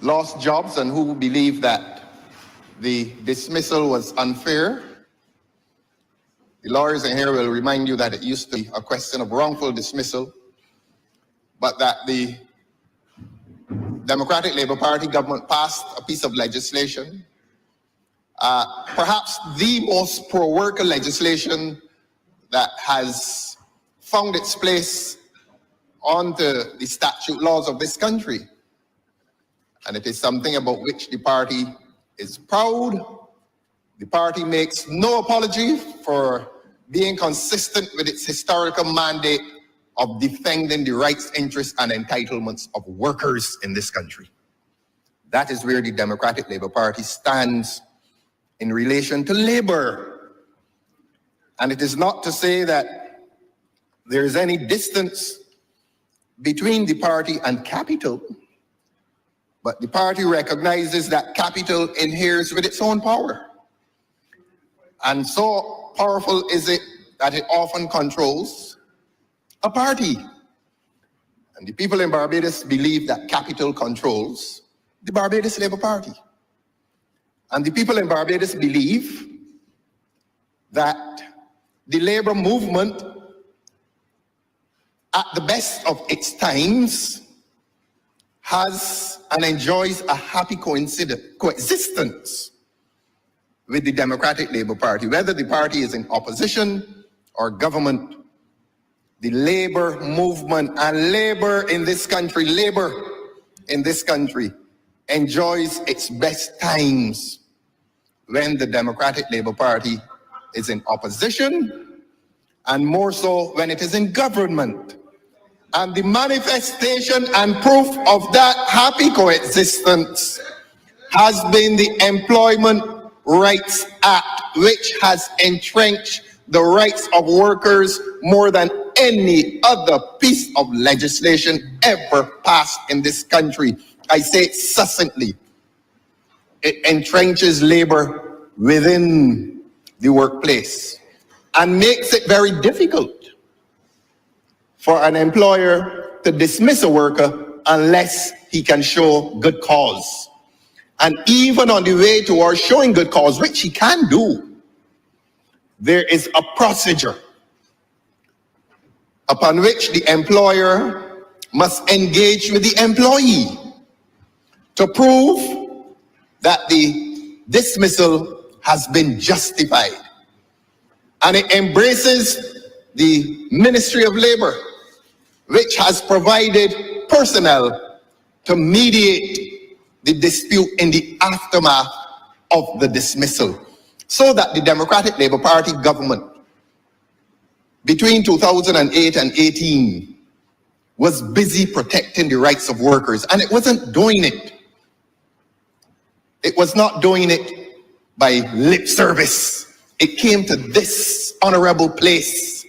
lost jobs and who believe that the dismissal was unfair. The lawyers in here will remind you that it used to be a question of wrongful dismissal, but that the Democratic Labour Party government passed a piece of legislation, perhaps the most pro-worker legislation that has found its place onto the statute laws of this country. And it is something about which the party is proud. The party makes no apology for being consistent with its historical mandate of defending the rights, interests, and entitlements of workers in this country. That is where the Democratic Labour Party stands in relation to labor. And it is not to say that there is any distance between the party and capital, but the party recognizes that capital inheres with its own power. And so powerful is it that it often controls a party. And the people in Barbados believe that capital controls the Barbados Labour Party. And the people in Barbados believe that the labor movement, at the best of its times, has and enjoys a happy coexistence with the Democratic Labour Party. Whether the party is in opposition or government, the labor movement and labor in this country enjoys its best times when the Democratic Labour Party is in opposition, and more so when it is in government. And the manifestation and proof of that happy coexistence has been the Employment Rights Act, which has entrenched the rights of workers more than any other piece of legislation ever passed in this country. I say it succinctly. It entrenches labor within the workplace and makes it very difficult for an employer to dismiss a worker unless he can show good cause. And even on the way towards showing good cause, which he can do, there is a procedure upon which the employer must engage with the employee to prove that the dismissal has been justified. And it embraces the Ministry of Labor, which has provided personnel to mediate the dispute in the aftermath of the dismissal, so that the Democratic Labour Party government between 2008 and 18 was busy protecting the rights of workers, and it wasn't doing it. It was not doing it by lip service. It came to this honorable place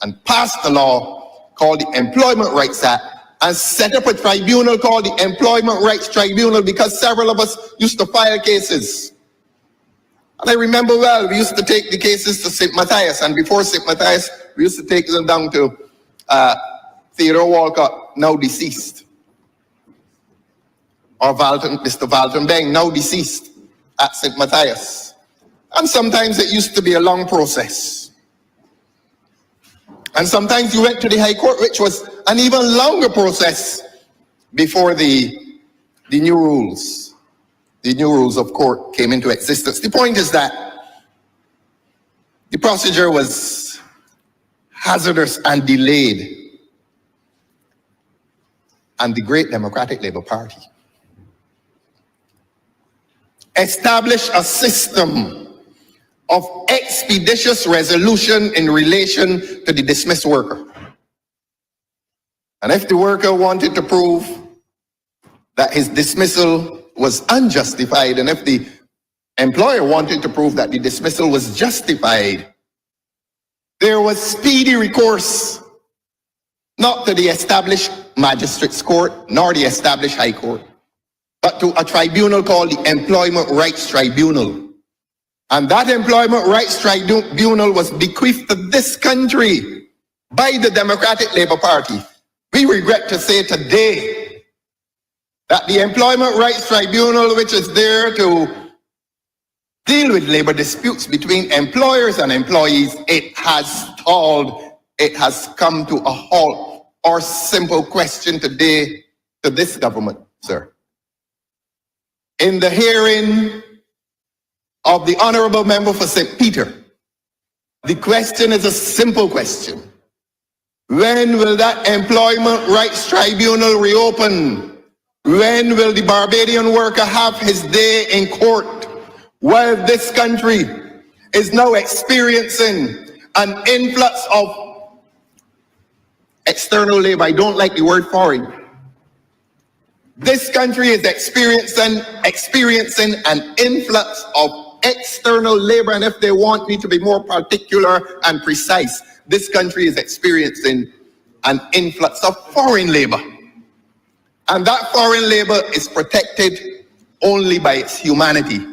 and passed a law called the Employment Rights Act and set up a tribunal called the Employment Rights Tribunal, because several of us used to file cases. And I remember well, we used to take the cases to St. Matthias, and before St. Matthias, we used to take them down to Theodore Walcott, now deceased, or Mr. Valton Beng, now deceased, at St. Matthias. And sometimes it used to be a long process. And sometimes you went to the High Court, which was an even longer process before the new rules. The new rules of court came into existence. The point is that the procedure was hazardous and delayed. And the great Democratic Labour Party established a system of expeditious resolution in relation to the dismissed worker. And if the worker wanted to prove that his dismissal was unjustified, and if the employer wanted to prove that the dismissal was justified, there was speedy recourse, not to the established magistrates court, nor the established high court, but to a tribunal called the Employment Rights Tribunal. And that Employment Rights Tribunal was bequeathed to this country by the Democratic Labour Party. We regret to say today that the Employment Rights Tribunal, which is there to deal with labor disputes between employers and employees, it has stalled, it has come to a halt. Our simple question today to this government, sir. In the hearing of the Honorable Member for St. Peter, the question is a simple question. When will that Employment Rights Tribunal reopen? When will the Barbadian worker have his day in court? While this country is now experiencing an influx of external labor. I don't like the word foreign. This country is experiencing an influx of external labor, and if they want me to be more particular and precise, this country is experiencing an influx of foreign labor. And that foreign labor is protected only by its humanity.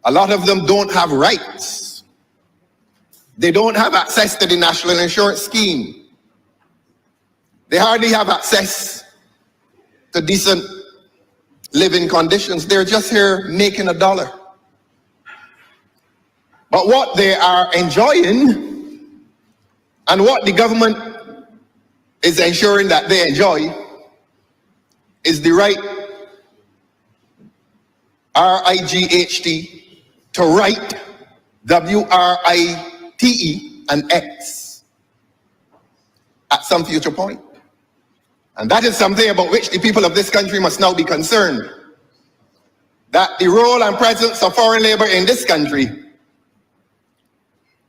A lot of them don't have rights. They don't have access to the National Insurance Scheme. They hardly have access to decent living conditions. They're just here making a dollar. But what they are enjoying and what the government is ensuring that they enjoy is the right, R-I-G-H-T, to write, W-R-I-T-E, and X at some future point. And that is something about which the people of this country must now be concerned. That the role and presence of foreign labor in this country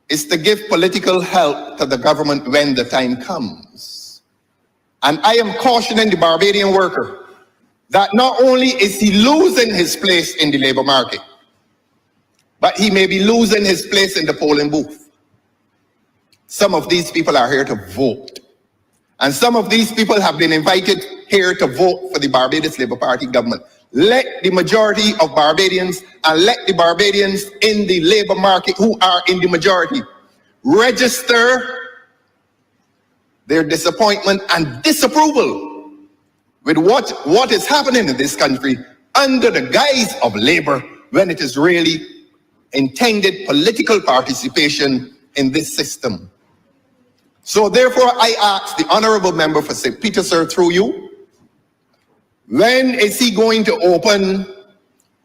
is to give political help to the government when the time comes. And I am cautioning the Barbadian worker that not only is he losing his place in the labor market, but he may be losing his place in the polling booth. Some of these people are here to vote. And some of these people have been invited here to vote for the Barbados Labour Party government. Let the majority of Barbadians and let the Barbadians in the labor market who are in the majority register their disappointment and disapproval with what is happening in this country under the guise of labor when it is really intended political participation in this system. So therefore, I ask the Honorable Member for St. Peter, sir, through you, when is he going to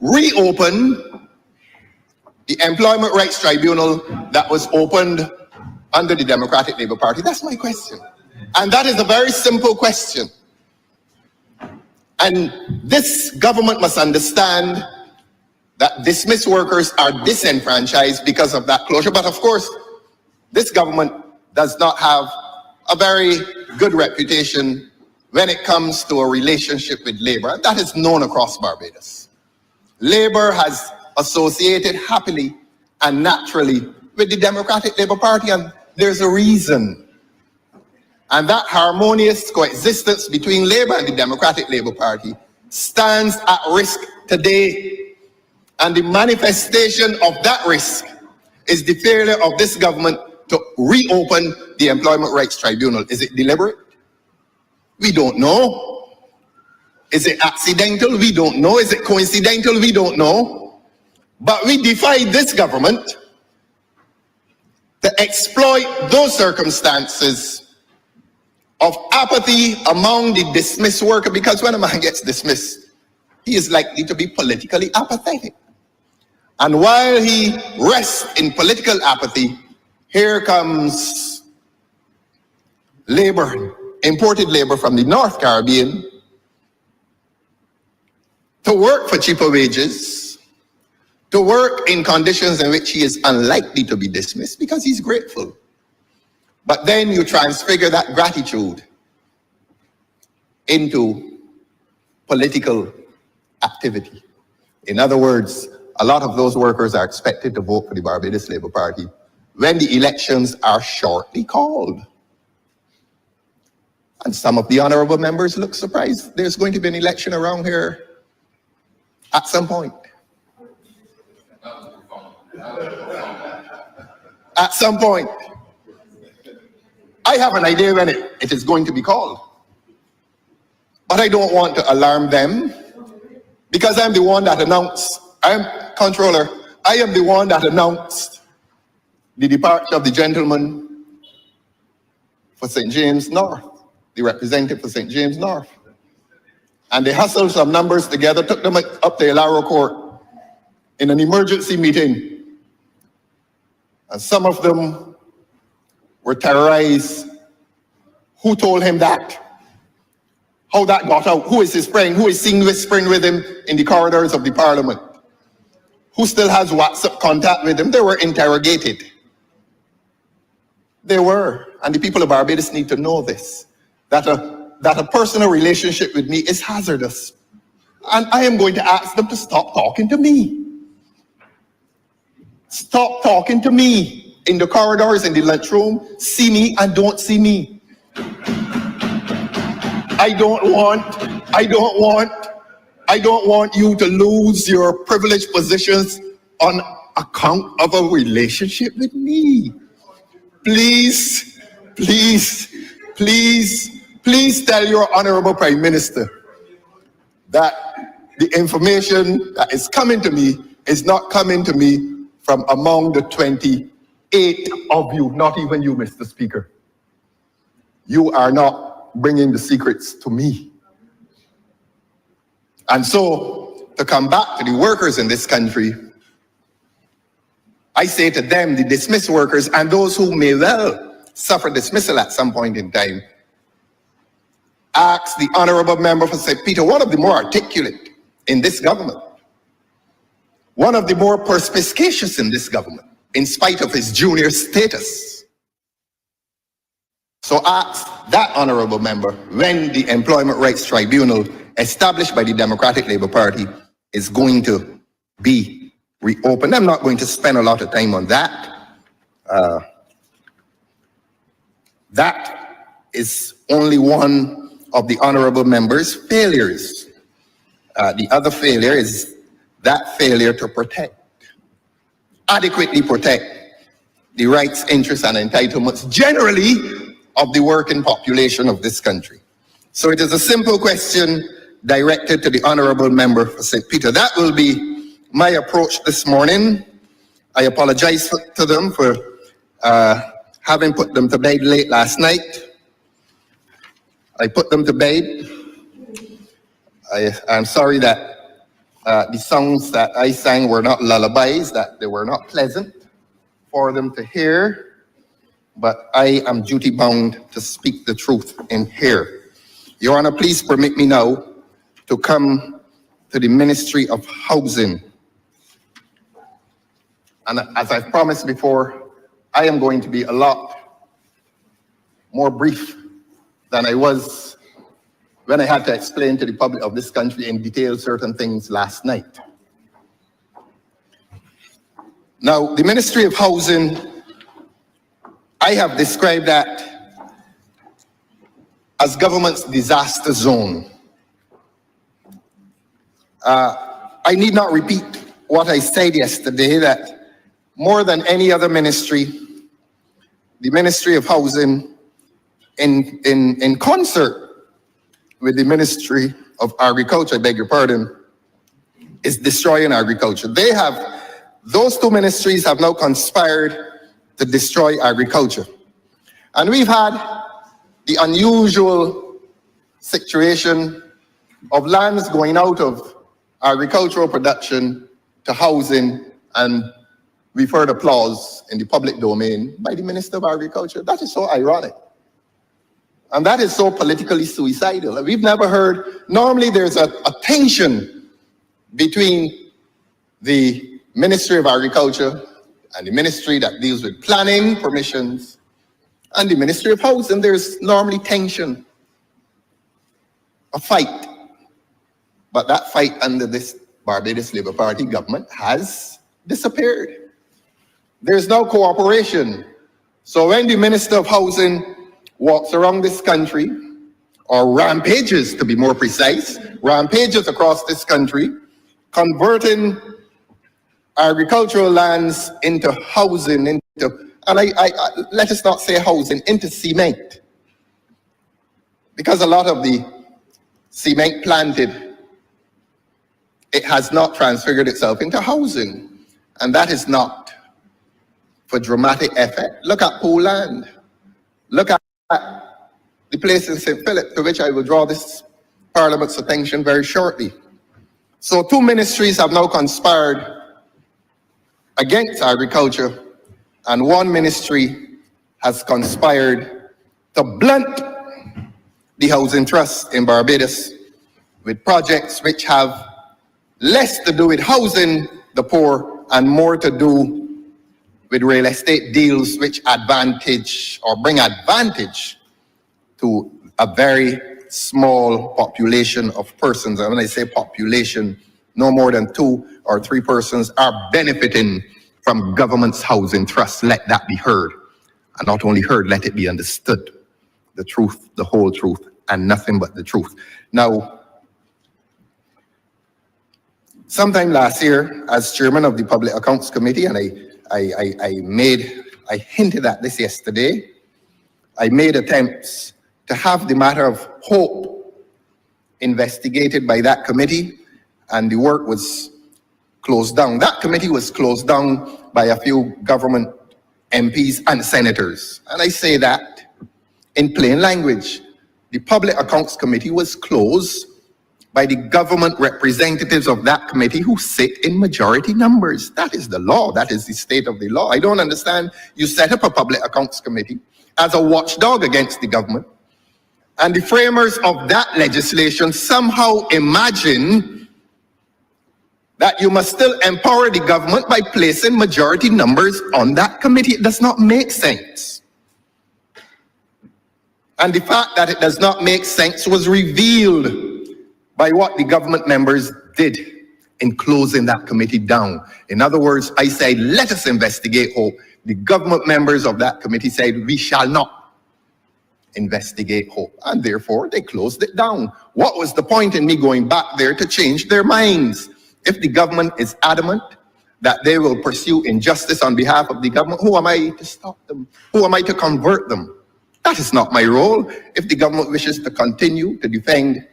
reopen the Employment Rights Tribunal that was opened under the Democratic Labour Party? That's my question. And that is a very simple question. And this government must understand that dismissed workers are disenfranchised because of that closure. But of course, this government does not have a very good reputation when it comes to a relationship with labor. And that is known across Barbados. Labor has associated happily and naturally with the Democratic Labour Party, and there's a reason. And that harmonious coexistence between labor and the Democratic Labour Party stands at risk today. And the manifestation of that risk is the failure of this government to reopen the Employment Rights Tribunal. Is it deliberate? We don't know. Is it accidental? We don't know. Is it coincidental? We don't know. But we defy this government to exploit those circumstances of apathy among the dismissed worker, because when a man gets dismissed, he is likely to be politically apathetic. And while he rests in political apathy, here comes labor, imported labor from the North Caribbean to work for cheaper wages, to work in conditions in which he is unlikely to be dismissed because he's grateful. But then you transfigure that gratitude into political activity. In other words, a lot of those workers are expected to vote for the Barbados Labour Party when the elections are shortly called. And some of the honorable members look surprised. There's going to be an election around here at some point. At some point. I have an idea when it is going to be called. But I don't want to alarm them. Because I'm the one that announced, Controller, I am the one that announced the departure of the gentleman for St. James North, the representative for St. James North. And they hustled some numbers together, took them up to Ilaro Court in an emergency meeting. And some of them were terrorized. Who told him that? How that got out? Who is his friend? Who is seen whispering with him in the corridors of the parliament? Who still has WhatsApp contact with him? They were interrogated. They were. And the people of Barbados need to know this, that a personal relationship with me is hazardous. And I am going to ask them to stop talking to me. Stop talking to me in the corridors, in the lunchroom. See me and don't see me. I don't want you to lose your privileged positions on account of a relationship with me. Please, please, please, please tell your Honorable Prime Minister that the information that is coming to me is not coming to me from among the 28 of you, not even you, Mr. Speaker. You are not bringing the secrets to me. And so, to come back to the workers in this country, I say to them, the dismissed workers and those who may well suffer dismissal at some point in time, ask the Honorable Member for St. Peter, one of the more articulate in this government, one of the more perspicacious in this government, in spite of his junior status. So ask that Honorable Member when the Employment Rights Tribunal established by the Democratic Labour Party is going to be reopened. I'm not going to spend a lot of time on that. That is only one of the Honorable Member's failures. The other failure is that failure to adequately protect the rights, interests, and entitlements generally of the working population of this country. So it is a simple question directed to the Honorable Member for St. Peter. That will be my approach this morning. I apologize to them for having put them to bed late last night. I put them to bed. I'm sorry that the songs that I sang were not lullabies, that they were not pleasant for them to hear. But I am duty-bound to speak the truth in here. Your Honor, please permit me now to come to the Ministry of Housing. And as I've promised before, I am going to be a lot more brief than I was when I had to explain to the public of this country in detail certain things last night. Now, the Ministry of Housing, I have described that as government's disaster zone. I need not repeat what I said yesterday, that more than any other ministry, the Ministry of Housing, in concert with the Ministry of Agriculture, I beg your pardon, is destroying agriculture. Those two ministries have now conspired to destroy agriculture. And we've had the unusual situation of lands going out of agricultural production to housing, and we've heard applause in the public domain by the Minister of Agriculture. That is so ironic. And that is so politically suicidal. We've never heard, normally there's a tension between the Ministry of Agriculture and the ministry that deals with planning, permissions, and the Ministry of Housing. There's normally tension, a fight. But that fight under this Barbados Labour Party government has disappeared. There's no cooperation. So when the Minister of Housing walks around this country, or rampages to be more precise, rampages across this country, converting agricultural lands into housing, and let us not say housing, into cement. Because a lot of the cement planted it has not transfigured itself into housing. And that is not for dramatic effect. Look at Poland. Look at the place in St. Philip, to which I will draw this Parliament's attention very shortly. So 2 ministries have now conspired against agriculture, and 1 ministry has conspired to blunt the housing trust in Barbados with projects which have less to do with housing the poor and more to do with real estate deals which advantage or bring advantage to a very small population of persons. And when I say population, no more than 2 or 3 persons are benefiting from government's housing trust. Let that be heard. And not only heard, let it be understood. The truth, the whole truth, and nothing but the truth. Now, sometime last year, as chairman of the Public Accounts Committee, and I hinted at this yesterday, I made attempts to have the matter of hope investigated by that committee, and the work was closed down. That committee was closed down by a few government MPs and senators. And I say that in plain language. The Public Accounts Committee was closed by the government representatives of that committee who sit in majority numbers. That is the law. That is the state of the law. I don't understand. You set up a Public Accounts Committee as a watchdog against the government, and the framers of that legislation somehow imagine that you must still empower the government by placing majority numbers on that committee. It does not make sense. And the fact that it does not make sense was revealed by what the government members did in closing that committee down. In other words, I said, let us investigate hope. The government members of that committee said, we shall not investigate hope. And therefore, they closed it down. What was the point in me going back there to change their minds? If the government is adamant that they will pursue injustice on behalf of the government, who am I to stop them? Who am I to convert them? That is not my role. If the government wishes to continue to defend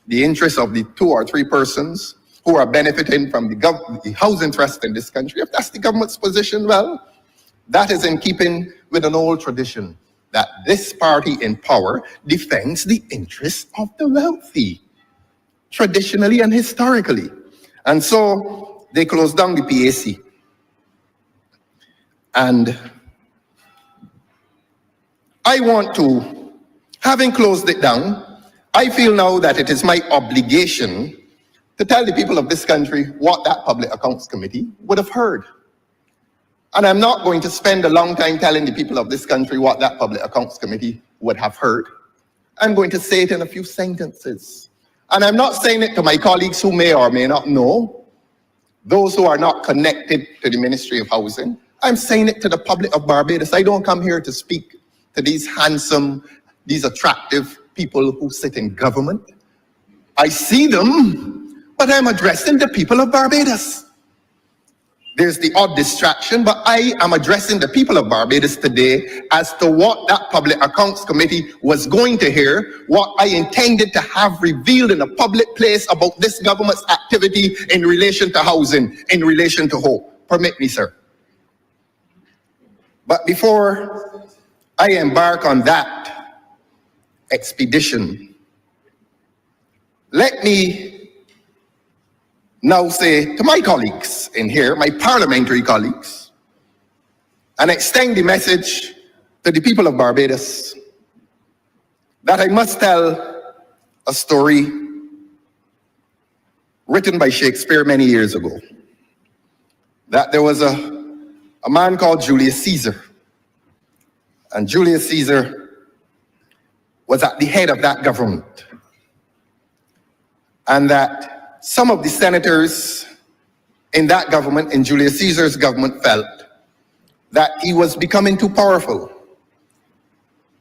the interests of the 2 or 3 persons who are benefiting from the housing trust in this country, if that's the government's position, well, that is in keeping with an old tradition that this party in power defends the interests of the wealthy, traditionally and historically. And so they closed down the PAC. And I want to, having closed it down, I feel now that it is my obligation to tell the people of this country what that Public Accounts Committee would have heard. And I'm not going to spend a long time telling the people of this country what that Public Accounts Committee would have heard. I'm going to say it in a few sentences. And I'm not saying it to my colleagues who may or may not know, those who are not connected to the Ministry of Housing. I'm saying it to the public of Barbados. I don't come here to speak to these handsome, these attractive people who sit in government. I see them, but I'm addressing the people of Barbados. There's the odd distraction, but I am addressing the people of Barbados today as to what that Public Accounts Committee was going to hear, what I intended to have revealed in a public place about this government's activity in relation to housing, in relation to hope. Permit me, sir. But before I embark on that expedition, let me now say to my colleagues in here, my parliamentary colleagues, and extend the message to the people of Barbados that I must tell a story written by Shakespeare many years ago. That there was a man called Julius Caesar. And Julius Caesar was at the head of that government. And that some of the senators in that government, in Julius Caesar's government, felt that he was becoming too powerful.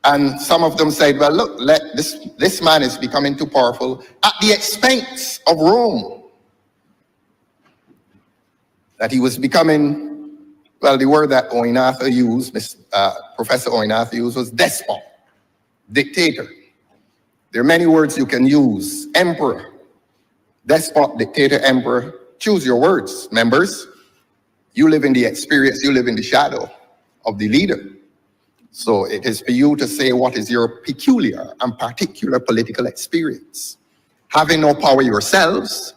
And some of them said, well, look, this man is becoming too powerful at the expense of Rome. That he was becoming, well, the word that Oinatha used, Professor Oinatha used, was despot, dictator. There are many words you can use, emperor. Despot, dictator, emperor, choose your words, members. You live in the experience, you live in the shadow of the leader. So it is for you to say what is your peculiar and particular political experience. Having no power yourselves,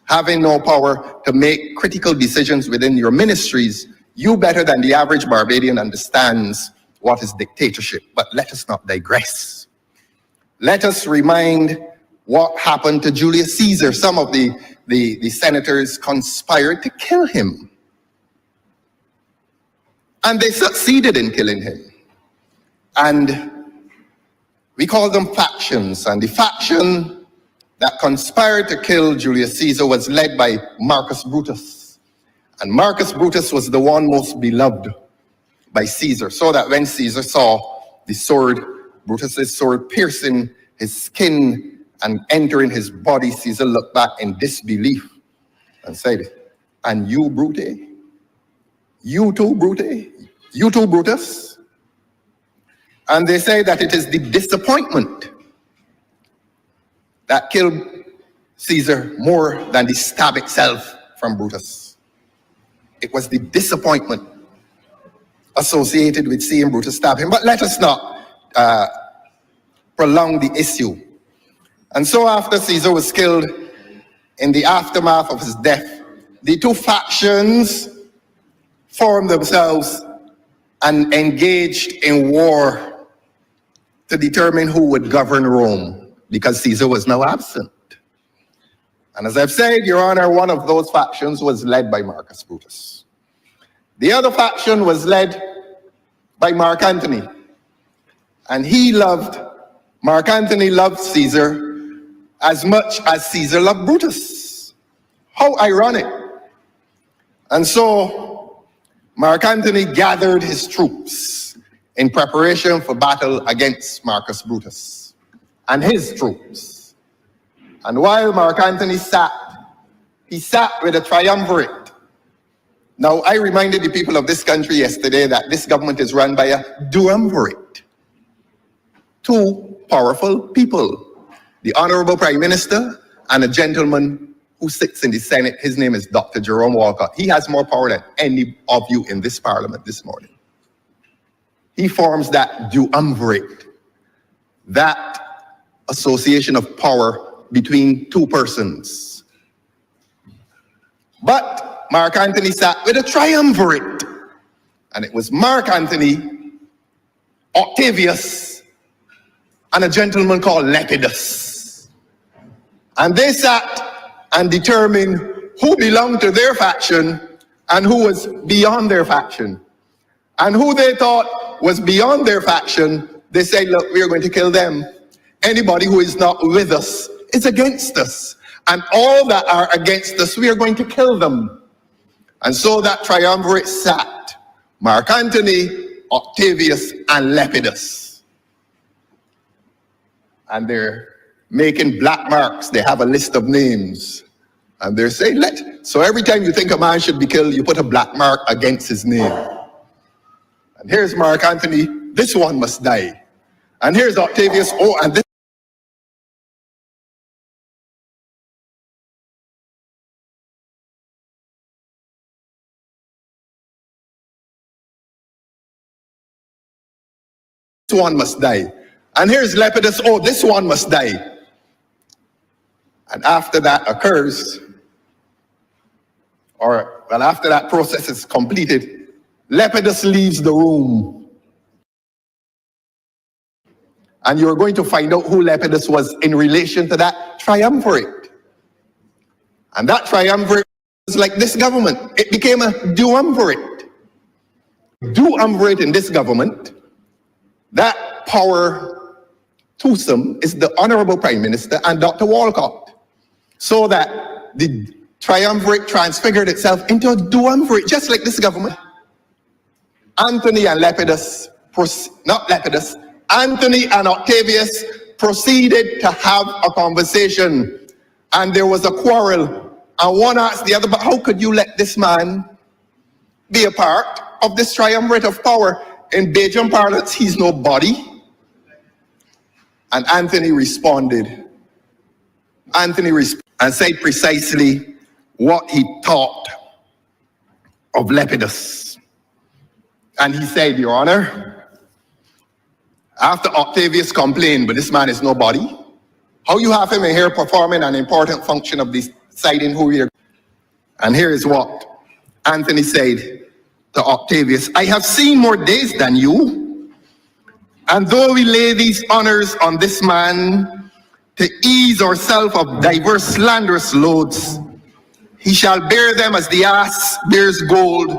having no power to make critical decisions within your ministries, you better than the average Barbadian understands what is dictatorship. But let us not digress. Let us remind what happened to Julius Caesar. Some of the senators conspired to kill him. And they succeeded in killing him. And we call them factions. And the faction that conspired to kill Julius Caesar was led by Marcus Brutus. And Marcus Brutus was the one most beloved by Caesar, so that when Caesar saw the sword, Brutus's sword, piercing his skin and entering his body, Caesar looked back in disbelief and said, "And you, Brute? You too, Brute? You too, Brutus?" And they say that it is the disappointment that killed Caesar more than the stab itself from Brutus. It was the disappointment associated with seeing Brutus stab him. But let us not prolong the issue. And so after Caesar was killed, in the aftermath of his death, the two factions formed themselves and engaged in war to determine who would govern Rome, because Caesar was now absent. And as I've said, Your Honor, one of those factions was led by Marcus Brutus. The other faction was led by Mark Antony. And Mark Antony loved Caesar as much as Caesar loved Brutus. How ironic. And so Mark Antony gathered his troops in preparation for battle against Marcus Brutus and his troops. And while Mark Antony sat, he sat with a triumvirate. Now, I reminded the people of this country yesterday that this government is run by a duumvirate. Two powerful people, the Honorable Prime Minister and a gentleman who sits in the Senate. His name is Dr. Jerome Walcott. He has more power than any of you in this parliament this morning. He forms that duumvirate, that association of power between two persons. But Mark Antony sat with a triumvirate, and it was Mark Antony, Octavius, and a gentleman called Lepidus. And they sat and determined who belonged to their faction and who was beyond their faction. And who they thought was beyond their faction, they said, look, we are going to kill them. Anybody who is not with us is against us. And all that are against us, we are going to kill them. And so that triumvirate sat, Mark Antony, Octavius, and Lepidus. And they're making black marks. They have a list of names. And they're saying, so every time you think a man should be killed, you put a black mark against his name. And here's Mark Antony, this one must die. And here's Octavius, oh, and this one must die. And here's Lepidus, oh, this one must die. And after that occurs, after that process is completed, Lepidus leaves the room. And you're going to find out who Lepidus was in relation to that triumvirate. And that triumvirate was like this government. It became a duumvirate. Duumvirate in this government, that power twosome is the Honorable Prime Minister and Dr. Walcott. So that the triumvirate transfigured itself into a duumvirate, just like this government. Antony and Lepidus, Antony and Octavius proceeded to have a conversation. And there was a quarrel. And one asked the other, but how could you let this man be a part of this triumvirate of power? In Bajan parlance, he's nobody. And Antony responded, Anthony and said precisely what he thought of Lepidus. And he said, Your Honor, after Octavius complained, but this man is nobody, how you have him in here performing an important function of deciding who we are. And here is what Anthony said to Octavius: I have seen more days than you, and though we lay these honors on this man to ease ourselves of diverse slanderous loads, he shall bear them as the ass bears gold,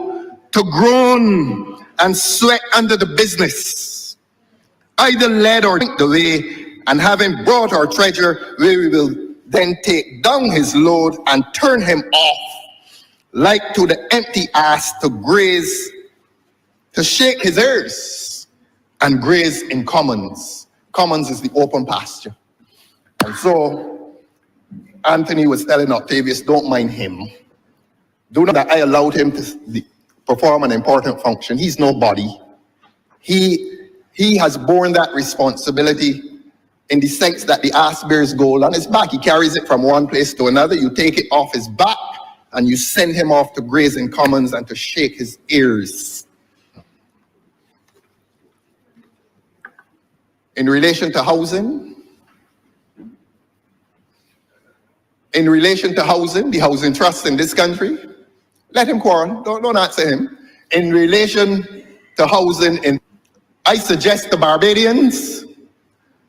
to groan and sweat under the business, either led or the way, and having brought our treasure, where we will then take down his load and turn him off, like to the empty ass, to graze, to shake his ears, and graze in commons. Commons is the open pasture. And so Anthony was telling Octavius, don't mind him. Do not that I allowed him to perform an important function. He's nobody. He has borne that responsibility in the sense that the ass bears gold on his back. He carries it from one place to another. You take it off his back and you send him off to graze in commons and to shake his ears. In relation to housing, the housing trust in this country, let him quarrel, don't answer him. In relation to housing, I suggest to Barbadians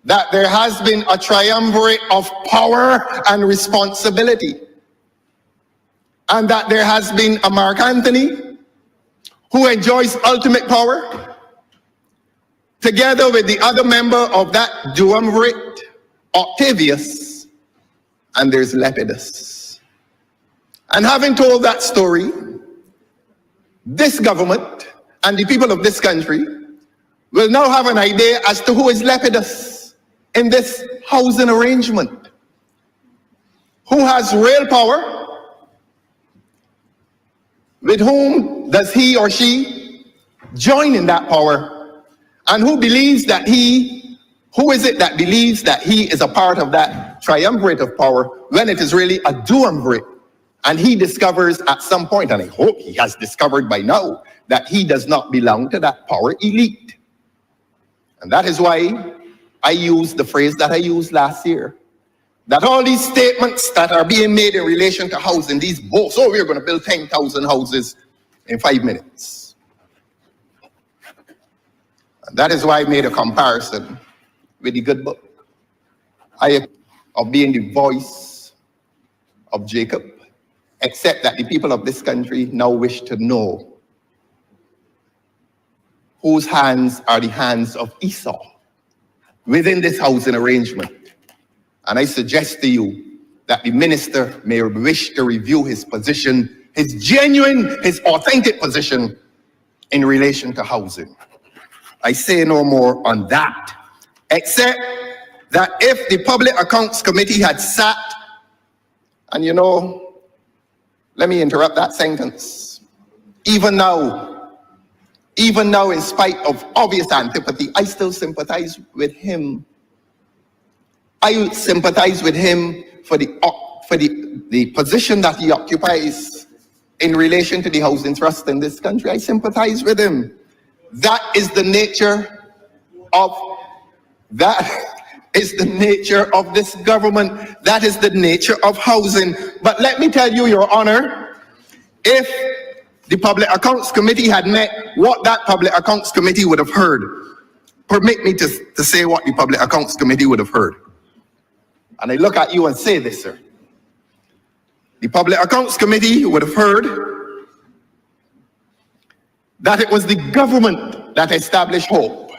that there has been a triumvirate of power and responsibility, and that there has been a Mark Anthony who enjoys ultimate power, together with the other member of that duumvirate, Octavius, and there's Lepidus. And having told that story, this government and the people of this country will now have an idea as to who is Lepidus in this housing arrangement. Who has real power? With whom does he or she join in that power? And who believes that who is it that believes that he is a part of that triumvirate of power when it is really a duumvirate? And he discovers at some point, and I hope he has discovered by now, that he does not belong to that power elite. And that is why I used the phrase that I used last year, that all these statements that are being made in relation to housing, these boasts, oh, we're going to build 10,000 houses in 5 minutes. And that is why I made a comparison with the good book of being the voice of Jacob, except that the people of this country now wish to know whose hands are the hands of Esau within this housing arrangement. And I suggest to you that the minister may wish to review his position, his genuine, his authentic position in relation to housing. I say no more on that, except that if the Public Accounts Committee had sat, and let me interrupt that sentence. Even now, in spite of obvious antipathy, I still sympathize with him. I sympathize with him for the position that he occupies in relation to the housing trust in this country. I sympathize with him. That is the nature of this government. That is the nature of housing. But let me tell you, Your Honor, if the Public Accounts Committee had met, what that Public Accounts Committee would have heard. Permit me to say what the Public Accounts Committee would have heard. And I look at you and say this, sir. The Public Accounts Committee would have heard that it was the government that established Hope.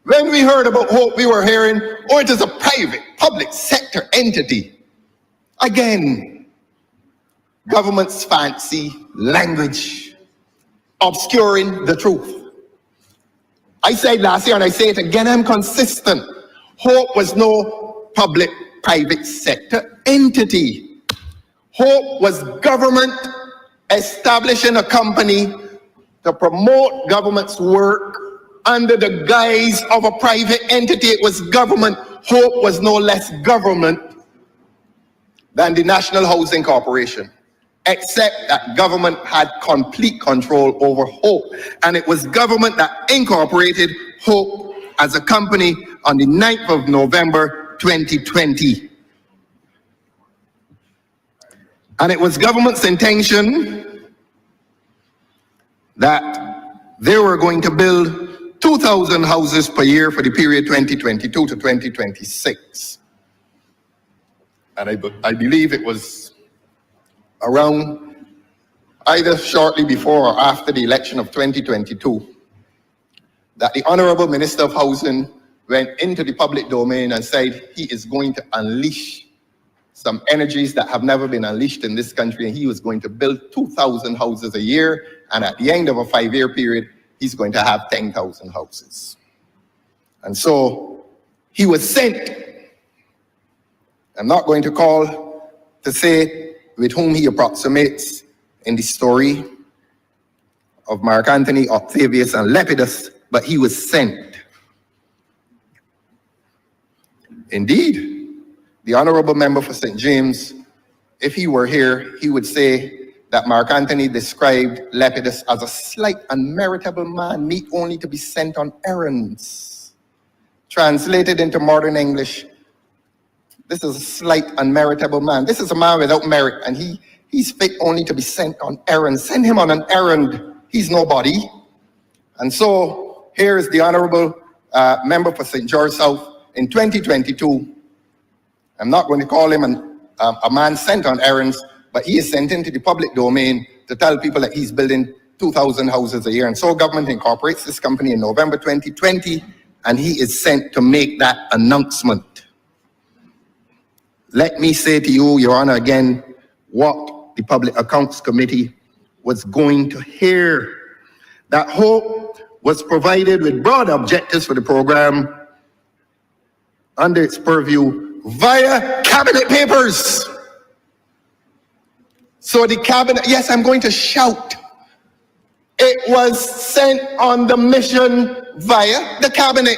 When we heard about Hope, we were hearing, oh, it is a private, public sector entity. Again, government's fancy language, obscuring the truth. I said last year, and I say it again, I'm consistent. Hope was no public-private sector entity. Hope was government establishing a company to promote government's work under the guise of a private entity. It was government. Hope was no less government than the National Housing Corporation, except that government had complete control over Hope. And it was government that incorporated Hope as a company on the 9th of November 2020. And it was government's intention that they were going to build 2,000 houses per year for the period 2022 to 2026. And I believe it was around either shortly before or after the election of 2022 that the Honorable Minister of Housing went into the public domain and said he is going to unleash some energies that have never been unleashed in this country, and he was going to build 2,000 houses a year, and at the end of a 5-year period, he's going to have 10,000 houses. And so he was sent. I'm not going to call to say with whom he approximates in the story of Mark Antony, Octavius, and Lepidus, but he was sent. Indeed, the Honorable Member for St. James, if he were here, he would say that Mark Antony described Lepidus as a slight, unmeritable man, meet only to be sent on errands. Translated into modern English, this is a slight, unmeritable man. This is a man without merit, and he's fit only to be sent on errands. Send him on an errand. He's nobody. And so here is the Honorable Member for St. George South in 2022. I'm not going to call him a man sent on errands, but he is sent into the public domain to tell people that he's building 2,000 houses a year. And so government incorporates this company in November 2020, and he is sent to make that announcement. Let me say to you, Your Honor, again, what the Public Accounts Committee was going to hear. That Hope was provided with broad objectives for the program under its purview via cabinet papers. So the cabinet, yes, I'm going to shout. It was sent on the mission via the cabinet.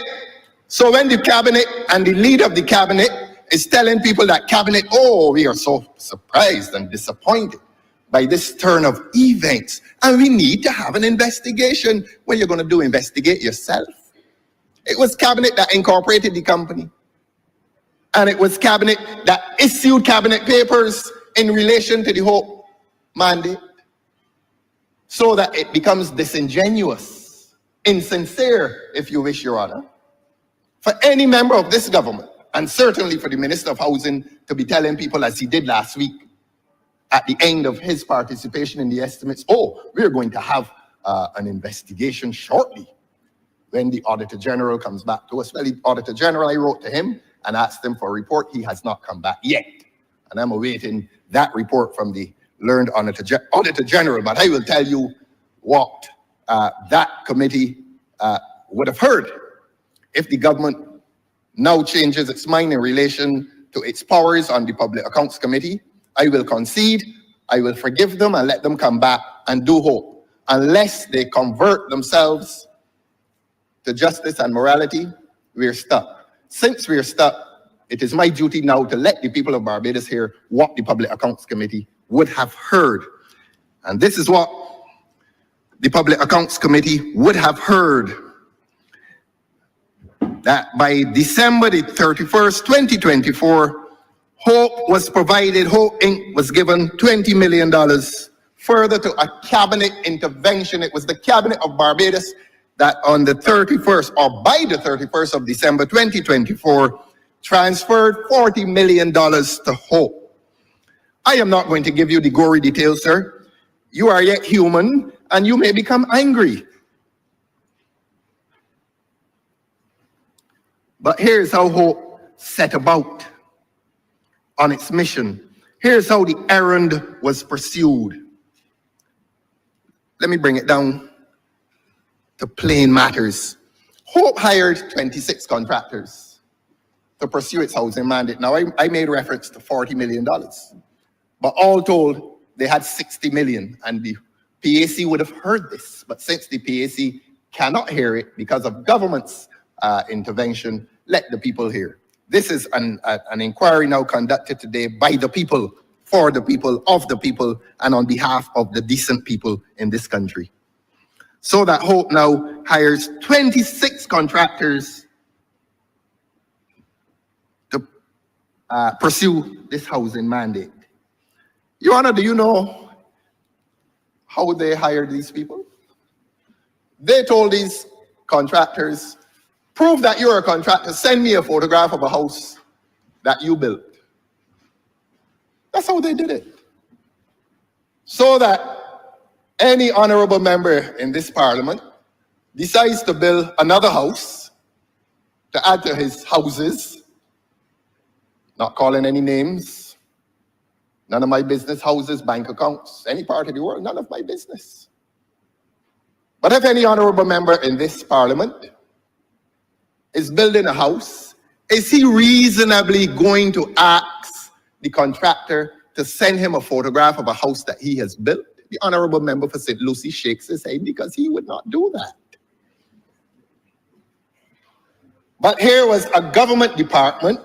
So when the cabinet and the leader of the cabinet is telling people that cabinet, oh, we are so surprised and disappointed by this turn of events, and we need to have an investigation. What you're going to do, investigate yourself? It was cabinet that incorporated the company. And it was cabinet that issued cabinet papers in relation to the Hope mandate, so that it becomes disingenuous, insincere, if you wish, Your Honor, for any member of this government, and certainly for the Minister of Housing, to be telling people, as he did last week, at the end of his participation in the estimates, oh, we're going to have an investigation shortly when the Auditor General comes back to us. Well, the Auditor General, I wrote to him and asked him for a report. He has not come back yet. And I'm awaiting that report from the learned Auditor General. But I will tell you what that committee would have heard if the government now changes its mind in relation to its powers on the Public Accounts Committee. I will concede, I will forgive them and let them come back and do Hope. Unless they convert themselves to justice and morality, we're stuck. Since we're stuck, it is my duty now to let the people of Barbados hear what the Public Accounts Committee would have heard. And this is what the Public Accounts Committee would have heard. That by December the 31st, 2024, Hope was provided, Hope Inc. was given $20 million further to a cabinet intervention. It was the Cabinet of Barbados that on the 31st, or by the 31st of December 2024, transferred $40 million to Hope. I am not going to give you the gory details, sir. You are yet human, and you may become angry. But here's how Hope set about on its mission. Here's how the errand was pursued. Let me bring it down to plain matters. Hope hired 26 contractors to pursue its housing mandate. Now, I made reference to $40 million, but all told, they had 60 million, and the PAC would have heard this. But since the PAC cannot hear it because of government's intervention, let the people hear. This is an inquiry now conducted today by the people, for the people, of the people, and on behalf of the decent people in this country. So that Hope now hires 26 contractors to pursue this housing mandate. Your Honor, do you know how they hired these people? They told these contractors, prove that you're a contractor, send me a photograph of a house that you built. That's how they did it. So that any honorable member in this parliament decides to build another house to add to his houses, not calling any names, none of my business, houses, bank accounts, any part of the world, none of my business. But if any honorable member in this parliament is building a house, is he reasonably going to ask the contractor to send him a photograph of a house that he has built? The honorable member for St. Lucie shakes his head because he would not do that. But here was a government department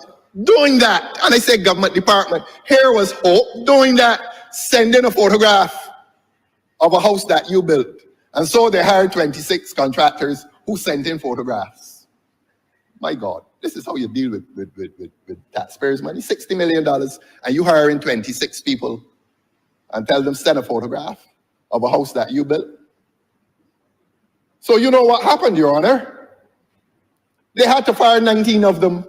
doing that. And I say government department. Here was Hope doing that, sending a photograph of a house that you built. And so they hired 26 contractors who sent in photographs. My God, this is how you deal with taxpayers' money. $60 million, and you hiring 26 people and tell them send a photograph of a house that you built. So you know what happened, Your Honor? They had to fire 19 of them,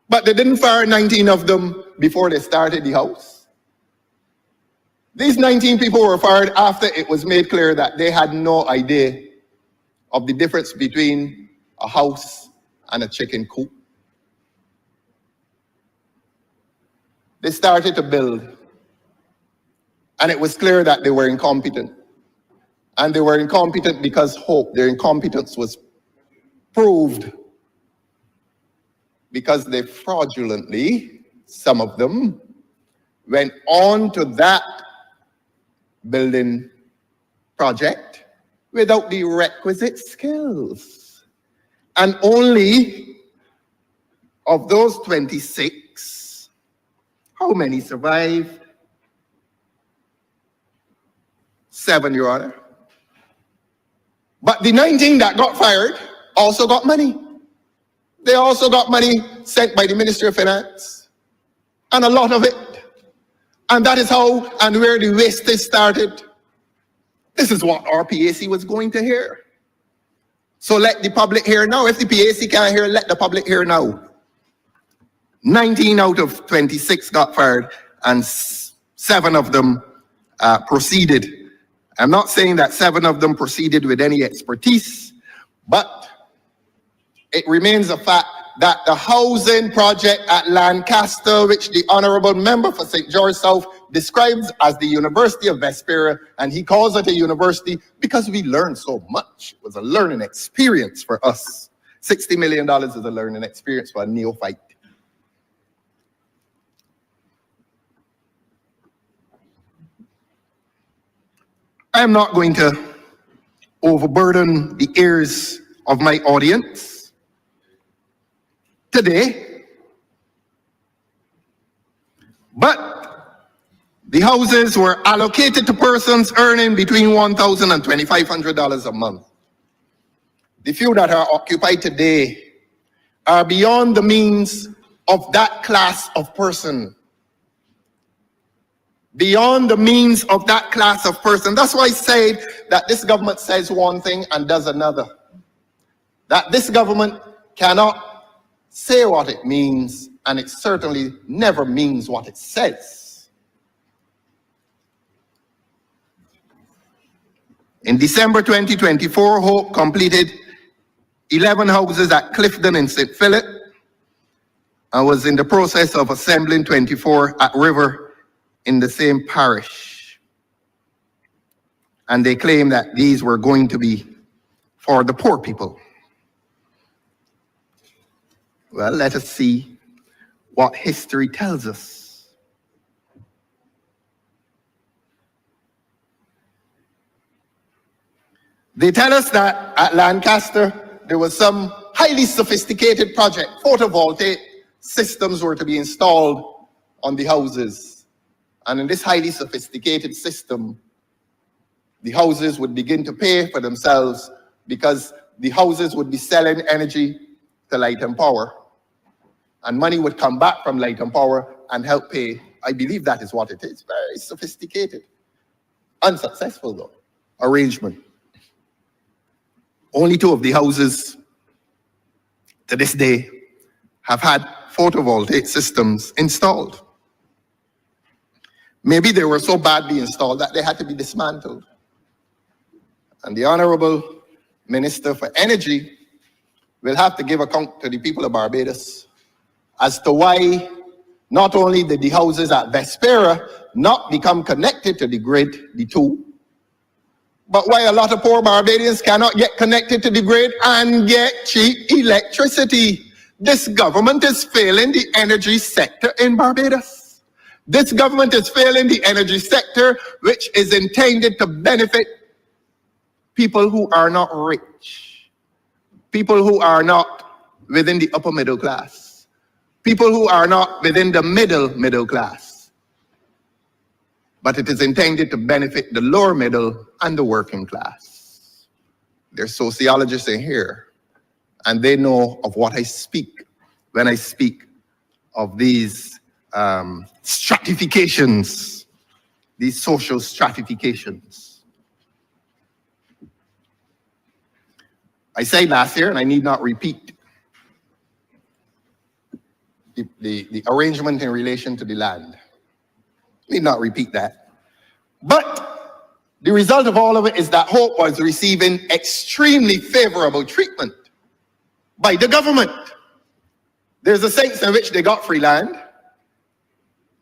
but they didn't fire 19 of them before they started the house. These 19 people were fired after it was made clear that they had no idea of the difference between a house and a chicken coop. They started to build, and it was clear that they were incompetent. And they were incompetent because their incompetence was proved because they fraudulently, some of them, went on to that building project without the requisite skills. And only of those 26, how many survived? 7, Your Honor. But the 19 that got fired also got money. They also got money sent by the Ministry of Finance, and a lot of it. And that is how and where the wastage started. This is what our PAC was going to hear. So let the public hear now. If the PAC can't hear, let the public hear now. 19 out of 26 got fired, and 7 of them proceeded. I'm not saying that 7 of them proceeded with any expertise, but it remains a fact that the housing project at Lancaster, which the honorable member for St. George South describes as the University of Vesperia, and he calls it a university because we learned so much. It was a learning experience for us. $60 million is a learning experience for a neophyte. I am not going to overburden the ears of my audience today, but the houses were allocated to persons earning between $1,000 and $2,500 a month. The few that are occupied today are beyond the means of that class of person. Beyond the means of that class of person. That's why I said that this government says one thing and does another. That this government cannot say what it means, and it certainly never means what it says. In December 2024, Hope completed 11 houses at Clifton in St. Philip and was in the process of assembling 24 at River in the same parish. And they claim that these were going to be for the poor people. Well, let us see what history tells us. They tell us that at Lancaster, there was some highly sophisticated project, photovoltaic systems were to be installed on the houses. And in this highly sophisticated system, the houses would begin to pay for themselves because the houses would be selling energy to Light and Power. And money would come back from Light and Power and help pay. I believe that is what it is. Very sophisticated. Unsuccessful though. Arrangement. Only 2 of the houses to this day have had photovoltaic systems installed. Maybe they were so badly installed that they had to be dismantled. And the Honorable Minister for Energy will have to give account to the people of Barbados as to why not only did the houses at Vespera not become connected to the grid, the 2, but why a lot of poor Barbadians cannot get connected to the grid and get cheap electricity. This government is failing the energy sector in Barbados. This government is failing the energy sector, which is intended to benefit people who are not rich, people who are not within the upper middle class, people who are not within the middle class. But it is intended to benefit the lower middle and the working class. There's sociologists in here, and they know of what I speak when I speak of these stratifications, these social stratifications. I said last year, and I need not repeat, the arrangement in relation to the land. Need not repeat that. But the result of all of it is that Hope was receiving extremely favorable treatment by the government. There's a sense in which they got free land.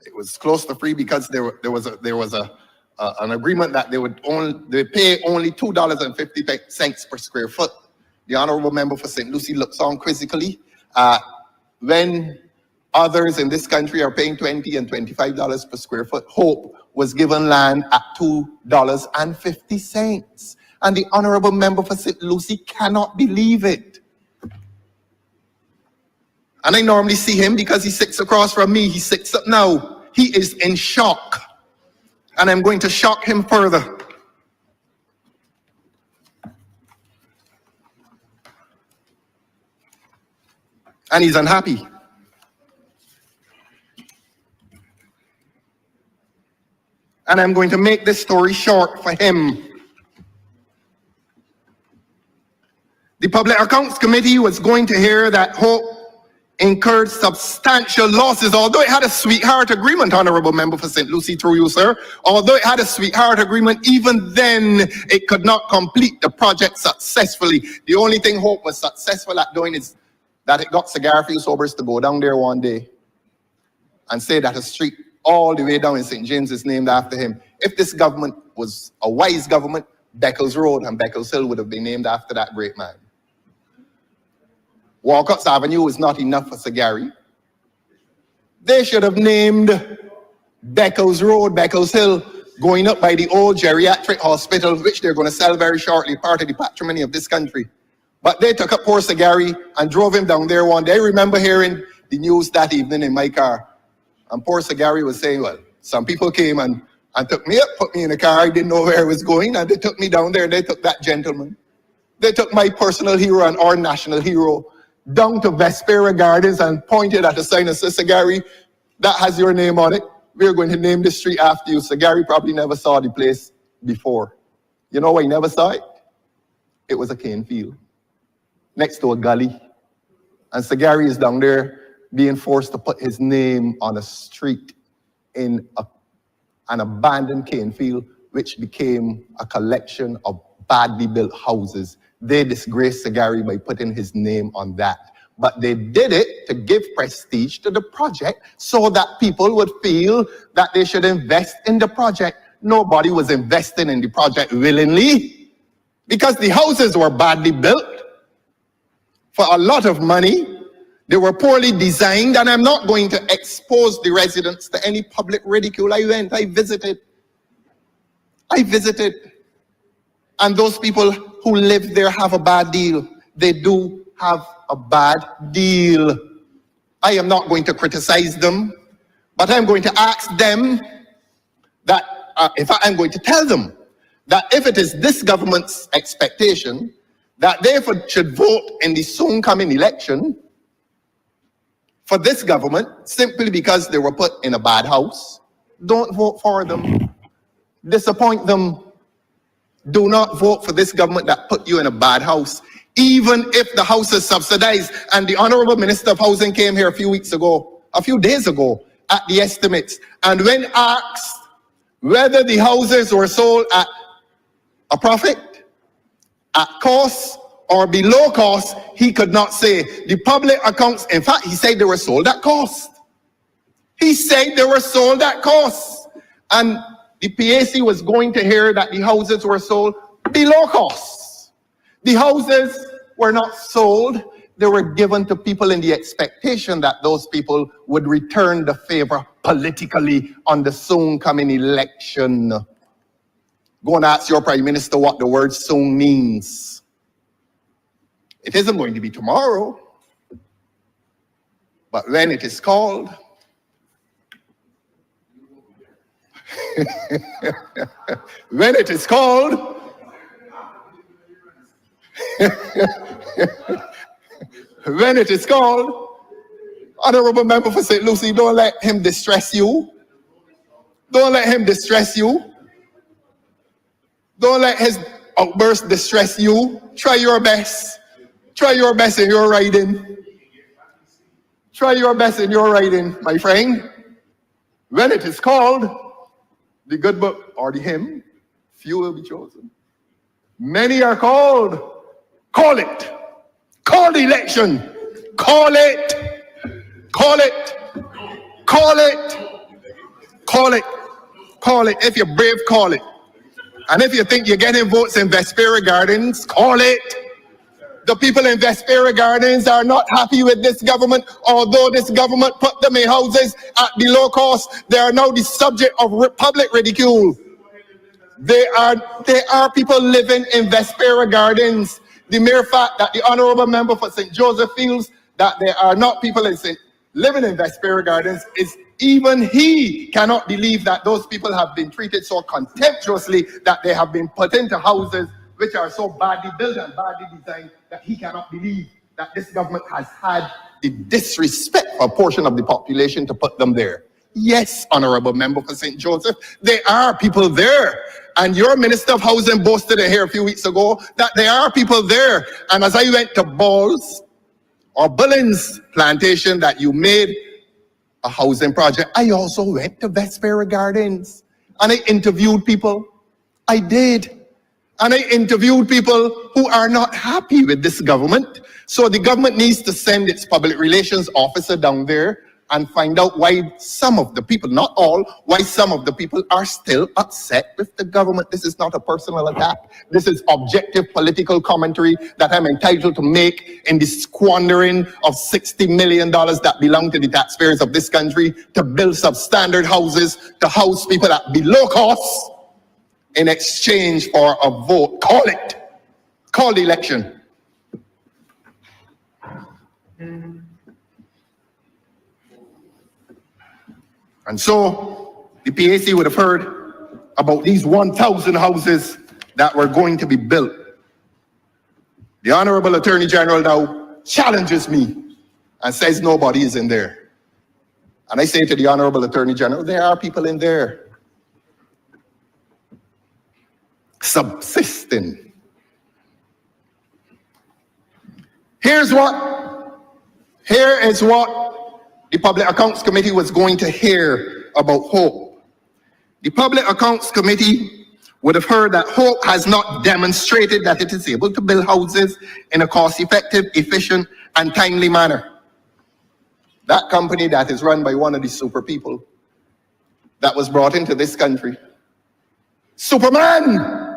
It was close to free because there was an agreement that they pay only $2.50 per square foot. The Honorable Member for St. Lucie looks on quizzically when others in this country are paying $20 and $25 per square foot. Hope was given land at $2.50. And the Honorable Member for St. Lucie cannot believe it. And I normally see him because he sits across from me. He sits up now. He is in shock. And I'm going to shock him further. And he's unhappy. And I'm going to make this story short for him. The Public Accounts Committee was going to hear that Hope incurred substantial losses, although it had a sweetheart agreement, Honorable Member for St. Lucie, through you, sir. Although it had a sweetheart agreement, even then it could not complete the project successfully. The only thing Hope was successful at doing is that it got Garrison Sobers to go down there one day and say that a street all the way down in St. James is named after him. If this government was a wise government, Beckles Road and Beckles Hill would have been named after that great man. Walcott's Avenue is not enough for Sir Gary. They should have named Beckles Road, Beckles Hill, going up by the old geriatric hospital, which they're going to sell very shortly, part of the patrimony of this country. But they took up poor Sir Gary and drove him down there one day. I remember hearing the news that evening in my car. And poor Sir Gary was saying, well, some people came and took me up, put me in a car. I didn't know where I was going, and they took me down there. They took that gentleman. They took my personal hero and our national hero down to Vespera Gardens and pointed at a sign and said, Sir Gary, that has your name on it. We're going to name the street after you. Sir Gary probably never saw the place before. You know why he never saw it? It was a cane field next to a gully. And Sir Gary is down there being forced to put his name on a street in an abandoned cane field, which became a collection of badly built houses. They disgraced Sir Gary by putting his name on that. But they did it to give prestige to the project so that people would feel that they should invest in the project. Nobody was investing in the project willingly because the houses were badly built for a lot of money. They were poorly designed, and I'm not going to expose the residents to any public ridicule. I visited. And those people who live there have a bad deal. They do have a bad deal. I am not going to criticize them, but I'm going to ask them that, I'm going to tell them that if it is this government's expectation that they should vote in the soon coming election for this government simply because they were put in a bad house, don't vote for them. Disappoint them. Do not vote for this government that put you in a bad house, even if the house is subsidized. And the Honorable Minister of Housing came here a few days ago, at the estimates. And when asked whether the houses were sold at a profit, at cost, or below cost, he could not say. The public accounts, in fact, he said they were sold at cost. He said they were sold at cost. And the PAC was going to hear that the houses were sold below cost. The houses were not sold. They were given to people in the expectation that those people would return the favor politically on the soon coming election. Go and ask your Prime Minister what the word soon means. It isn't going to be tomorrow, but when it is called, when it is called, when it is called, Honorable Member for St. Lucie, don't let him distress you. Don't let him distress you. Don't let his outburst distress you. Try your best. Try your best in your writing. Try your best in your writing, my friend. When it is called, the good book or the hymn, few will be chosen. Many are called. Call it. Call the election. Call it. Call it. Call it. Call it. Call it. If you're brave, call it. And if you think you're getting votes in Vespera Gardens, call it. The people in Vespera Gardens are not happy with this government. Although this government put them in houses at below cost, they are now the subject of public ridicule. They are people living in Vespera Gardens. The mere fact that the Honorable Member for St. Joseph feels that there are not people living in Vespera Gardens is even he cannot believe that those people have been treated so contemptuously, that they have been put into houses which are so badly built and badly designed that he cannot believe that this government has had the disrespect for a portion of the population to put them there. Yes, Honorable Member for St. Joseph, there are people there. And your Minister of Housing boasted it here a few weeks ago that there are people there. And as I went to Balls or Bullins plantation that you made a housing project, I also went to Vespera Gardens and I interviewed people. I did. And I interviewed people who are not happy with this government. So the government needs to send its public relations officer down there and find out why some of the people, not all, why some of the people are still upset with the government. This is not a personal attack. This is objective political commentary that I'm entitled to make in the squandering of $60 million that belong to the taxpayers of this country to build substandard houses, to house people at below cost in exchange for a vote. Call it. Call the election. And so the PAC would have heard about these 1,000 houses that were going to be built. The Honorable Attorney General now challenges me and says nobody is in there. And I say to the Honorable Attorney General, there are people in there subsisting. Here is what the Public Accounts Committee was going to hear about Hope. The Public Accounts Committee would have heard that Hope has not demonstrated that it is able to build houses in a cost-effective, efficient, and timely manner. That company that is run by one of the super people that was brought into this country. Superman!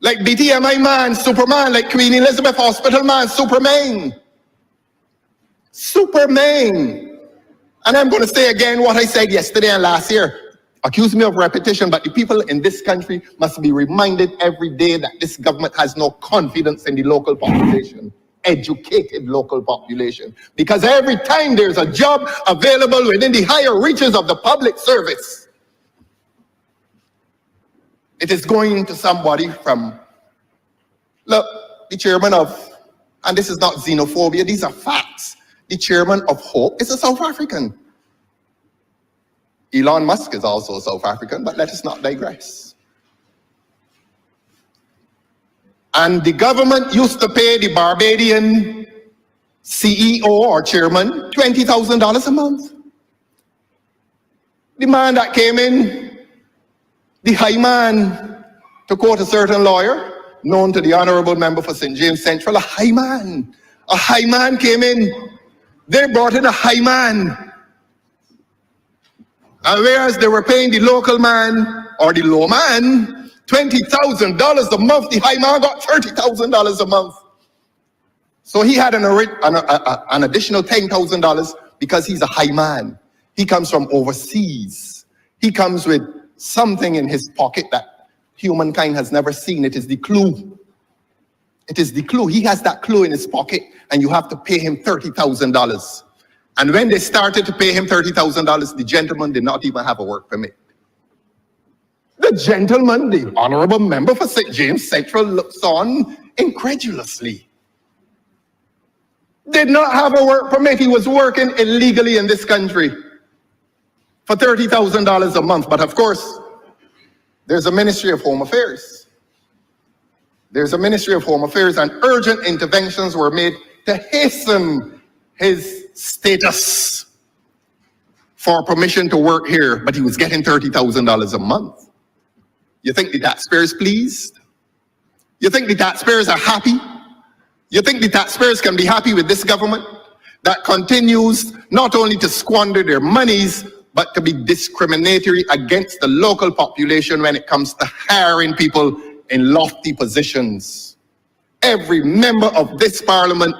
Like BTMI man, Superman, like Queen Elizabeth Hospital man, Superman. Superman. And I'm going to say again what I said yesterday and last year. Accuse me of repetition, but the people in this country must be reminded every day that this government has no confidence in the local population. educated local population. Because every time there's a job available within the higher reaches of the public service, it is going to somebody from, look, the chairman of, and this is not xenophobia, these are facts. The chairman of Hope is a South African. Elon Musk is also a South African, but let us not digress. And the government used to pay the Barbadian CEO or chairman $20,000 a month. The man that came in, the high man, to quote a certain lawyer, known to the honorable member for St. James Central, a high man came in. They brought in a high man. And whereas they were paying the local man or the low man $20,000 a month, the high man got $30,000 a month. So he had an additional $10,000 because he's a high man. He comes from overseas. He comes with something in his pocket that humankind has never seen. It is the clue. It is the clue. He has that clue in his pocket, and you have to pay him $30,000. And when they started to pay him $30,000, the gentleman did not even have a work permit. The gentleman, the honorable member for St. James Central, looks on incredulously. Did not have a work permit. He was working illegally in this country for $30,000 a month. But of course, there's a Ministry of Home Affairs. There's a Ministry of Home Affairs, and urgent interventions were made to hasten his status for permission to work here, but he was getting $30,000 a month. You think the taxpayers pleased? You think the taxpayers are happy? You think the taxpayers can be happy with this government that continues not only to squander their monies, but to be discriminatory against the local population when it comes to hiring people in lofty positions? Every member of this parliament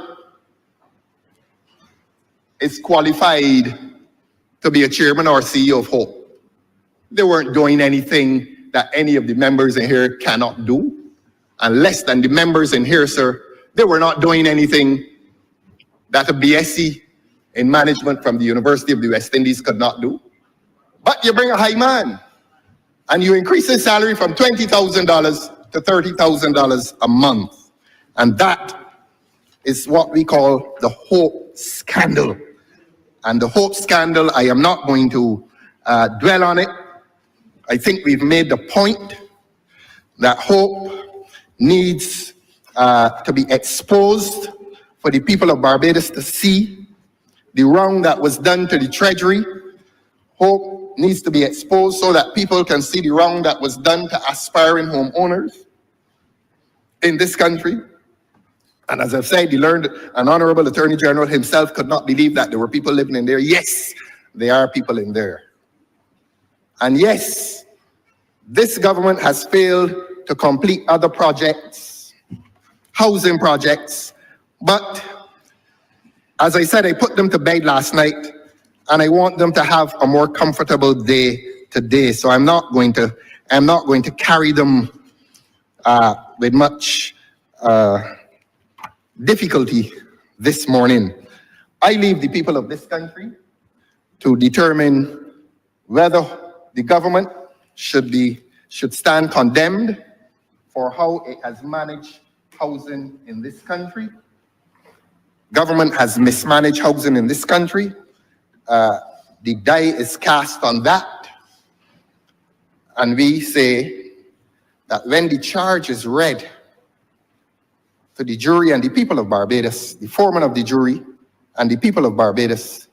is qualified to be a chairman or CEO of Hope. They weren't doing anything that any of the members in here cannot do. And less than the members in here, sir, they were not doing anything that a BSc in management from the University of the West Indies could not do. But you bring a high man and you increase his salary from $20,000 to $30,000 a month. And that is what we call the Hope scandal. And the Hope scandal, I am not going to dwell on it. I think we've made the point that Hope needs to be exposed for the people of Barbados to see the wrong that was done to the Treasury. Hope needs to be exposed so that people can see the wrong that was done to aspiring homeowners in this country. And as I've said, the learned and honorable Attorney General himself could not believe that there were people living in there. Yes, there are people in there. And yes, this government has failed to complete other projects, housing projects. But as I said, I put them to bed last night, and I want them to have a more comfortable day today. So I'm not going to carry them with much difficulty this morning. I leave the people of this country to determine whether the government should stand condemned for how it has managed housing in this country. Government has mismanaged housing in this country. The die is cast on that. And we say that when the charge is read to the jury and the people of Barbados, the foreman of the jury and the people of Barbados,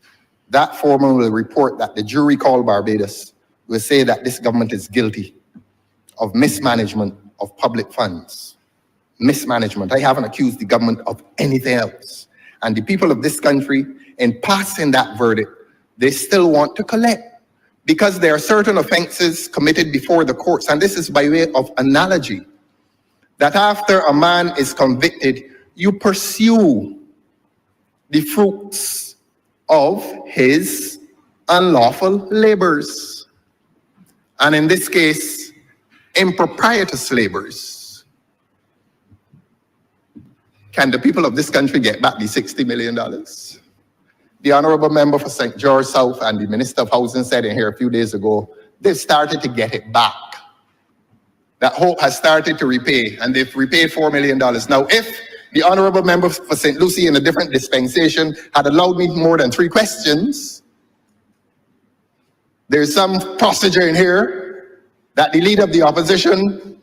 that foreman will report that the jury called Barbados will say that this government is guilty of mismanagement of public funds. Mismanagement. I haven't accused the government of anything else. And the people of this country, in passing that verdict, they still want to collect because there are certain offenses committed before the courts. And this is by way of analogy, that after a man is convicted, you pursue the fruits of his unlawful labors. And in this case, improprietous labors. Can the people of this country get back the $60 million? The honorable member for St. George South and the Minister of Housing said in here a few days ago, they've started to get it back. That Hope has started to repay, and they've repaid $4 million. Now, if the honorable member for St. Lucie in a different dispensation had allowed me more than 3 questions, there's some procedure in here that the leader of the opposition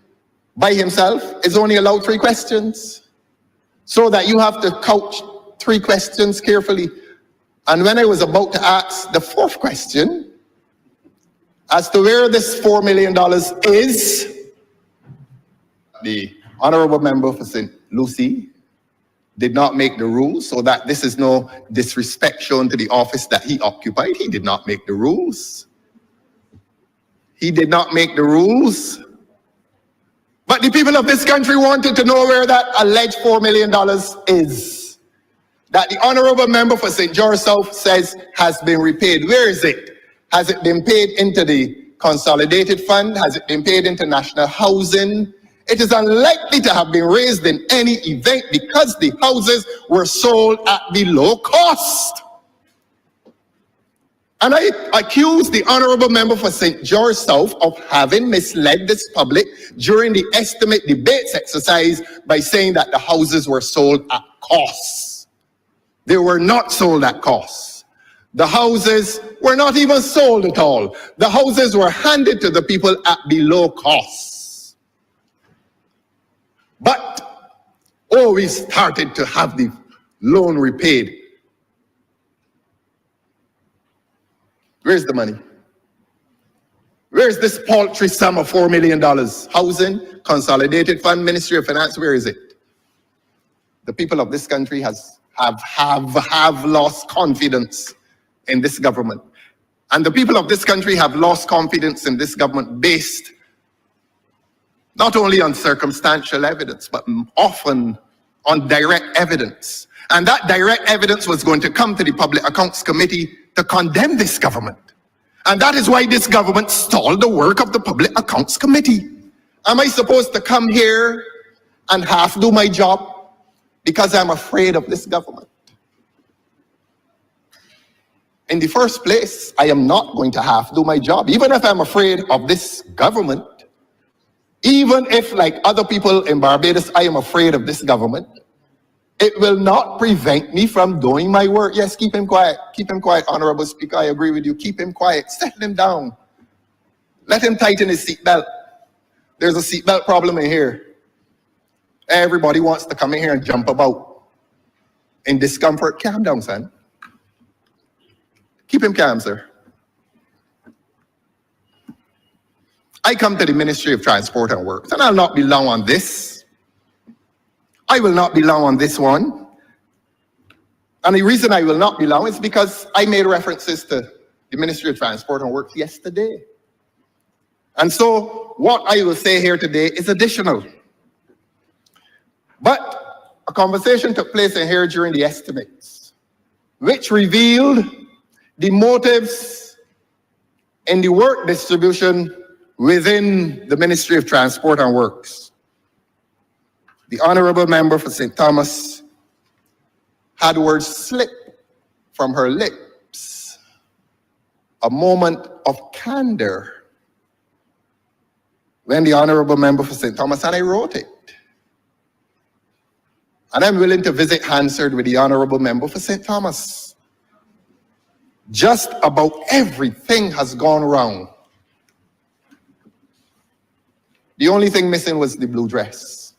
by himself is only allowed 3 questions. So that you have to couch 3 questions carefully. And when I was about to ask the 4th question, as to where this $4 million is, the honorable member for St. Lucie did not make the rules, so that this is no disrespect shown to the office that he occupied. He did not make the rules. He did not make the rules. But the people of this country wanted to know where that alleged $4 million is. That the honorable member for St. George South says has been repaid. Where is it? Has it been paid into the consolidated fund? Has it been paid into national housing? It is unlikely to have been raised in any event because the houses were sold at below cost. And I accuse the honorable member for St. George South of having misled this public during the estimate debates exercise by saying that the houses were sold at cost. They were not sold at cost. The houses were not even sold at all. The houses were handed to the people at below cost. But, we started to have the loan repaid. Where's the money? Where's this paltry sum of $4 million? Housing, Consolidated Fund, Ministry of Finance, where is it? The people of this country have lost confidence in this government. And the people of this country have lost confidence in this government based not only on circumstantial evidence, but often on direct evidence. And that direct evidence was going to come to the Public Accounts Committee to condemn this government. And that is why this government stalled the work of the Public Accounts Committee. Am I supposed to come here and half do my job because I'm afraid of this government? In the first place, I am not going to half do my job, even if I'm afraid of this government. Even if, like other people in Barbados, I am afraid of this government. It will not prevent me from doing my work. Yes, keep him quiet. Keep him quiet, Honorable Speaker. I agree with you. Keep him quiet. Settle him down. Let him tighten his seatbelt. There's a seatbelt problem in here. Everybody wants to come in here and jump about in discomfort. Calm down, son. Keep him calm, sir. I come to the Ministry of Transport and Works, and I'll not be long on this. I will not be long on this one. And the reason I will not be long is because I made references to the Ministry of Transport and Works yesterday. And so what I will say here today is additional. But a conversation took place in here during the estimates, which revealed the motives in the work distribution within the Ministry of Transport and Works. The honorable member for St. Thomas had words slip from her lips, a moment of candor, when the honorable member for St. Thomas, and I wrote it. And I'm willing to visit Hansard with the honorable member for St. Thomas. Just about everything has gone wrong. The only thing missing was the blue dress.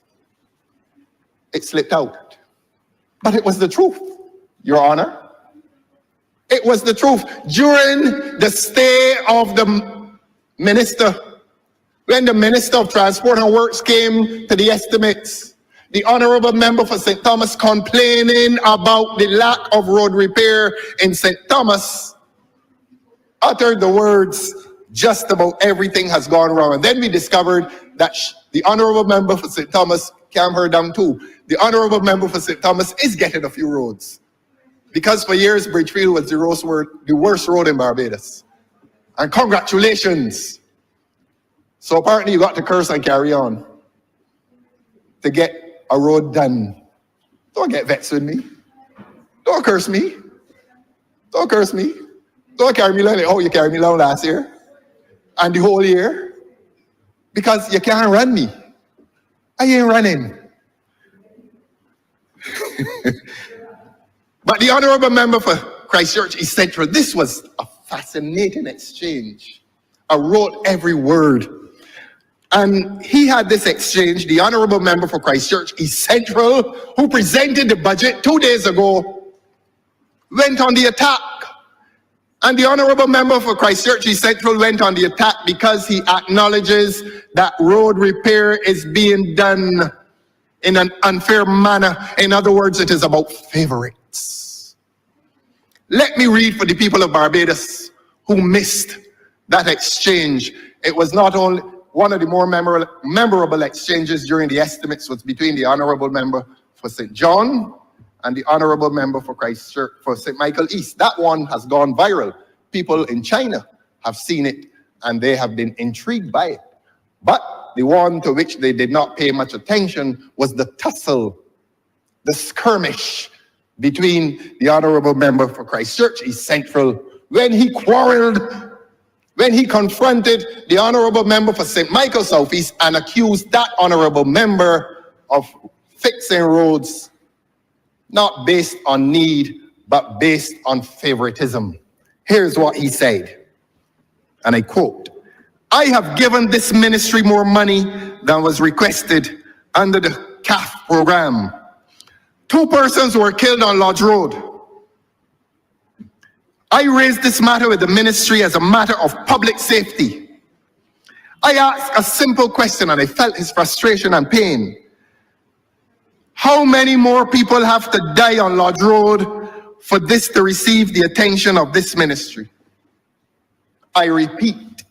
It slipped out. But it was the truth, Your Honor. It was the truth. During the stay of the minister, when the Minister of Transport and Works came to the estimates, the honorable member for St. Thomas complaining about the lack of road repair in St. Thomas uttered the words, just about everything has gone wrong. And then we discovered that the honorable member for St. Thomas calmed her down too. The honorable member for St. Thomas is getting a few roads. Because for years, Bridgefield was the worst road in Barbados. And congratulations. So apparently you got to curse and carry on to get a road done. Don't get vexed with me. Don't curse me. Don't curse me. Don't carry me like, oh, you carried me along last year and the whole year. Because you can't run me. I ain't running. But the honorable member for Christchurch East Central, this was a fascinating exchange. I wrote every word. And he had this exchange, the honorable member for Christchurch East Central, who presented the budget 2 days ago, went on the attack. And the honorable member for Christchurch East Central went on the attack because he acknowledges that road repair is being done in an unfair manner. In other words, it is about favorites. Let me read for the people of Barbados who missed that exchange. It was not only one of the more memorable exchanges during the estimates was between the honorable member for St. John and the honorable member for Christchurch for St. Michael East. That one has gone viral. People in China have seen it and they have been intrigued by it. But the one to which they did not pay much attention was the tussle, the skirmish between the honorable member for Christchurch East Central when he quarreled, when he confronted the honorable member for St. Michael South East and accused that honorable member of fixing roads not based on need, but based on favoritism. Here's what he said, and I quote, "I have given this ministry more money than was requested under the CAF program. 2 persons were killed on Lodge Road. I raised this matter with the ministry as a matter of public safety. I asked a simple question and I felt his frustration and pain. How many more people have to die on Lodge Road for this to receive the attention of this ministry? I repeat,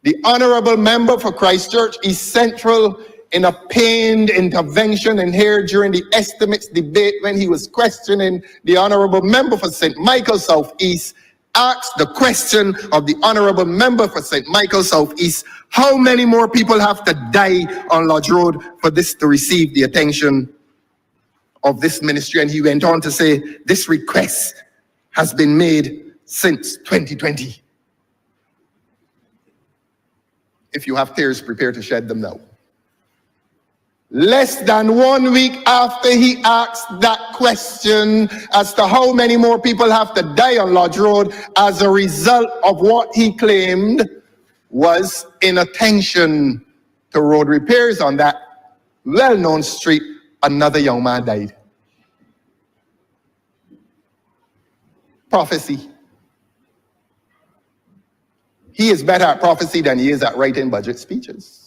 the honorable member for Christchurch East Central, in a pained intervention in here during the estimates debate when he was questioning the honorable member for St. Michael South East, asked the question of the honorable member for St. Michael South East, how many more people have to die on Lodge Road for this to receive the attention of this ministry? And he went on to say, this request has been made since 2020. If you have tears, prepare to shed them now. Less than 1 week after he asked that question as to how many more people have to die on Lodge Road as a result of what he claimed was inattention to road repairs on that well-known street, another young man died. Prophecy. He is better at prophecy than he is at writing budget speeches.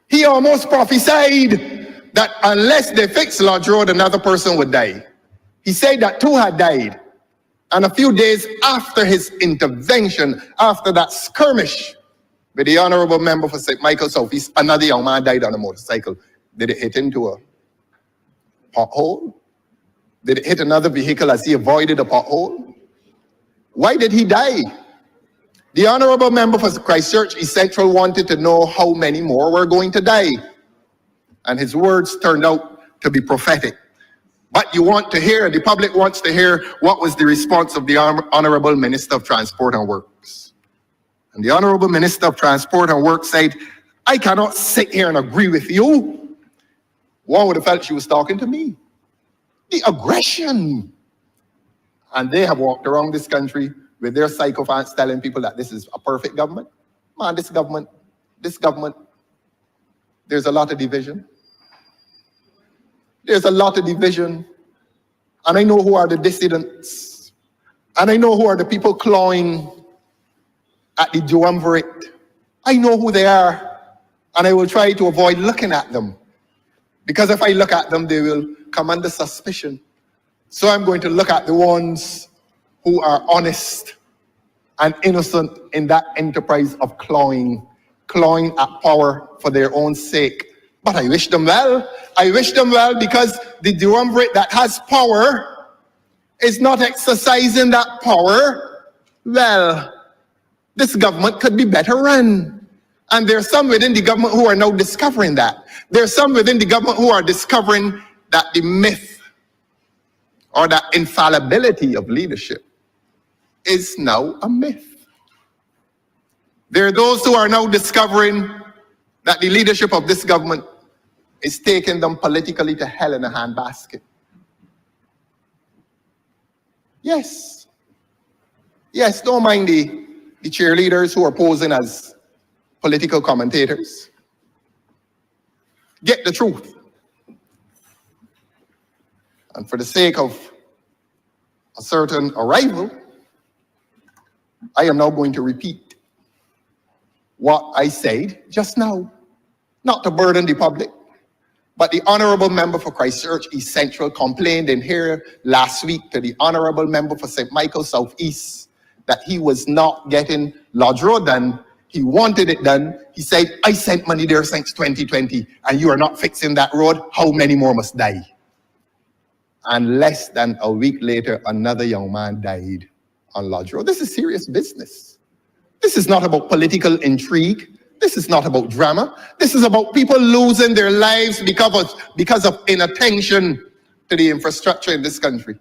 He almost prophesied that unless they fix Lodge Road, another person would die. He said that 2 had died. And a few days after his intervention, after that skirmish with the honorable member for St. Michael South East, another young man died on a motorcycle. Did it hit into a pothole? Did it hit another vehicle as he avoided a pothole? Why did he die? The honorable member for Christchurch East Central wanted to know how many more were going to die. And his words turned out to be prophetic. But you want to hear, the public wants to hear, what was the response of the Honorable Minister of Transport and Works. And the Honorable Minister of Transport and Works said, I cannot sit here and agree with you. One would have felt she was talking to me. The aggression. And they have walked around this country with their sycophants telling people that this is a perfect government. Man, this government, there's a lot of division. There's a lot of division. And I know who are the dissidents. And I know who are the people clawing at the duumvirate. I know who they are. And I will try to avoid looking at them. Because if I look at them, they will come under suspicion. So I'm going to look at the ones who are honest and innocent in that enterprise of clawing at power for their own sake. But I wish them well. I wish them well because the duumvirate that has power is not exercising that power well. This government could be better run. And there are some within the government who are now discovering that. There are some within the government who are discovering that the myth or that infallibility of leadership is now a myth. There are those who are now discovering that the leadership of this government is taking them politically to hell in a handbasket. Yes. Yes, don't mind the cheerleaders who are posing as political commentators. Get the truth. And for the sake of a certain arrival, I am now going to repeat what I said just now, not to burden the public, but the Honorable Member for Christchurch East Central complained in here last week to the Honorable Member for St. Michael South East that he was not getting Lodge Road done. He wanted it done. He said, I sent money there since 2020 and you are not fixing that road. How many more must die? And less than a week later, another young man died on Lodge Road. This is serious business. This is not about political intrigue. This is not about drama. This is about people losing their lives because of inattention to the infrastructure in this country.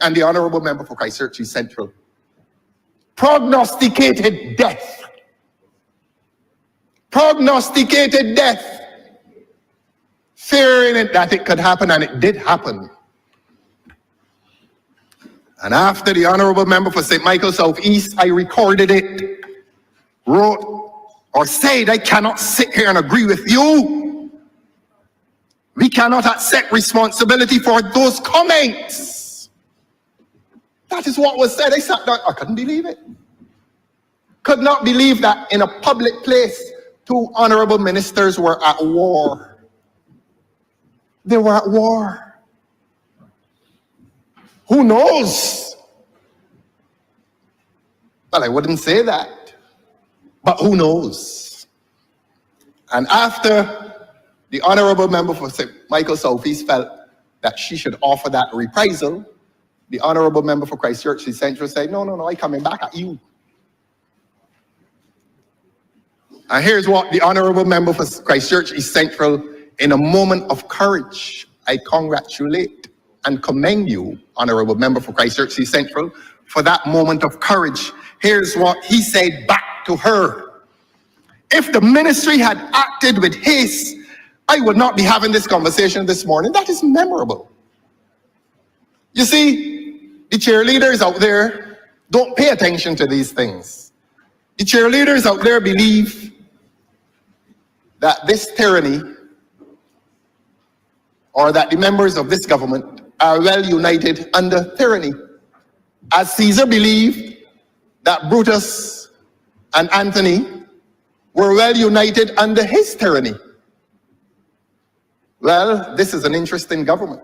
And the Honorable Member for Christchurch East Central prognosticated death. Prognosticated death. Fearing it that it could happen, and it did happen. And after the Honorable Member for St. Michael South East, I recorded it, wrote or said, I cannot sit here and agree with you. We cannot accept responsibility for those comments. That is what was said. I sat down, I couldn't believe it. Could not believe that in a public place, two honorable ministers were at war. They were at war. Who knows? Well, I wouldn't say that, but who knows? And after the Honorable Member for St. Michael South East felt that she should offer that reprisal, the Honorable Member for Christchurch East Central said, no, I'm coming back at you. And here's what the Honorable Member for Christchurch East Central, in a moment of courage, I congratulate and commend you, Honorable Member for Christchurch East Central, for that moment of courage. Here's what he said back to her. If the ministry had acted with haste, I would not be having this conversation this morning. That is memorable. You see, the cheerleaders out there don't pay attention to these things. The cheerleaders out there believe that this tyranny, or that the members of this government are well united under tyranny. As Caesar believed that Brutus and Antony were well united under his tyranny. Well, this is an interesting government.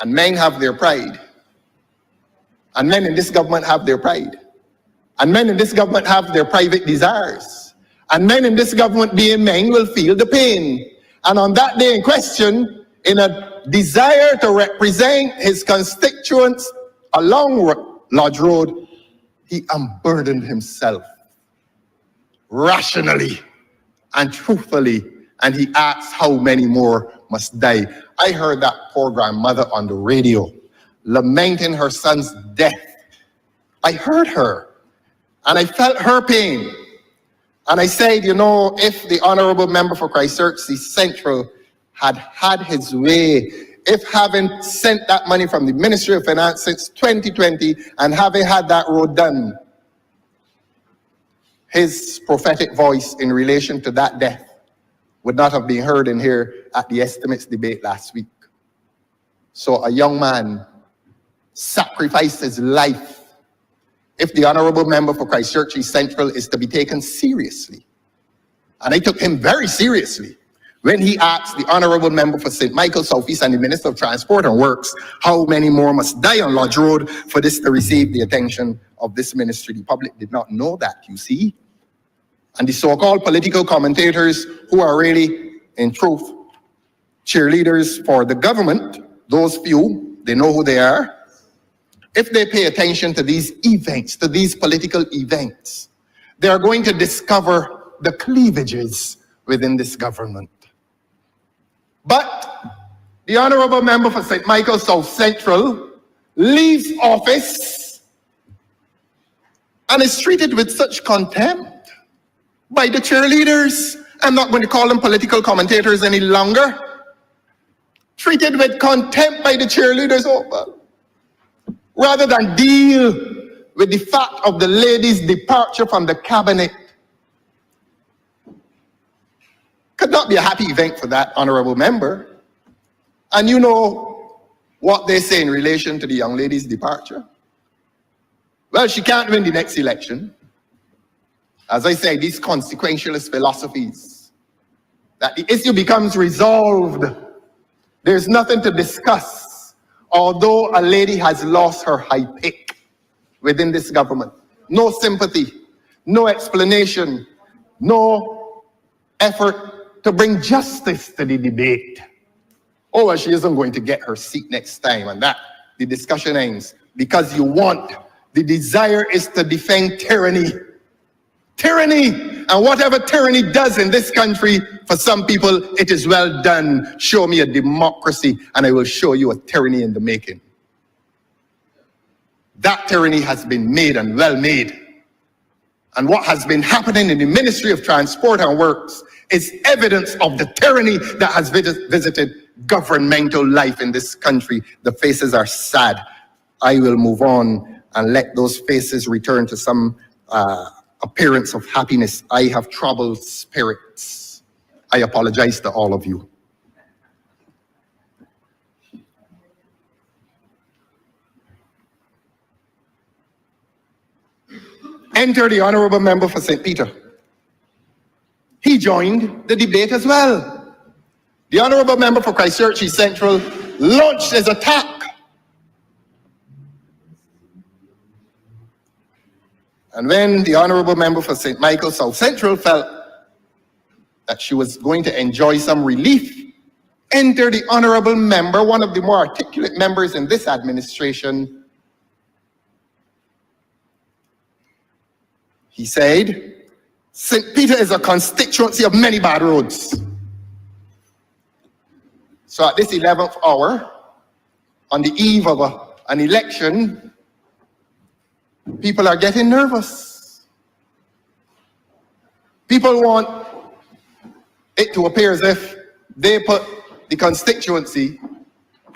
And men have their pride. And men in this government have their pride. And men in this government have their private desires. And men in this government, being men, will feel the pain. And on that day in question, in a desire to represent his constituents along Lodge Road, he unburdened himself rationally and truthfully, and he asked how many more must die. I heard that poor grandmother on the radio lamenting her son's death. I heard her, and I felt her pain. And I said, if the Honorable Member for Christchurch East Central had had his way, if having sent that money from the Ministry of Finance since 2020 and having had that road done, his prophetic voice in relation to that death would not have been heard in here at the estimates debate last week. So a young man sacrificed his life if the Honorable Member for Christchurch East Central is to be taken seriously. And I took him very seriously when he asked the Honorable Member for St. Michael South East and the Minister of Transport and Works how many more must die on Lodge Road for this to receive the attention of this ministry. The public did not know that, you see. And the so-called political commentators who are really, in truth, cheerleaders for the government, those few, they know who they are. If they pay attention to these events, to these political events, they are going to discover the cleavages within this government. But the honorable member for St. Michael South Central leaves office and is treated with such contempt by the cheerleaders. I'm not going to call them political commentators any longer. Treated with contempt by the cheerleaders rather than deal with the fact of the lady's departure from the cabinet. Could not be a happy event for that honorable member. And you know what they say in relation to the young lady's departure? Well, she can't win the next election. As I say, these consequentialist philosophies, that the issue becomes resolved. There's nothing to discuss, although a lady has lost her high pick within this government. No sympathy, no explanation, no effort to bring justice to the debate. Oh, well, she isn't going to get her seat next time, and that the discussion ends because you want, the desire is to defend tyranny. Tyranny, and whatever tyranny does in this country, for some people, it is well done. Show me a democracy, and I will show you a tyranny in the making. That tyranny has been made and well made. And what has been happening in the Ministry of Transport and Works is evidence of the tyranny that has visited governmental life in this country. The faces are sad. I will move on and let those faces return to some appearance of happiness. I have troubled spirits. I apologize to all of you. Enter the honorable member for St. Peter. He joined the debate as well. The honorable member for Christchurch East Central launched his attack. And when the honorable member for St. Michael South Central felt that she was going to enjoy some relief, enter the honorable member, one of the more articulate members in this administration. He said, St. Peter is a constituency of many bad roads. So at this 11th hour, on the eve of an election, people are getting nervous. People want it to appear as if they put the constituency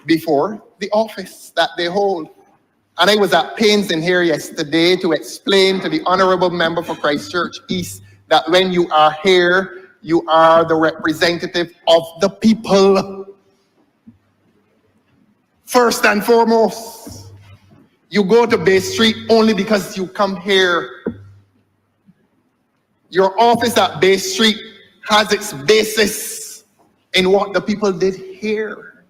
before the office that they hold. And I was at pains in here yesterday to explain to the honorable member for Christchurch East that when you are here, you are the representative of the people. First and foremost, you go to Bay Street only because you come here. Your office at Bay Street has its basis in what the people did here.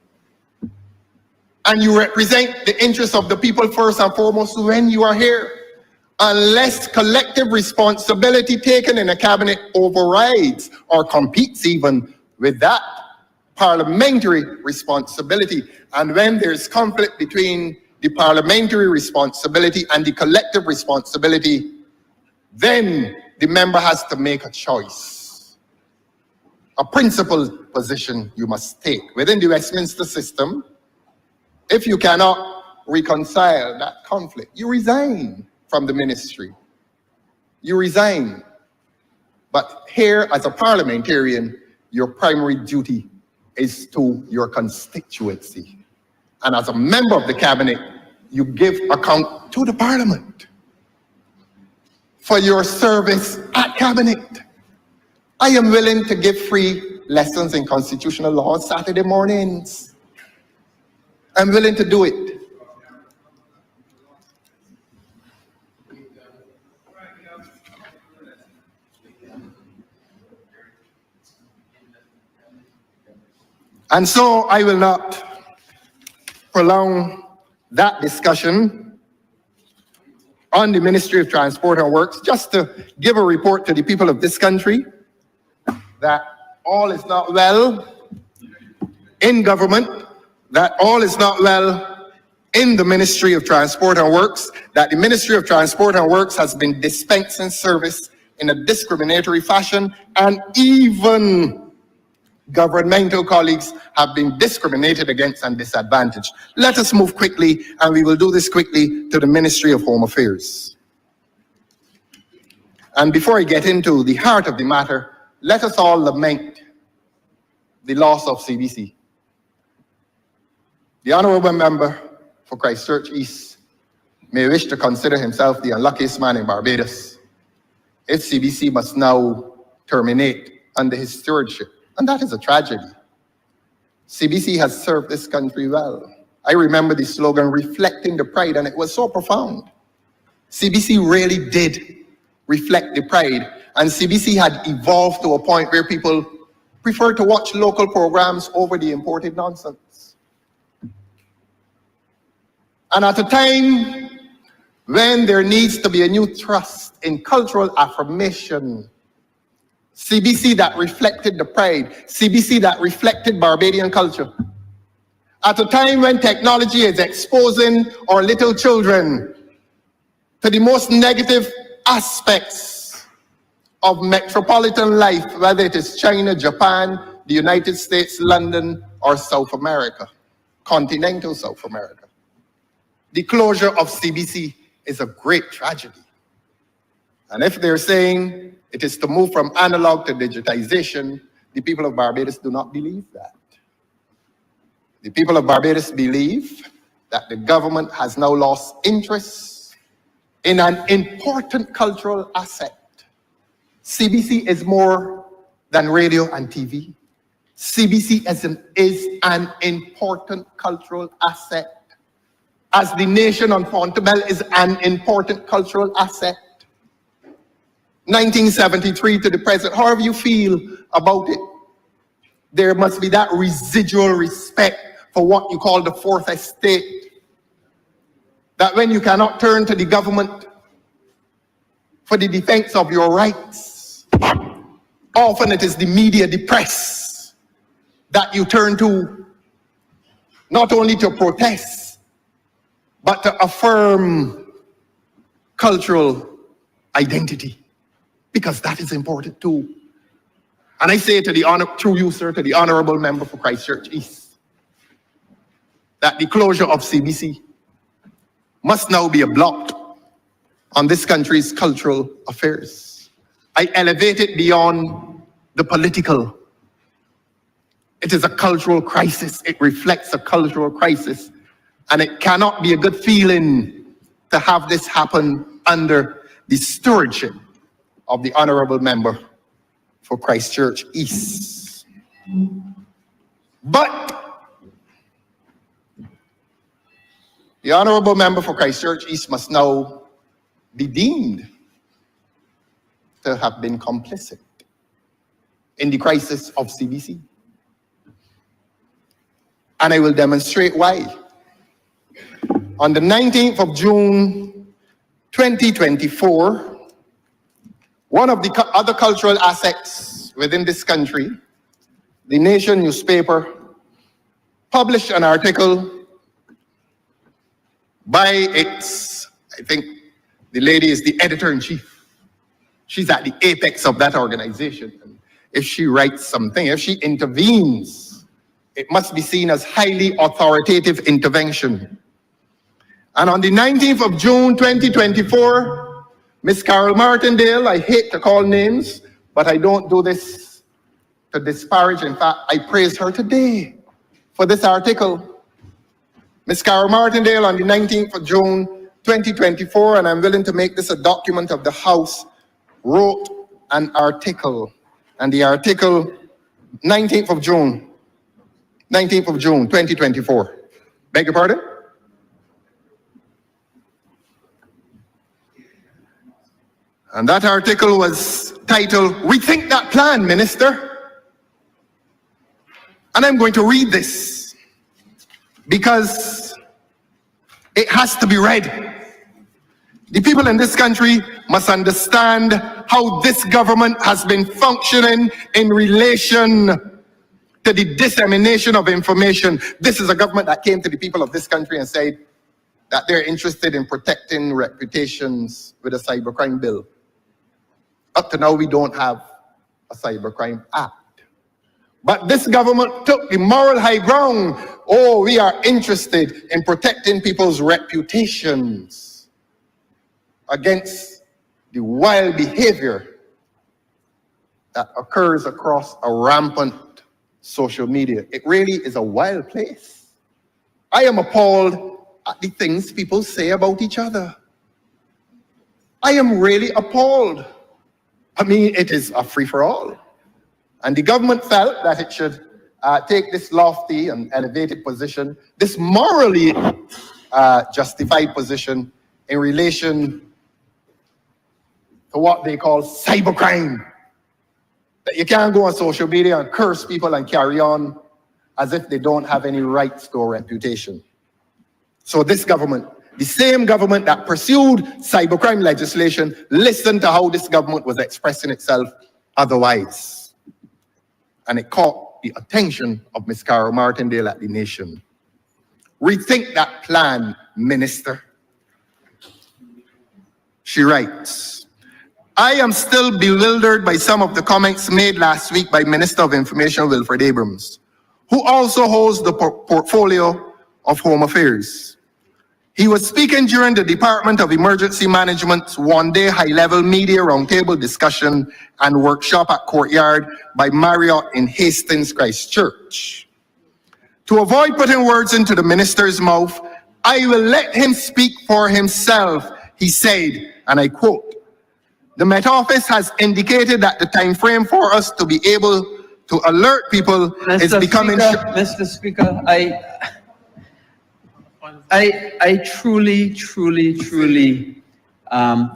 And you represent the interests of the people first and foremost when you are here. Unless collective responsibility taken in a cabinet overrides or competes even with that parliamentary responsibility. And when there's conflict between the parliamentary responsibility and the collective responsibility, then the member has to make a choice. A principled position you must take. Within the Westminster system, if you cannot reconcile that conflict, you resign from the ministry. You resign. But here, as a parliamentarian, your primary duty is to your constituency. And as a member of the cabinet, you give account to the parliament for your service at cabinet. I am willing to give free lessons in constitutional law on Saturday mornings. I'm willing to do it. And so I will not prolong that discussion on the Ministry of Transport and Works, just to give a report to the people of this country that all is not well in government, that all is not well in the Ministry of Transport and Works, that the Ministry of Transport and Works has been dispensing service in a discriminatory fashion, and even governmental colleagues have been discriminated against and disadvantaged. Let us move quickly, and we will do this quickly, to the Ministry of Home Affairs. And before I get into the heart of the matter, let us all lament the loss of CBC. The honorable member for Christchurch East may wish to consider himself the unluckiest man in Barbados if CBC must now terminate under his stewardship. And that is a tragedy. CBC has served this country well. I remember the slogan, reflecting the pride, and it was so profound. CBC really did reflect the pride, and CBC had evolved to a point where people prefer to watch local programs over the imported nonsense. And at a time when there needs to be a new thrust in cultural affirmation, CBC that reflected the pride, CBC that reflected Barbadian culture. At a time when technology is exposing our little children to the most negative aspects of metropolitan life, whether it is China, Japan, the United States, London, or South America, continental South America. The closure of CBC is a great tragedy. And if they're saying it is to move from analog to digitization, the people of Barbados do not believe that. The people of Barbados believe that the government has now lost interest in an important cultural asset. CBC is more than radio and TV. CBC is an important cultural asset. As the nation on Fontebelle is an important cultural asset. 1973 to the present, however you feel about it, there must be that residual respect for what you call the fourth estate. That when you cannot turn to the government for the defense of your rights, often it is the media, the press, that you turn to, not only to protest, but to affirm cultural identity, because that is important too. And I say to the through you, sir, to the honorable member for Christchurch East, that the closure of CBC must now be a blot on this country's cultural affairs. I elevate it beyond the political. It is a cultural crisis. It reflects a cultural crisis. And it cannot be a good feeling to have this happen under the stewardship of the honorable member for Christchurch East. But the honorable member for Christchurch East must now be deemed to have been complicit in the crisis of CBC. And I will demonstrate why. On the 19th of June, 2024, one of the other cultural assets within this country, the Nation newspaper, published an article by its, I think the lady is the editor-in-chief. She's at the apex of that organization. And if she writes something, if she intervenes, it must be seen as highly authoritative intervention. And on the 19th of June, 2024, Miss Carol Martindale, I hate to call names, but I don't do this to disparage. In fact, I praise her today for this article. Miss Carol Martindale on the 19th of June, 2024, and I'm willing to make this a document of the House, wrote an article. And the article, 19th of June, 2024. Beg your pardon? And that article was titled, "Rethink That Plan, Minister." And I'm going to read this because it has to be read. The people in this country must understand how this government has been functioning in relation to the dissemination of information. This is a government that came to the people of this country and said that they're interested in protecting reputations with a cybercrime bill. Up to now, we don't have a cybercrime act. But this government took the moral high ground. Oh, we are interested in protecting people's reputations against the wild behavior that occurs across a rampant social media. It really is a wild place. I am appalled at the things people say about each other. I am really appalled. I mean, it is a free-for-all. And the government felt that it should take this lofty and elevated position, this morally justified position in relation to what they call cybercrime. That you can't go on social media and curse people and carry on as if they don't have any rights to a reputation. So this government, the same government that pursued cybercrime legislation, listened to how this government was expressing itself otherwise. And it caught the attention of Ms. Carol Martindale at the Nation. Rethink that plan, Minister. She writes, I am still bewildered by some of the comments made last week by Minister of Information Wilfred Abrams, who also holds the portfolio of Home Affairs. He was speaking during the Department of Emergency Management's one-day high-level media roundtable discussion and workshop at Courtyard by Marriott in Hastings, Christchurch. To avoid putting words into the minister's mouth, I will let him speak for himself, he said, and I quote, the Met Office has indicated that the time frame for us to be able to alert people is becoming... Mr. Speaker, I truly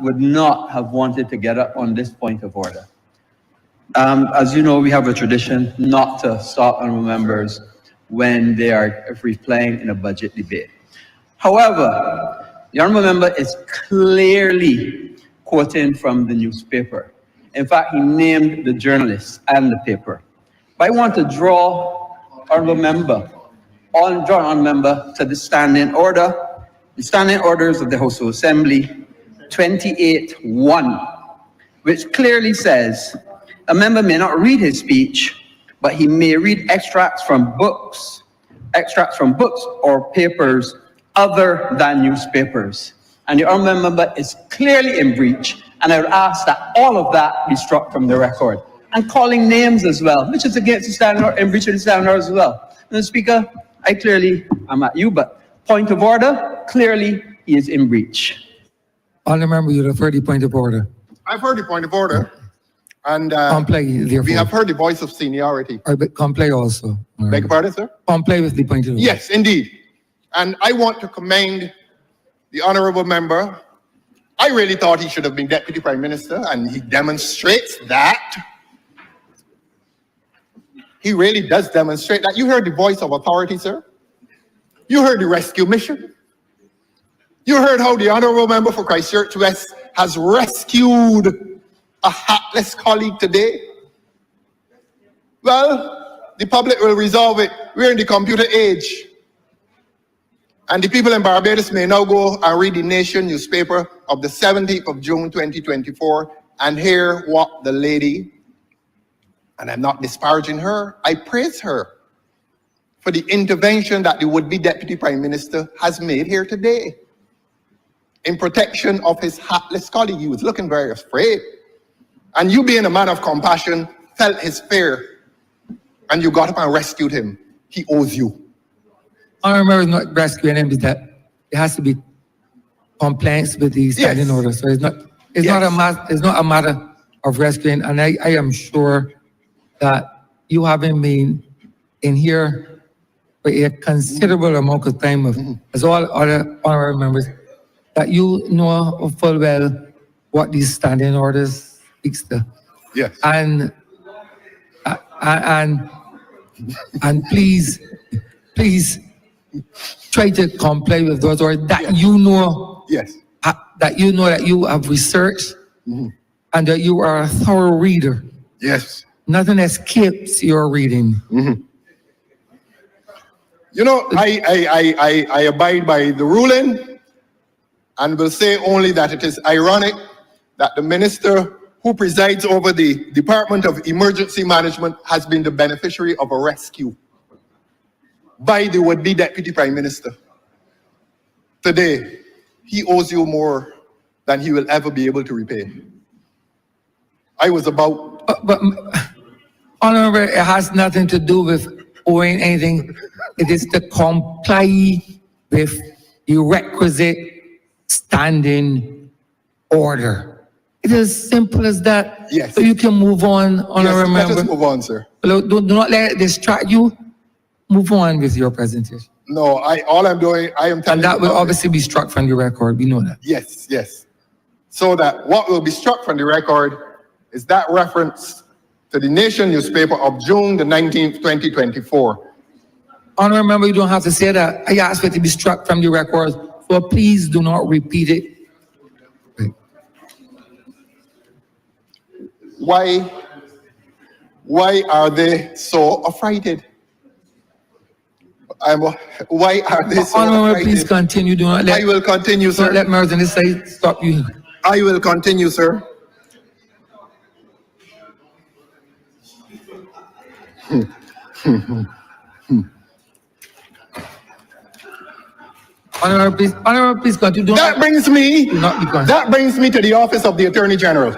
would not have wanted to get up on this point of order. As you know, we have a tradition not to stop honourable members when they are replying in a budget debate. However, the honourable member is clearly quoting from the newspaper. In fact, he named the journalist and the paper. But I want to draw honourable member to the standing orders of the House of Assembly 28:1, which clearly says a member may not read his speech, but he may read extracts from books or papers other than newspapers. And the honourable member is clearly in breach, and I would ask that all of that be struck from the record. And calling names as well, which is against the standing order, in breach of the standing order as well. Mr. Speaker, I clearly am at you, but point of order, clearly he is in breach. Honourable member, you have heard the point of order. I've heard the point of order, and comply, therefore. We have heard the voice of seniority. But comply also. Right. Beg your pardon, sir? Comply with the point of order. Yes, indeed. And I want to commend the honourable member. I really thought he should have been Deputy Prime Minister, and he demonstrates that. He really does demonstrate that. You heard the voice of authority, sir. You heard the rescue mission. You heard how the honourable member for Christchurch West has rescued a hapless colleague today. Well, the public will resolve it. We're in the computer age. And the people in Barbados may now go and read the Nation newspaper of the 17th of June, 2024, and hear what the lady, and I'm not disparaging her, I praise her for the intervention that the would-be Deputy Prime Minister has made here today in protection of his hapless colleague. He was looking very afraid. And you, being a man of compassion, felt his fear, and you got up and rescued him. He owes you. Honourable member is not rescuing him, but that it has to be compliance with the standing order. So it's not a matter of rescuing, and I am sure that you haven't been in here for a considerable amount of time, as all other honourable members, that you know full well what these standing orders speaks to. Yes. And please try to comply with those orders that you know. Yes. That you know that you have researched and that you are a thorough reader. Yes. Nothing escapes your reading. You know, I abide by the ruling and will say only that it is ironic that the minister who presides over the Department of Emergency Management, has been the beneficiary of a rescue by the would-be Deputy Prime Minister. Today, he owes you more than he will ever be able to repay. I was about... But Honorable, it has nothing to do with owing anything. It is to comply with the requisite standing order. It is as simple as that. Yes. So you can move on, Honorable Yes, let Member. us move on, sir. Do not let it distract you. Move on with your presentation. No, all I'm doing, I am telling And that you will about obviously be struck from the record. We know that. Yes, yes. So that what will be struck from the record is that reference to the Nation newspaper of June the 19th, 2024. Honorable Member, you don't have to say that. I asked for it to be struck from the record. So please do not repeat it. Why are they so affrighted? Why are they so Honorable Member, affrighted? please continue. Do not let, I will continue, do not sir. let members on this side stop you. I will continue, sir. Honorable, please continue. Do That not, brings me, do not be con- that brings me to the office of the Attorney General.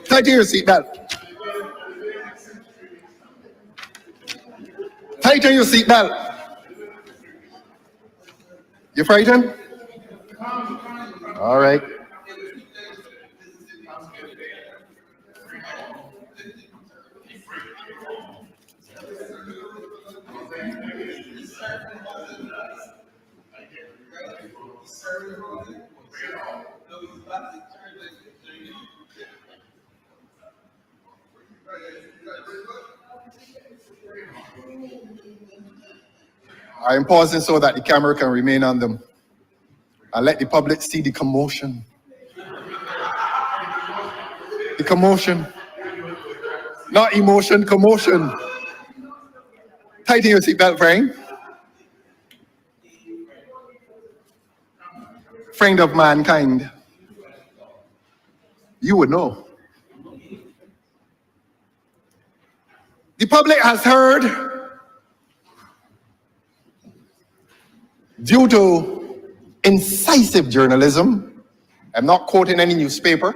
Tighten your seatbelt. Tighten your seatbelt. You frightened? All right. I am pausing so that the camera can remain on them and let the public see the commotion. The commotion. Not emotion, commotion. Tighten your seatbelt, friend. Friend of mankind. You would know. The public has heard, due to incisive journalism, I'm not quoting any newspaper.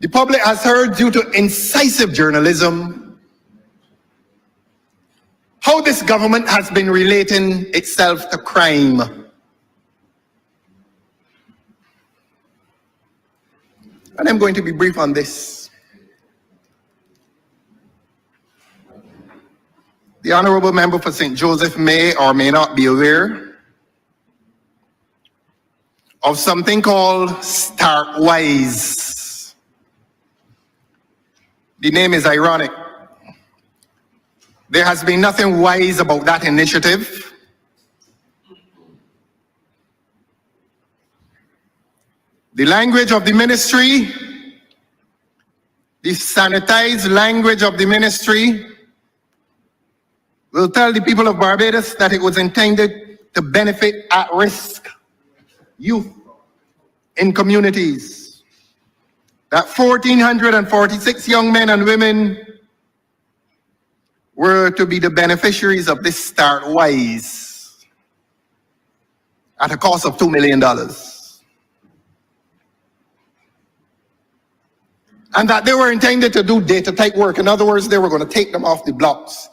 The public has heard, due to incisive journalism, how this government has been relating itself to crime. And I'm going to be brief on this. The honorable member for St. Joseph may or may not be aware of something called Startwise. The name is ironic. There has been nothing wise about that initiative. The language of the ministry, the sanitized language of the ministry, will tell the people of Barbados that it was intended to benefit at-risk youth in communities. That 1,446 young men and women were to be the beneficiaries of this Startwise at a cost of $2 million. And that they were intended to do data type work. In other words, they were going to take them off the blocks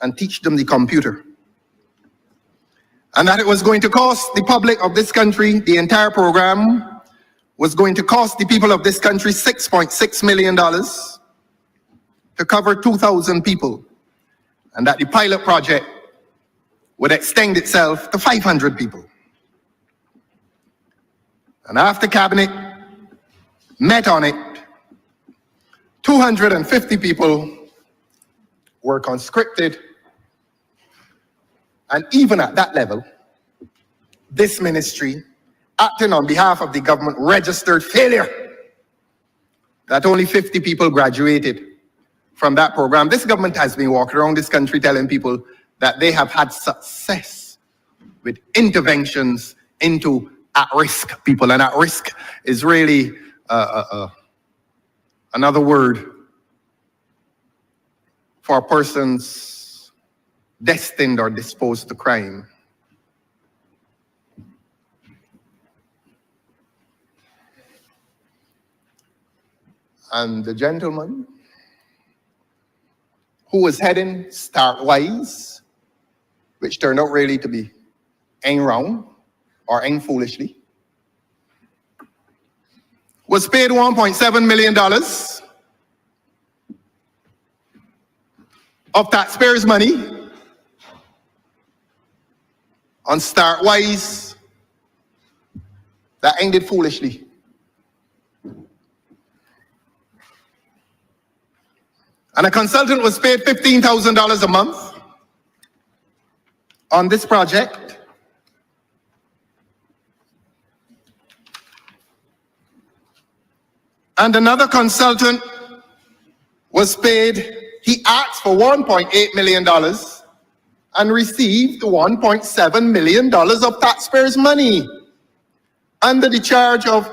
and teach them the computer. And that it was going to cost the public of this country, the entire program was going to cost the people of this country $6.6 million to cover 2,000 people. And that the pilot project would extend itself to 500 people. And after Cabinet met on it, 250 people were conscripted. And even at that level, this ministry, acting on behalf of the government, registered failure that only 50 people graduated from that program. This government has been walking around this country telling people that they have had success with interventions into at-risk people. And at-risk is really another word for persons destined or disposed to crime. And the gentleman who was heading Startwise, which turned out really to be ain't wrong or ain't foolishly, was paid $1.7 million of taxpayers' money on Startwise that ended foolishly. And a consultant was paid $15,000 a month on this project. And another consultant was paid, he asked for $1.8 million and received $1.7 million of taxpayers' money under the charge of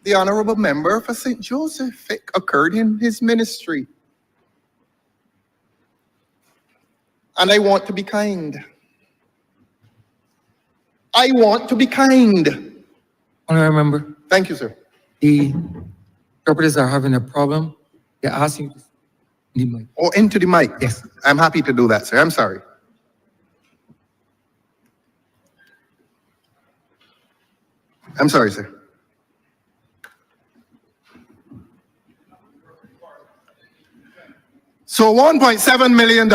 the honorable member for St. Joseph. It occurred in his ministry. And I want to be kind. I want to be kind. I remember. Thank you, sir. The interpreters are having a problem. They're asking to the mic. Oh, into the mic. Yes. I'm happy to do that, sir. I'm sorry. I'm sorry, sir. So $1.7 million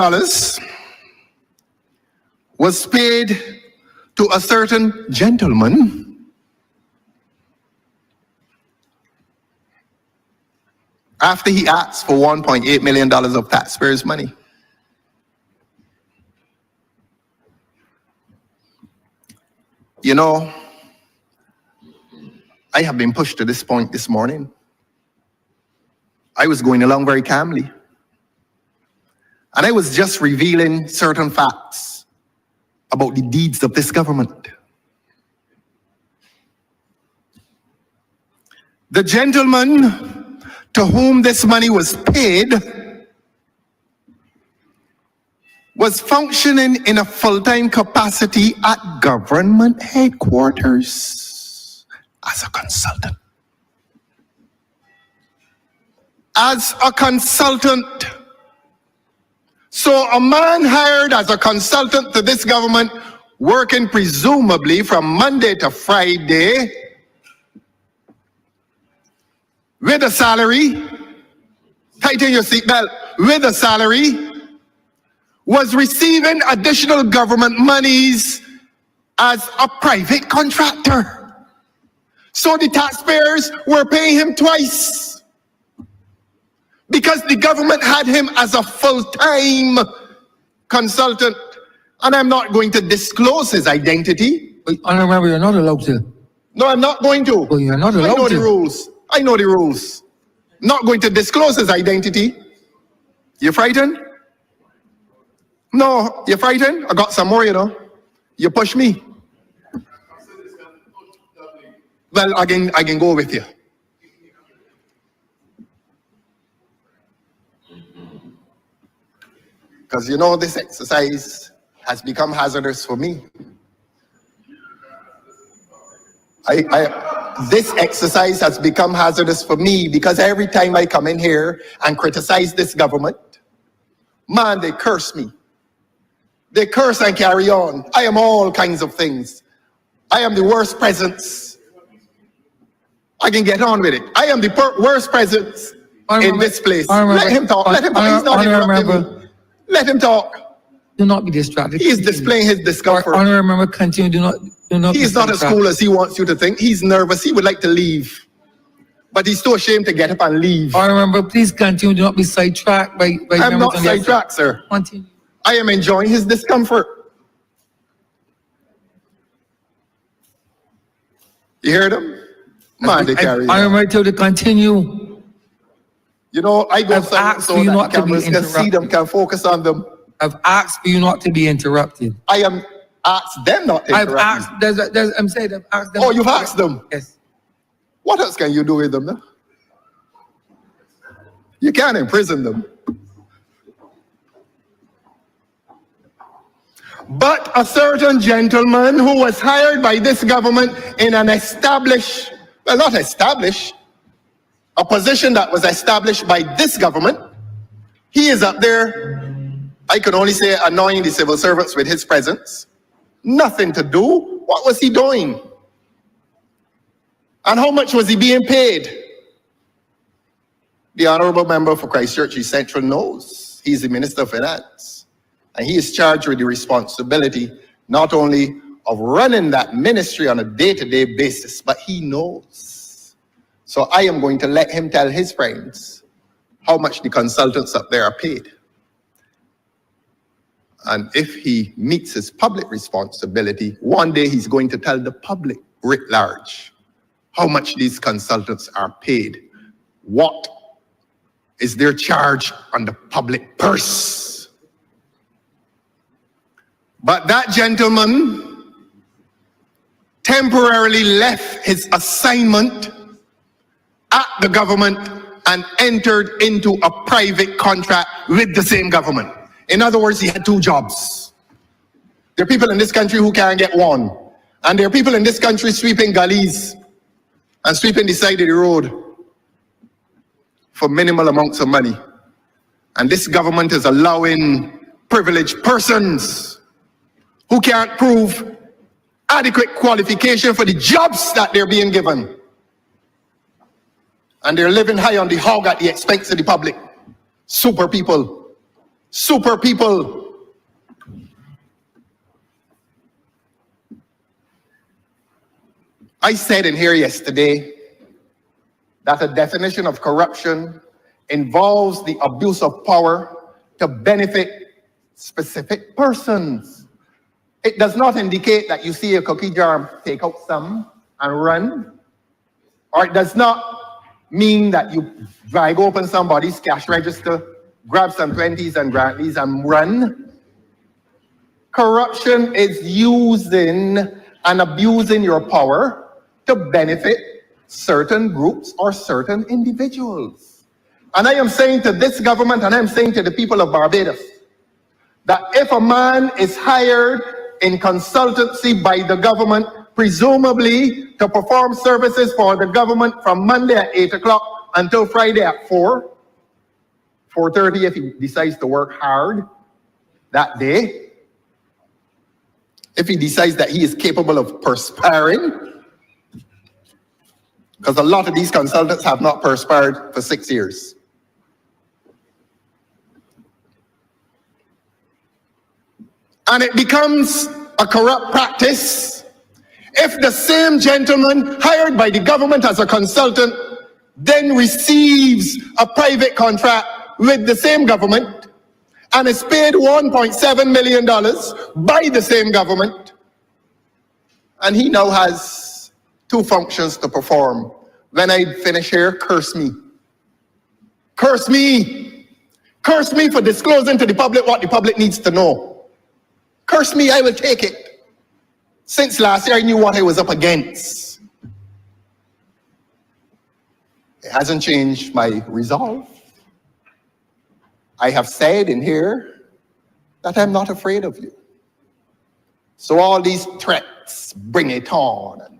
was paid to a certain gentleman after he asked for $1.8 million of taxpayers' money. You know, I have been pushed to this point this morning. I was going along very calmly. And I was just revealing certain facts about the deeds of this government. The gentleman to whom this money was paid was functioning in a full-time capacity at government headquarters as a consultant. As a consultant. So a man hired as a consultant to this government, working presumably from Monday to Friday, with a salary, tighten your seatbelt, with a salary, was receiving additional government monies as a private contractor. So the taxpayers were paying him twice, because the government had him as a full-time consultant. And I'm not going to disclose his identity. I remember you're not allowed to. No, I'm not going to. Well, you're not allowed I know to. the rules. I know the rules. Not going to disclose his identity. You frightened? No, you frightened? I got some more, you know. You push me. Well, I can go with you. Because you know, this exercise has become hazardous for me. This exercise has become hazardous for me because every time I come in here and criticize this government, man, they curse me. They curse and carry on. I am all kinds of things. I am the worst presence. I can get on with it. I am the worst presence in this place. Let him talk. Let him talk. He's not interrupting me. Let him talk. Do not be distracted. He is displaying his discomfort. Honor, remember, continue. Do not. He is not as cool as he wants you to think. He's nervous. He would like to leave, but he's too ashamed to get up and leave. Honor, remember, please continue. Do not be sidetracked by I'm not sidetracked, sir. Continue. I am enjoying his discomfort. You heard him? Man, they carry I remember to continue. You know, I go I've somewhere asked so for you that not to be cameras can see them, interrupted. can focus on them. I've asked for you not to be interrupted. I am asked them not to I've interrupt asked, I'm saying I've asked them. Oh, you've asked them? Yes. What else can you do with them now? You can't imprison them. But a certain gentleman who was hired by this government in an established, well, not established, a position that was established by this government, he is up there, I can only say annoying the civil servants with his presence. Nothing to do. What was he doing? And how much was he being paid? The honorable member for Christchurch East Central knows. He's the Minister of Finance. And he is charged with the responsibility not only of running that ministry on a day-to-day basis, but he knows. So I am going to let him tell his friends how much the consultants up there are paid. And if he meets his public responsibility, one day he's going to tell the public writ large how much these consultants are paid. What is their charge on the public purse? But that gentleman temporarily left his assignment at the government and entered into a private contract with the same government. In other words, he had two jobs. There are people in this country who can't get one. And there are people in this country sweeping gullies and sweeping the side of the road for minimal amounts of money. And this government is allowing privileged persons who can't prove adequate qualification for the jobs that they're being given. And they're living high on the hog at the expense of the public. Super people. Super people. I said in here yesterday that a definition of corruption involves the abuse of power to benefit specific persons. It does not indicate that you see a cookie jar, take out some and run. Or it does not mean that you drag open somebody's cash register, grab some 20s and grantlys and run. Corruption is using and abusing your power to benefit certain groups or certain individuals. And I am saying to this government, and I am saying to the people of Barbados, that if a man is hired in consultancy by the government, presumably to perform services for the government from Monday at 8 o'clock until Friday at 4:30 if he decides to work hard that day, if he decides that he is capable of perspiring, because a lot of these consultants have not perspired for 6 years. And it becomes a corrupt practice if the same gentleman hired by the government as a consultant then receives a private contract with the same government and is paid $1.7 million by the same government, and he now has two functions to perform. When I finish here, curse me. Curse me. Curse me for disclosing to the public what the public needs to know. Curse me, I will take it. Since last year, I knew what I was up against. It hasn't changed my resolve. I have said in here that I'm not afraid of you. So all these threats, bring it on, and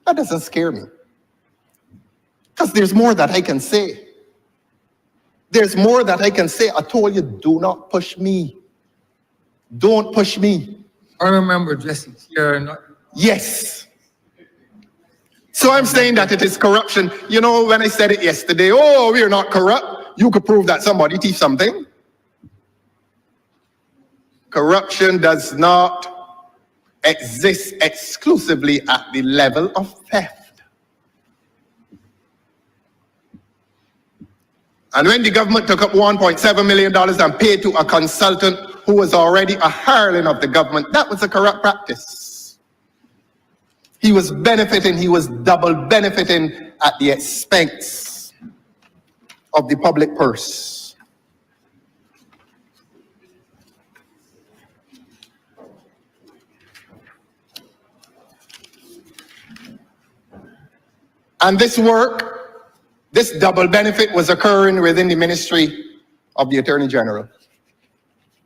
that doesn't scare me. Because there's more that I can say. There's more that I can say. I told you, do not push me. Don't push me. I remember Jesse here. Yes. So I'm saying that it is corruption. You know, when I said it yesterday, oh, we're not corrupt. You could prove that somebody thieved something. Corruption does not exist exclusively at the level of theft. And when the government took up $1.7 million and paid to a consultant who was already a hireling of the government, that was a corrupt practice. He was benefiting, he was double benefiting at the expense of the public purse. And this work, this double benefit was occurring within the Ministry of the Attorney General.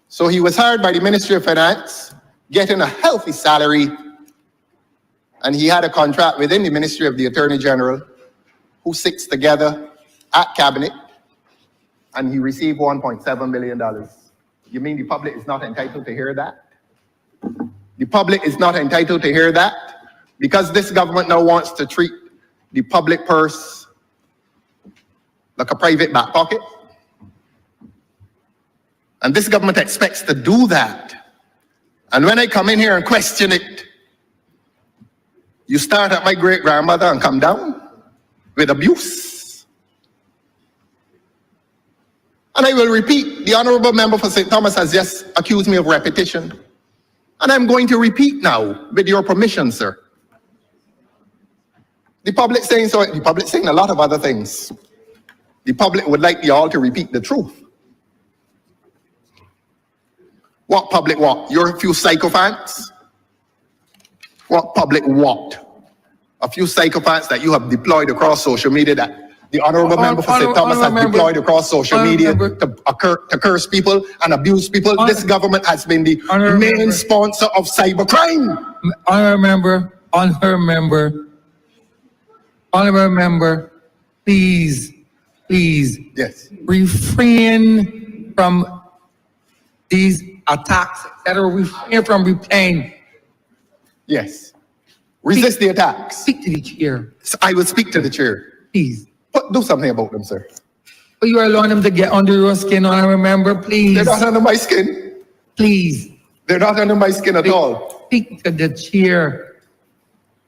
So he was hired by the Ministry of Finance, getting a healthy salary, and he had a contract within the Ministry of the Attorney General, who sits together at Cabinet, and he received $1.7 million. You mean the public is not entitled to hear that? The public is not entitled to hear that because this government now wants to treat the public purse like a private back pocket. And this government expects to do that. And when I come in here and question it, you start at my great-grandmother and come down with abuse. And I will repeat, the honorable member for St. Thomas has just accused me of repetition. And I'm going to repeat now, with your permission, sir. The public saying so, the public saying a lot of other things. The public would like you all to repeat the truth. What public what? You're a few sycophants? What public what? A few sycophants that you have deployed across social media, that the honorable member for St. Thomas has deployed across social media to curse people and abuse people. This government has been the main sponsor of cybercrime. Honorable member, please, yes, refrain from these attacks, etc. Refrain from replaying. Yes. Resist the attacks. Speak to the chair. I will speak to the chair. Please. But do something about them, sir. But you are allowing them to get under your skin, honorable member, please. They're not under my skin. Please. They're not under my skin at all. Speak to the chair.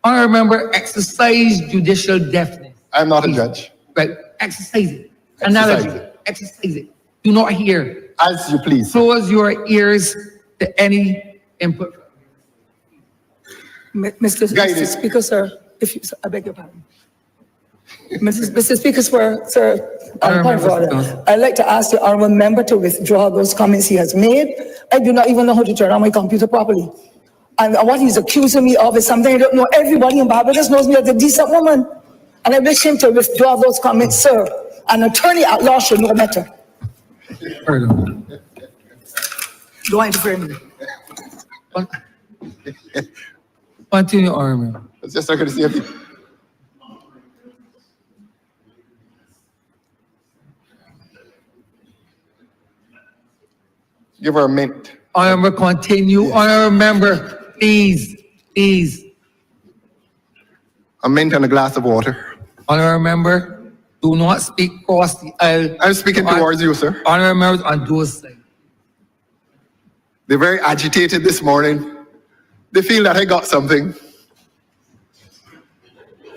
Honorable member, exercise judicial deafness. I'm not a judge. But exercise it. Analogy. Exercise it. Do not hear. As you please. Close your ears to any input. Mr. Speaker, sir, I beg your pardon. Mr. Speaker, sir, point of order. I'd like to ask the honorable member to withdraw those comments he has made. I do not even know how to turn on my computer properly. And what he's accusing me of is something I don't know. Everybody in Barbados knows me as a decent woman. And I wish him to withdraw those comments, sir. An attorney at law should know better. Pardon. Don't interfere me. Continue, honorable member. It's just not going to see if give her a mint. Honorable, continue. Honorable member, please. A mint and a glass of water. Honorable member, do not speak across the aisle. I'm speaking towards you, sir. Honorable members on those sides. They're very agitated this morning. They feel that I got something.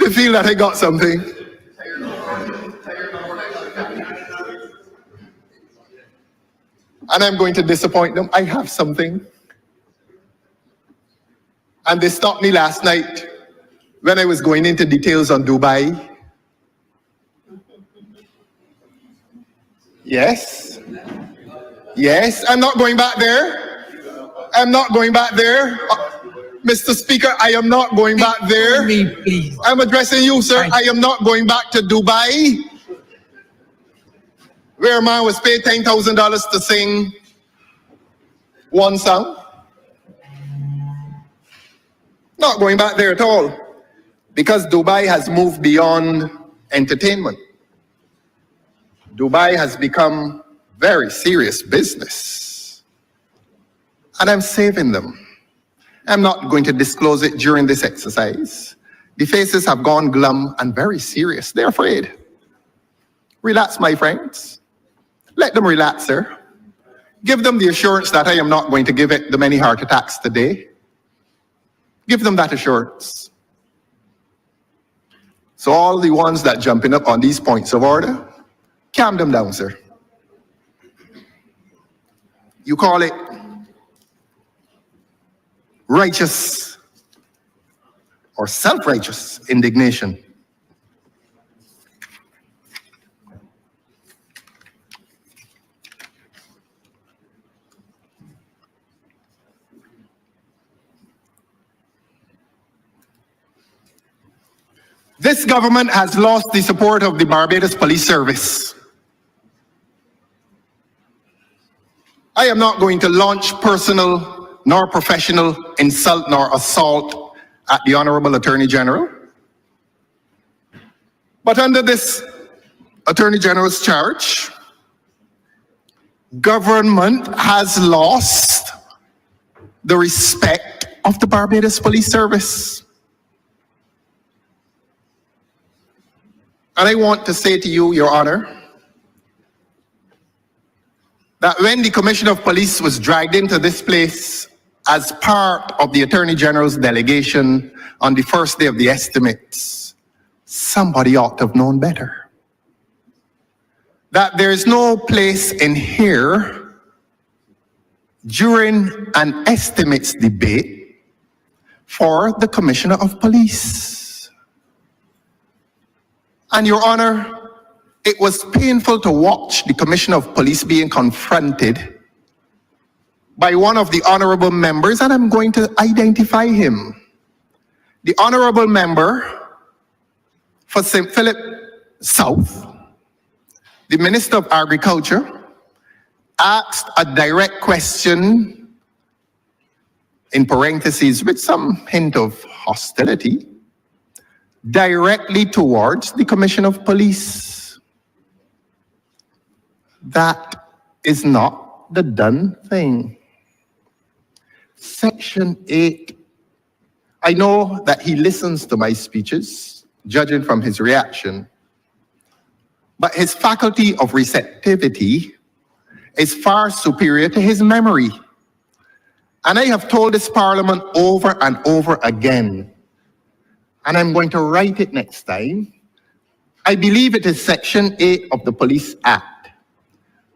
They feel that I got something. And I'm going to disappoint them. I have something. And they stopped me last night when I was going into details on Dubai. Yes, I'm not going back there. I'm not going back there. Mr. Speaker, I am not going back there. Me, please. I'm addressing you, sir. I am not going back to Dubai, where a man was paid $10,000 to sing one song. Not going back there at all, because Dubai has moved beyond entertainment. Dubai has become very serious business. And I'm saving them. I'm not going to disclose it during this exercise. The faces have gone glum and very serious. They're afraid. Relax, my friends. Let them relax, sir. Give them the assurance that I am not going to give them any heart attacks today. Give them that assurance. So all the ones that jumping up on these points of order, calm them down, sir. You call it righteous or self-righteous indignation. This government has lost the support of the Barbados Police Service. I am not going to launch personal nor professional insult nor assault at the Honorable Attorney General. But under this Attorney General's charge, government has lost the respect of the Barbados Police Service. And I want to say to you, Your Honor, that when the Commissioner of Police was dragged into this place as part of the Attorney General's delegation on the first day of the estimates, somebody ought to have known better. That there is no place in here during an estimates debate for the Commissioner of Police. And Your Honor, it was painful to watch the Commissioner of Police being confronted by one of the honorable members, and I'm going to identify him. The honorable member for St. Philip South, the Minister of Agriculture, asked a direct question, in parentheses, with some hint of hostility, directly towards the Commissioner of Police. That is not the done thing. Section 8. I know that he listens to my speeches, judging from his reaction, but his faculty of receptivity is far superior to his memory. And I have told this Parliament over and over again, and I'm going to write it next time. I believe it is Section 8 of the Police Act,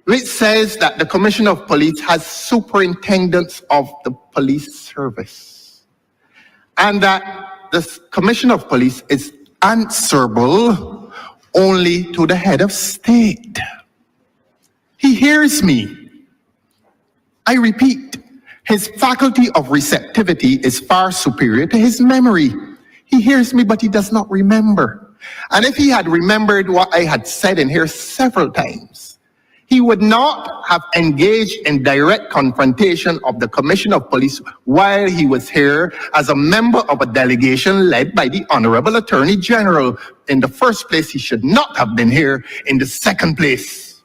which says that the Commissioner of Police has superintendents of the police service, and that the Commissioner of Police is answerable only to the head of state. He hears me. I repeat, his faculty of receptivity is far superior to his memory. He hears me, but he does not remember. And if he had remembered what I had said in here several times, he would not have engaged in direct confrontation of the Commissioner of Police while he was here as a member of a delegation led by the Honorable Attorney General. In the first place, he should not have been here. In the second place,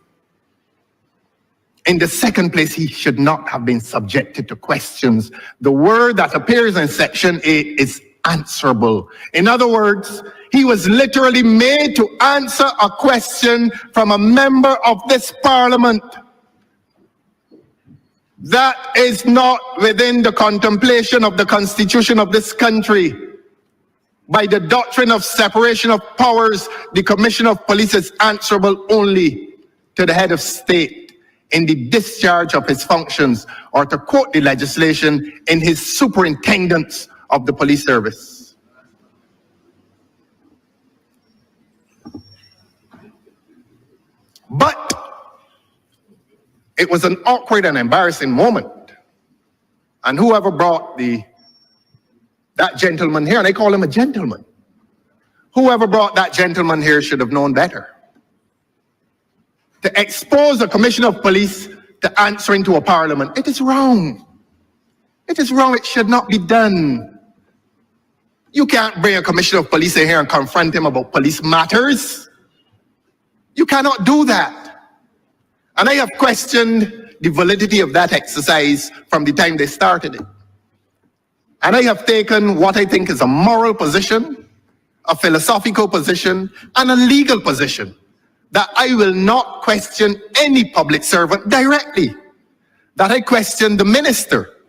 he should not have been subjected to questions. The word that appears in Section 8 is answerable. In other words, he was literally made to answer a question from a member of this Parliament. That is not within the contemplation of the Constitution of this country. By the doctrine of separation of powers, the Commissioner of Police is answerable only to the head of state in the discharge of his functions, or to quote the legislation, in his superintendence of the police service. But it was an awkward and embarrassing moment. And whoever brought that gentleman here, and I call him a gentleman, whoever brought that gentleman here should have known better. To expose a Commissioner of Police to answering to a Parliament, it is wrong. It is wrong. It should not be done. You can't bring a Commissioner of Police in here and confront him about police matters. You cannot do that. And I have questioned the validity of that exercise from the time they started it. And I have taken what I think is a moral position, a philosophical position, and a legal position, that I will not question any public servant directly, that I question the minister,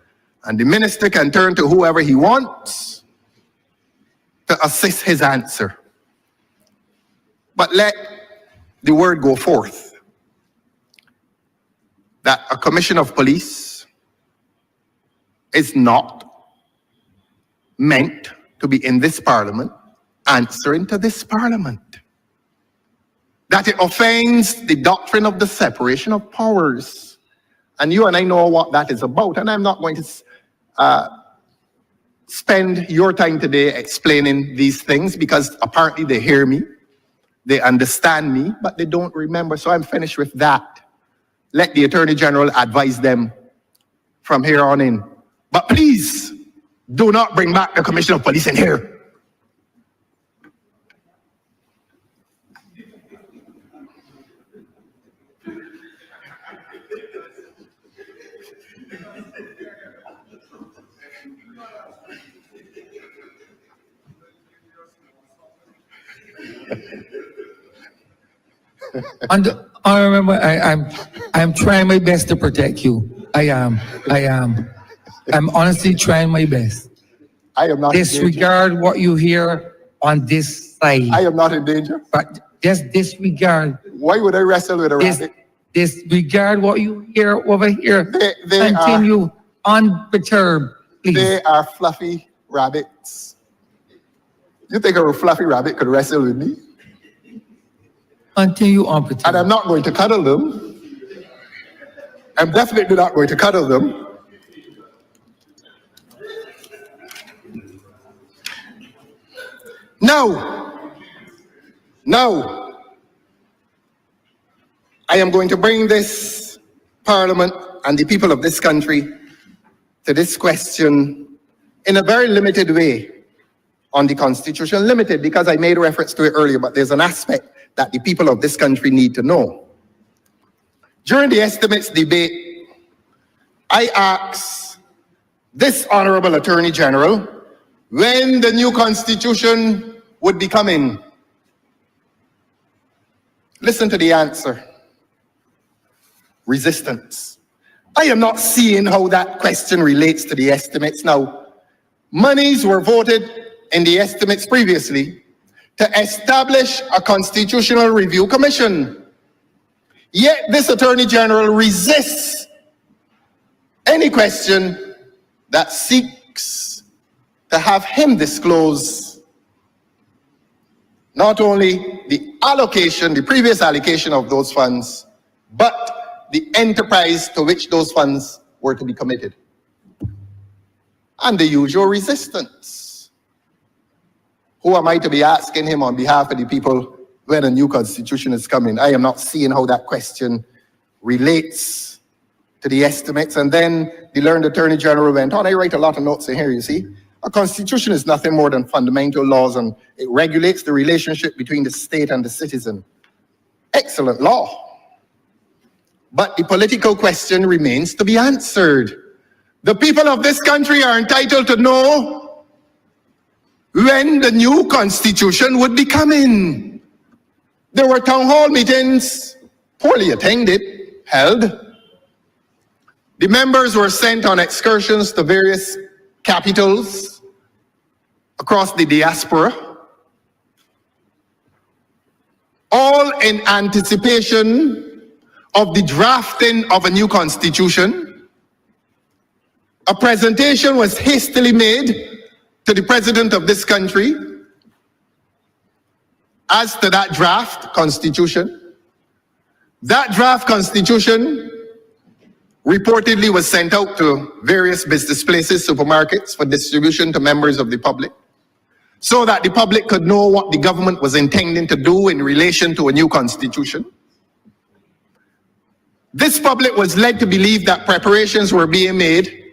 and the minister can turn to whoever he wants to assist his answer. But let the word go forth that a Commissioner of Police is not meant to be in this Parliament answering to this Parliament. That it offends the doctrine of the separation of powers. And you and I know what that is about, and I'm not going to spend your time today explaining these things because apparently they hear me, they understand me, but they don't remember. So I'm finished with that. Let the Attorney General advise them from here on in. But please, do not bring back the Commissioner of Police in here. I remember I'm trying my best to protect you. I am. I'm honestly trying my best. I am not in danger. Disregard what you hear on this side. I am not in danger. But just disregard. Why would I wrestle with a rabbit? Disregard what you hear over here. They Continue unperturbed, please. They are fluffy rabbits. You think a fluffy rabbit could wrestle with me? Continue unperturbed. And I'm not going to cuddle them. I'm definitely not going to cuddle them. Now, I am going to bring this Parliament and the people of this country to this question in a very limited way on the Constitution. Limited because I made reference to it earlier, but there's an aspect that the people of this country need to know. During the estimates debate, I asked this Honorable Attorney General when the new Constitution would be coming. Listen to the answer. Resistance. I am not seeing how that question relates to the estimates now. Monies were voted in the estimates previously to establish a constitutional review commission. Yet this Attorney General resists any question that seeks to have him disclose not only the allocation, the previous allocation of those funds, but the enterprise to which those funds were to be committed. And the usual resistance. Who am I to be asking him on behalf of the people when a new constitution is coming? I am not seeing how that question relates to the estimates. And then the learned Attorney General went on. I write a lot of notes in here, you see. A constitution is nothing more than fundamental laws, and it regulates the relationship between the state and the citizen. Excellent law. But the political question remains to be answered. The people of this country are entitled to know when the new constitution would be coming. There were town hall meetings, poorly attended, held. The members were sent on excursions to various capitals across the diaspora, all in anticipation of the drafting of a new constitution. A presentation was hastily made to the president of this country as to that draft constitution. That draft constitution reportedly was sent out to various business places, supermarkets, for distribution to members of the public, so that the public could know what the government was intending to do in relation to a new constitution. This public was led to believe that preparations were being made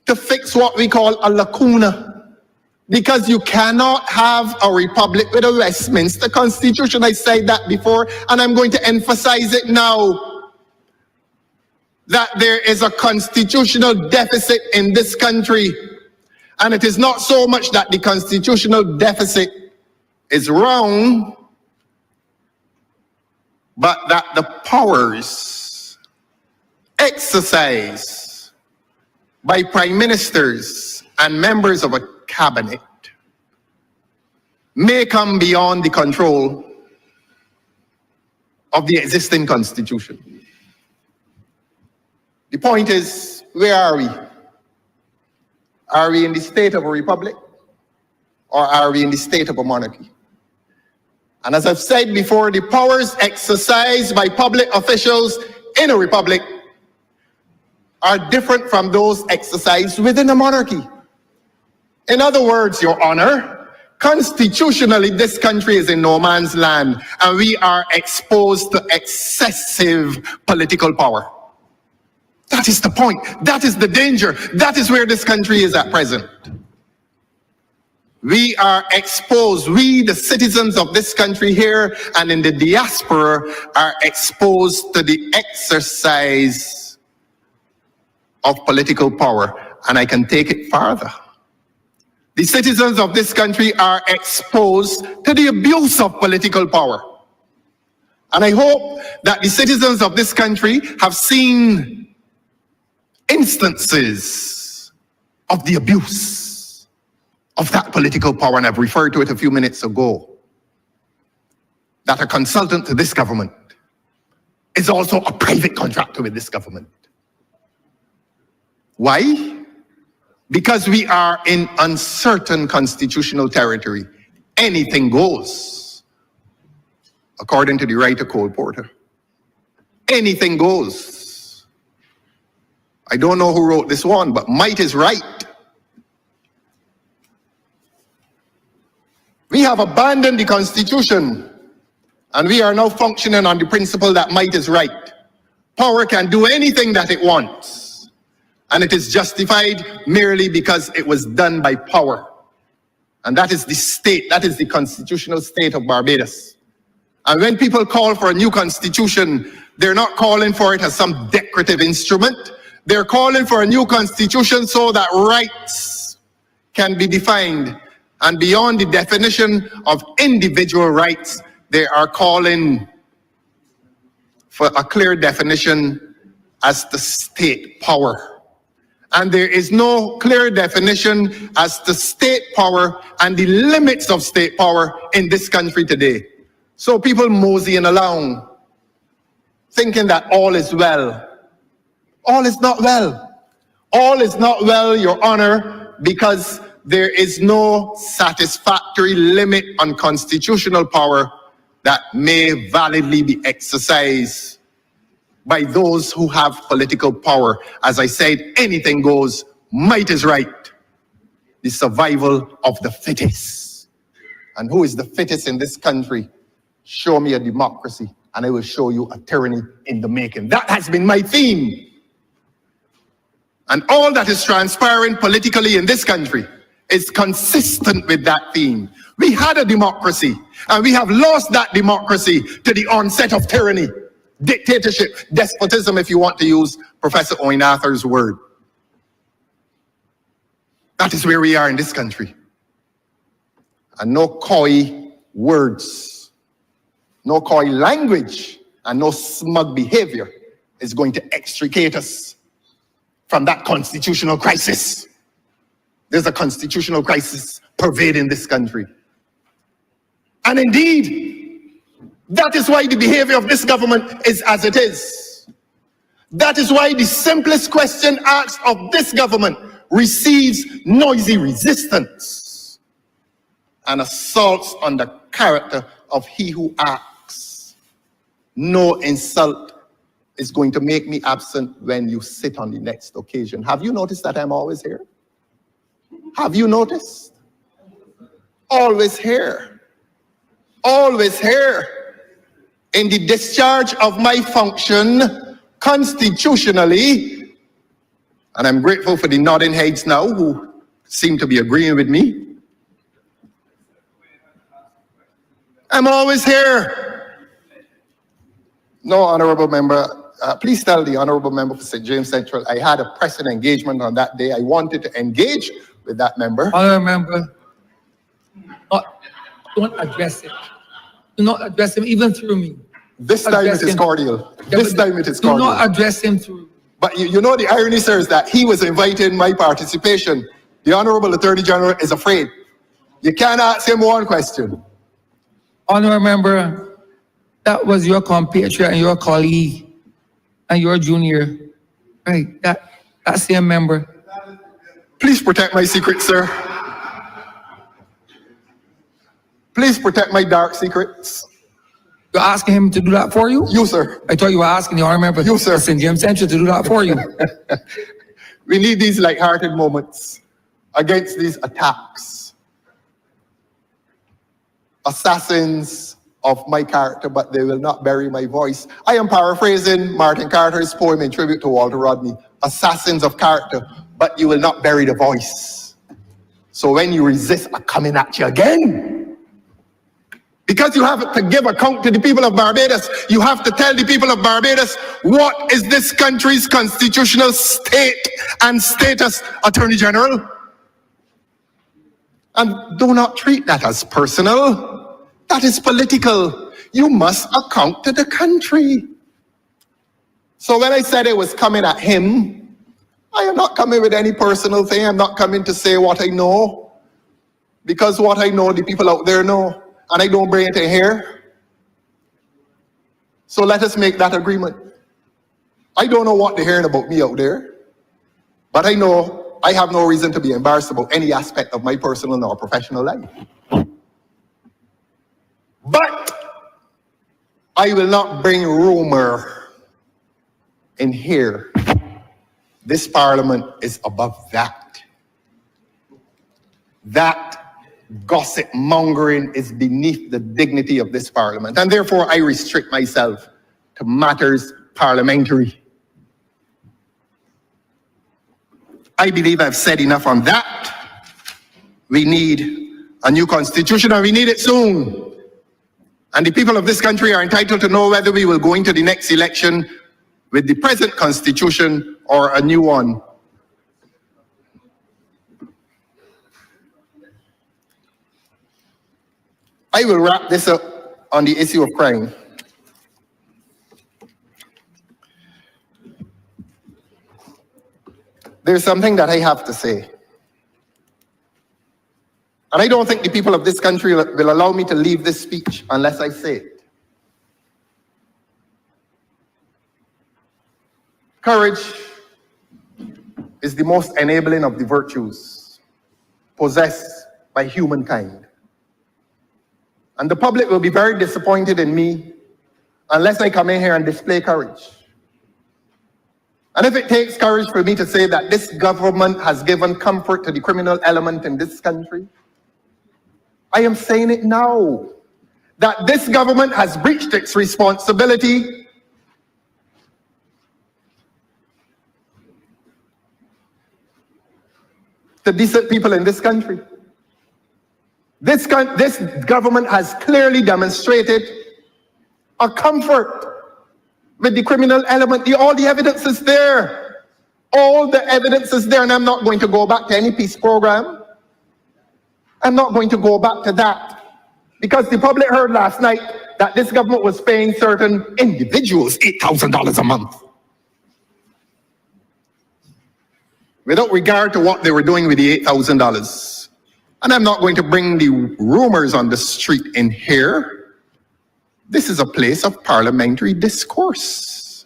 to fix what we call a lacuna. Because you cannot have a republic with a Westminster Constitution. I said that before, and I'm going to emphasize it now. That there is a constitutional deficit in this country. And it is not so much that the constitutional deficit is wrong, but that the powers exercised by prime ministers and members of a cabinet may come beyond the control of the existing constitution. The point is, where are we? Are we in the state of a republic, or are we in the state of a monarchy? And as I've said before, the powers exercised by public officials in a republic are different from those exercised within a monarchy. In other words, Your Honor, constitutionally, this country is in no man's land, and we are exposed to excessive political power. That is the point. That is the danger. That is where this country is at present. We are exposed, we, the citizens of this country here and in the diaspora, are exposed to the exercise of political power. And I can take it farther. The citizens of this country are exposed to the abuse of political power. And I hope that the citizens of this country have seen instances of the abuse of that political power, and I've referred to it a few minutes ago, that a consultant to this government is also a private contractor with this government. Why? Because we are in uncertain constitutional territory. Anything goes, according to the writer Cole Porter. Anything goes. I don't know who wrote this one, but might is right. We have abandoned the Constitution, and we are now functioning on the principle that might is right. Power can do anything that it wants, and it is justified merely because it was done by power. And that is the state, that is the constitutional state of Barbados. And when people call for a new constitution, they're not calling for it as some decorative instrument. They're calling for a new constitution so that rights can be defined. And beyond the definition of individual rights, they are calling for a clear definition as the state power. And there is no clear definition as to state power and the limits of state power in this country today. So people moseying along, thinking that all is well. All is not well. All is not well, Your Honor, because there is no satisfactory limit on constitutional power that may validly be exercised by those who have political power. As I said, anything goes, might is right. The survival of the fittest. And who is the fittest in this country? Show me a democracy, and I will show you a tyranny in the making. That has been my theme. And all that is transpiring politically in this country is consistent with that theme. We had a democracy, and we have lost that democracy to the onset of tyranny, dictatorship, despotism, if you want to use Professor Owen Arthur's word. That is where we are in this country. And no coy words, no coy language, and no smug behavior is going to extricate us from that constitutional crisis. There's a constitutional crisis pervading this country. And indeed, that is why the behavior of this government is as it is. That is why the simplest question asked of this government receives noisy resistance and assaults on the character of he who acts. No insult is going to make me absent when you sit on the next occasion. Have you noticed that I'm always here? Have you noticed? Always here. Always here. In the discharge of my function constitutionally, and I'm grateful for the nodding heads now who seem to be agreeing with me. I'm always here. No, honorable member. Please tell the honorable member for St. James Central, I had a pressing engagement on that day. I wanted to engage with that member. Honorable member, don't address him. Do not address him even through me. This time it is cordial. This time it is do cordial. not address him through. But you know the irony, sir, is that he was inviting my participation. The Honorable Attorney General is afraid. You can't ask him one question. Honorable member, that was your compatriot and your colleague and your junior. Right, that same member. Please protect my secret, sir. Please protect my dark secrets. You're asking him to do that for you? You, sir. I thought you were asking the honorable member You, sir. St. James Central to do that for you. We need these light-hearted moments against these attacks. Assassins of my character, but they will not bury my voice. I am paraphrasing Martin Carter's poem in tribute to Walter Rodney. Assassins of character, but you will not bury the voice. So when you resist, I'm coming at you again. Because you have to give account to the people of Barbados. You have to tell the people of Barbados what is this country's constitutional state and status, Attorney General. And do not treat that as personal. That is political. You must account to the country. So when I said it was coming at him, I am not coming with any personal thing. I'm not coming to say what I know. Because what I know, the people out there know. And I don't bring it in here. So let us make that agreement. I don't know what they're hearing about me out there. But I know I have no reason to be embarrassed about any aspect of my personal or professional life. But I will not bring rumor in here. This parliament is above that. That gossip mongering is beneath the dignity of this parliament. And therefore, I restrict myself to matters parliamentary. I believe I've said enough on that. We need a new constitution, and we need it soon. And the people of this country are entitled to know whether we will go into the next election with the present constitution or a new one. I will wrap this up on the issue of crime. There's something that I have to say. And I don't think the people of this country will allow me to leave this speech unless I say it. Courage is the most enabling of the virtues possessed by humankind. And the public will be very disappointed in me unless I come in here and display courage. And if it takes courage for me to say that this government has given comfort to the criminal element in this country, I am saying it now, that this government has breached its responsibility to decent people in this country. This government has clearly demonstrated a comfort with the criminal element. All the evidence is there. All the evidence is there, and I'm not going to go back to any peace program. I'm not going to go back to that. Because the public heard last night that this government was paying certain individuals $8,000 a month. Without regard to what they were doing with the $8,000. And I'm not going to bring the rumors on the street in here. This is a place of parliamentary discourse.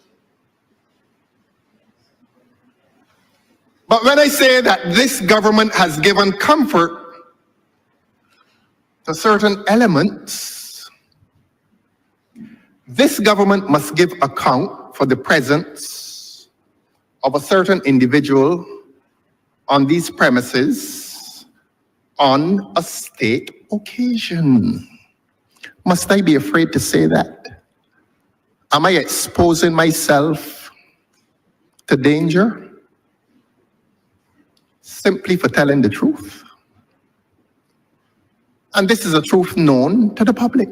But when I say that this government has given comfort to certain elements, this government must give account for the presence of a certain individual on these premises on a state occasion. Must I be afraid to say that? Am I exposing myself to danger simply for telling the truth? And this is a truth known to the public.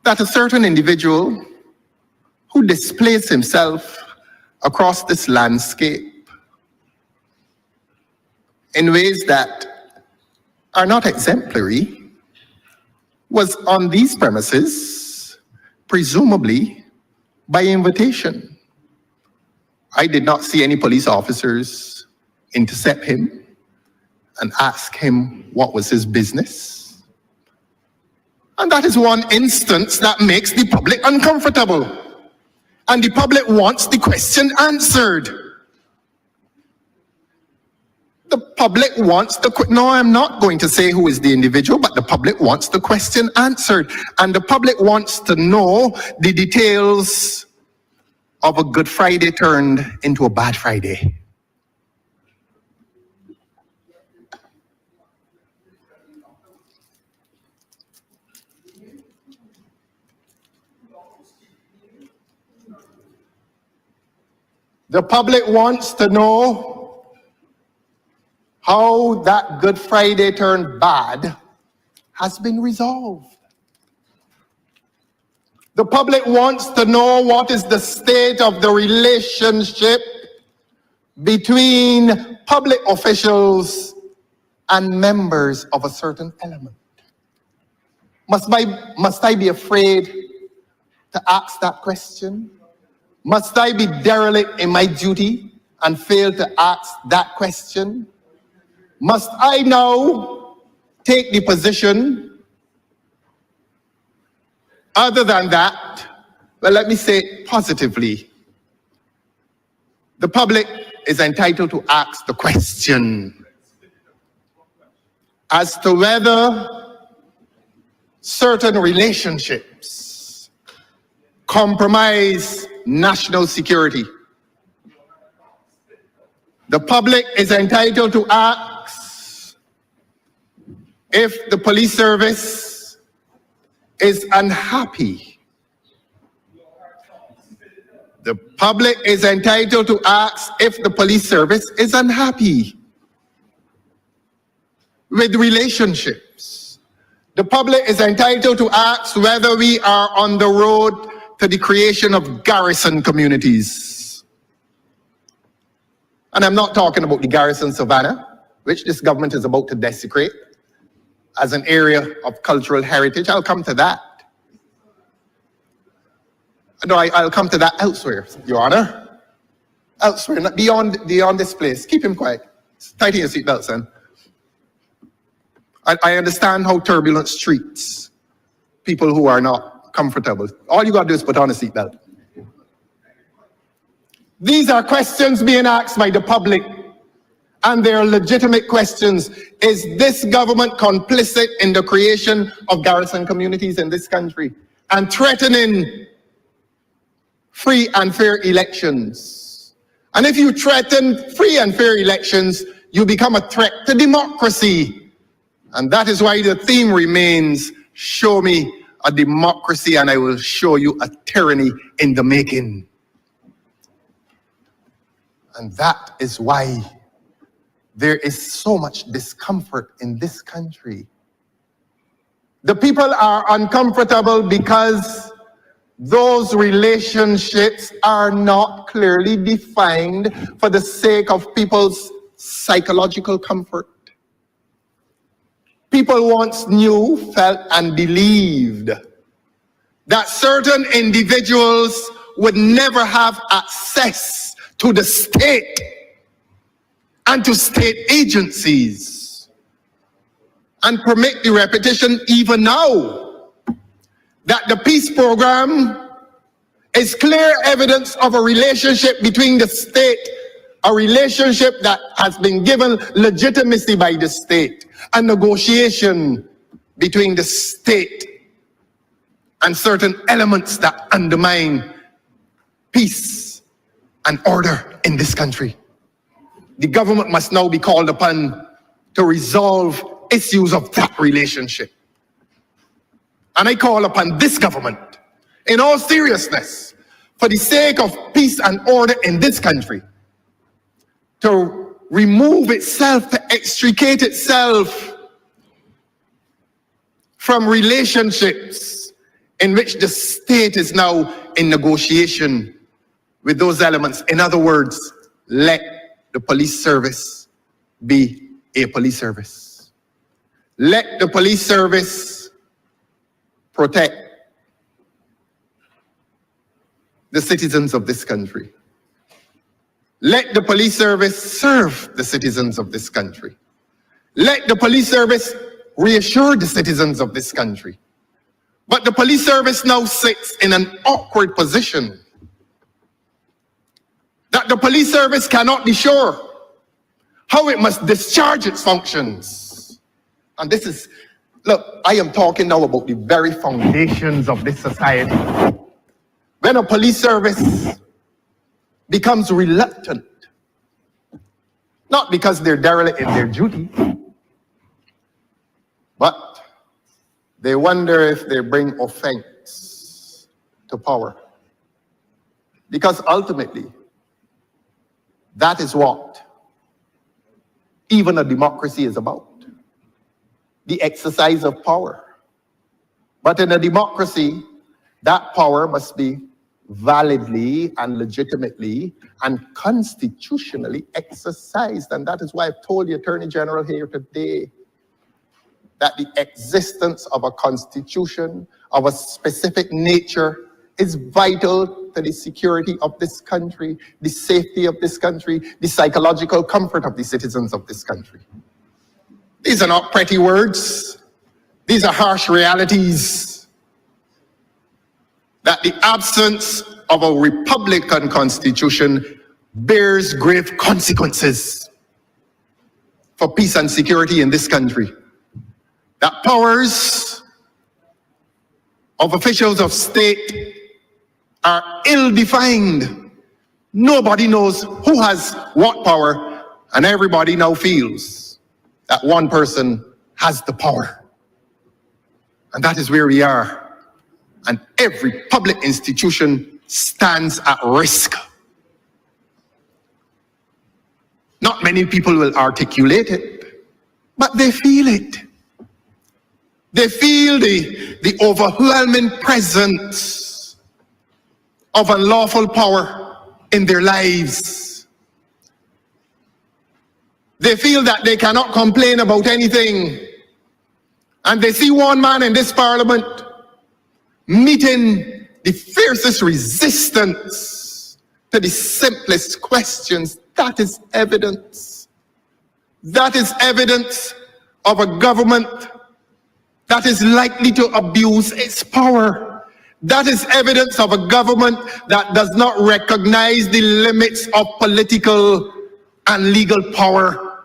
That a certain individual who displays himself across this landscape in ways that are not exemplary was on these premises, presumably by invitation. I did not see any police officers intercept him and ask him what was his business. And that is one instance that makes the public uncomfortable. And the public wants the question answered. The public wants no, I'm not going to say who is the individual, but the public wants the question answered. And the public wants to know the details of a Good Friday turned into a Bad Friday. The public wants to know how that Good Friday turned bad has been resolved. The public wants to know what is the state of the relationship between public officials and members of a certain element. Must I be afraid to ask that question? Must I be derelict in my duty and fail to ask that question? Must I now take the position other than that? Well, let me say it positively. The public is entitled to ask the question as to whether certain relationships compromise national security. The public is entitled to ask if the police service is unhappy. The public is entitled to ask if the police service is unhappy with relationships. The public is entitled to ask whether we are on the road to the creation of garrison communities. And I'm not talking about the Garrison Savannah, which this government is about to desecrate as an area of cultural heritage. I'll come to that. No, I'll come to that elsewhere, Your Honor. Elsewhere, not beyond this place. Keep him quiet. Tighten your seatbelt, son. I understand how turbulence treats people who are not comfortable. All you gotta do is put on a seatbelt. These are questions being asked by the public, and they are legitimate questions. Is this government complicit in the creation of garrison communities in this country and threatening free and fair elections? And if you threaten free and fair elections, you become a threat to democracy. And that is why the theme remains, show me a democracy and I will show you a tyranny in the making. And that is why there is so much discomfort in this country. The people are uncomfortable because those relationships are not clearly defined for the sake of people's psychological comfort. People once knew, felt, and believed that certain individuals would never have access to the state and to state agencies. And permit the repetition even now that the peace program is clear evidence of a relationship between the state, a relationship that has been given legitimacy by the state, a negotiation between the state and certain elements that undermine peace and order in this country. The government must now be called upon to resolve issues of that relationship. And I call upon this government, in all seriousness, for the sake of peace and order in this country, to remove itself, to extricate itself from relationships in which the state is now in negotiation with those elements. In other words, let the police service be a police service. Let the police service protect the citizens of this country. Let the police service serve the citizens of this country. Let the police service reassure the citizens of this country. But the police service now sits in an awkward position that the police service cannot be sure how it must discharge its functions. And this is, look, I am talking now about the very foundations of this society. When a police service becomes reluctant, not because they're derelict in their duty, but they wonder if they bring offense to power. Because ultimately, That is what even a democracy is about. The exercise of power. But in a democracy, that power must be validly and legitimately and constitutionally exercised. And that is why I've told the Attorney General here today that the existence of a constitution of a specific nature is vital to the security of this country, the safety of this country, the psychological comfort of the citizens of this country. These are not pretty words. These are harsh realities. That the absence of a Republican constitution bears grave consequences for peace and security in this country. That powers of officials of state are ill-defined. Nobody knows who has what power, and everybody now feels that one person has the power. And that is where we are. And every public institution stands at risk. Not many people will articulate it, but they feel it. They feel the overwhelming presence of unlawful power in their lives. They feel that they cannot complain about anything. And they see one man in this parliament meeting the fiercest resistance to the simplest questions. That is evidence. That is evidence of a government that is likely to abuse its power. That is evidence of a government that does not recognize the limits of political and legal power.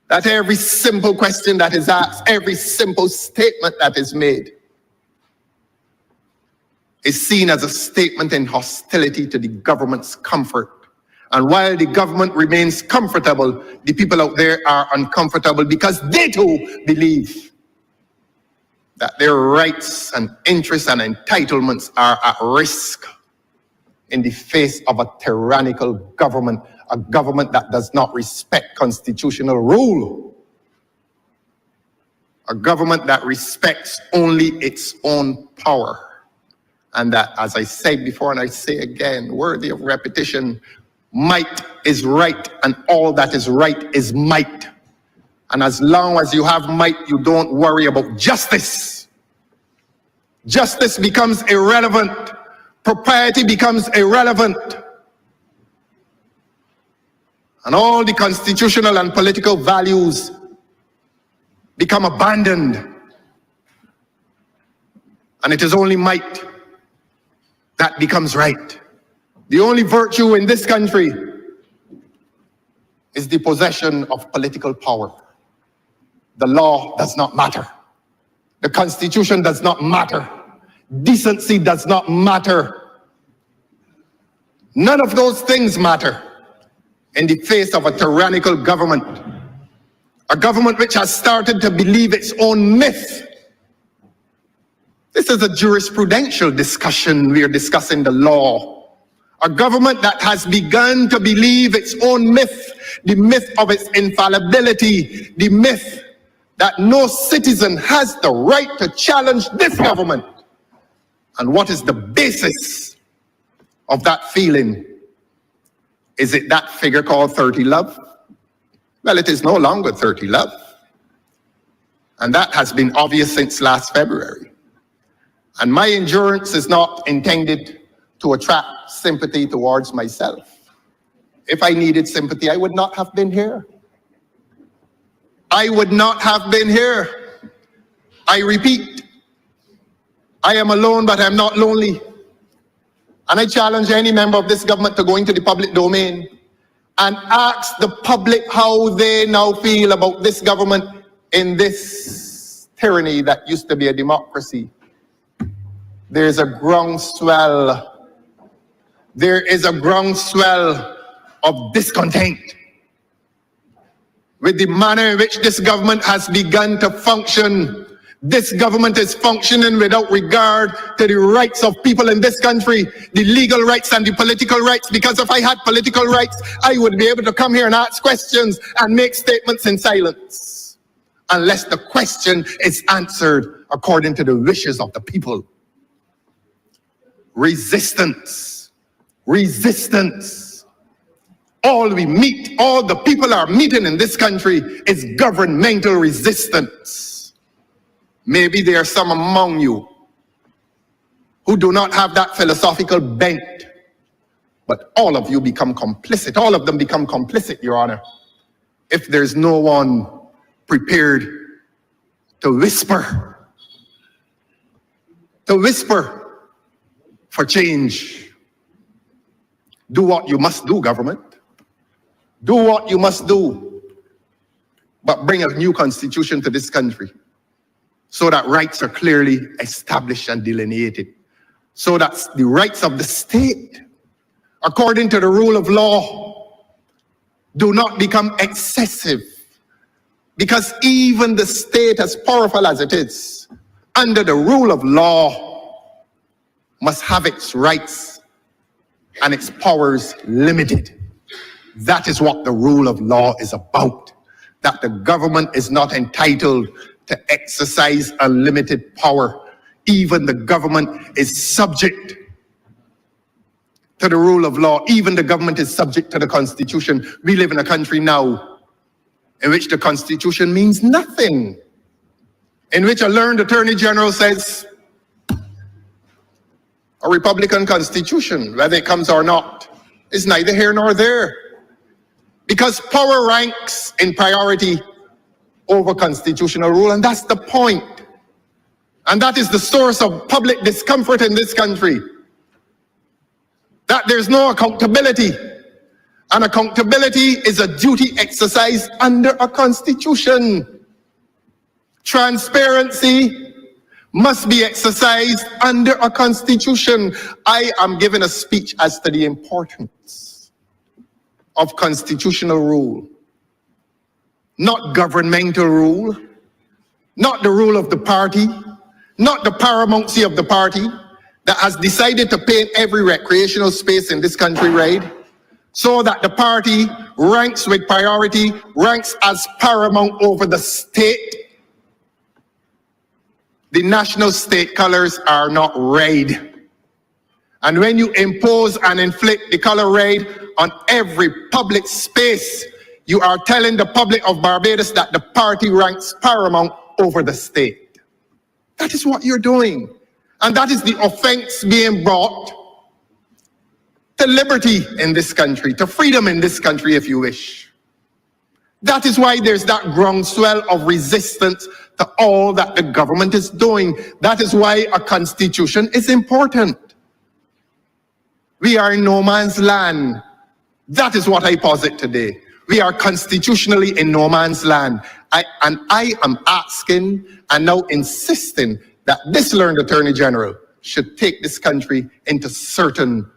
That every simple question that is asked, every simple statement that is made is seen as a statement in hostility to the government's comfort. And while the government remains comfortable, the people out there are uncomfortable because they too believe that their rights and interests and entitlements are at risk in the face of a tyrannical government, a government that does not respect constitutional rule, a government that respects only its own power. And that, as I said before and I say again, worthy of repetition, might is right and all that is right is might. And as long as you have might, you don't worry about justice. Justice becomes irrelevant. Propriety becomes irrelevant. And all the constitutional and political values become abandoned. And it is only might that becomes right. The only virtue in this country is the possession of political power. The law does not matter. The Constitution does not matter. Decency does not matter. None of those things matter in the face of a tyrannical government. A government which has started to believe its own myth. This is a jurisprudential discussion. We are discussing the law. A government that has begun to believe its own myth, the myth of its infallibility, the myth that no citizen has the right to challenge this government. And what is the basis of that feeling? Is it that figure called 30 love? Well, it is no longer 30 love. And that has been obvious since last February. And my endurance is not intended to attract sympathy towards myself. If I needed sympathy, I would not have been here. I would not have been here. I repeat, I am alone, but I'm not lonely. And I challenge any member of this government to go into the public domain and ask the public how they now feel about this government in this tyranny that used to be a democracy. There's a groundswell. There is a groundswell of discontent with the manner in which this government has begun to function, This government is functioning without regard to the rights of people in this country, the legal rights and the political rights, because if I had political rights, I would be able to come here and ask questions and make statements in silence, unless the question is answered according to the wishes of the people. Resistance. Resistance. All the people are meeting in this country is governmental resistance. Maybe there are some among you who do not have that philosophical bent, but all of you become complicit. All of them become complicit, Your Honor, if there's no one prepared to whisper for change. Do what you must do, government. Do what you must do, but bring a new constitution to this country, so that rights are clearly established and delineated, so that the rights of the state, according to the rule of law, do not become excessive. Because even the state, as powerful as it is, under the rule of law, must have its rights and its powers limited. That is what the rule of law is about. That the government is not entitled to exercise unlimited power. Even the government is subject to the rule of law. Even the government is subject to the Constitution. We live in a country now in which the Constitution means nothing. In which a learned Attorney General says, a Republican Constitution, whether it comes or not, is neither here nor there. Because power ranks in priority over constitutional rule, and that's the point. And that is the source of public discomfort in this country. That there's no accountability. And accountability is a duty exercised under a constitution. Transparency must be exercised under a constitution. I am giving a speech as to the importance of constitutional rule. Not governmental rule, not the rule of the party, not the paramountcy of the party that has decided to paint every recreational space in this country red, so that the party ranks with priority, ranks as paramount over the state. The national state colors are not red. And when you impose and inflict the color red on every public space, you are telling the public of Barbados that the party ranks paramount over the state. That is what you're doing. And that is the offense being brought to liberty in this country, to freedom in this country, if you wish. That is why there's that groundswell of resistance to all that the government is doing. That is why a constitution is important. We are in no man's land. That is what I posit today. We are constitutionally in no man's land. I am asking and now insisting that this learned Attorney General should take this country into certain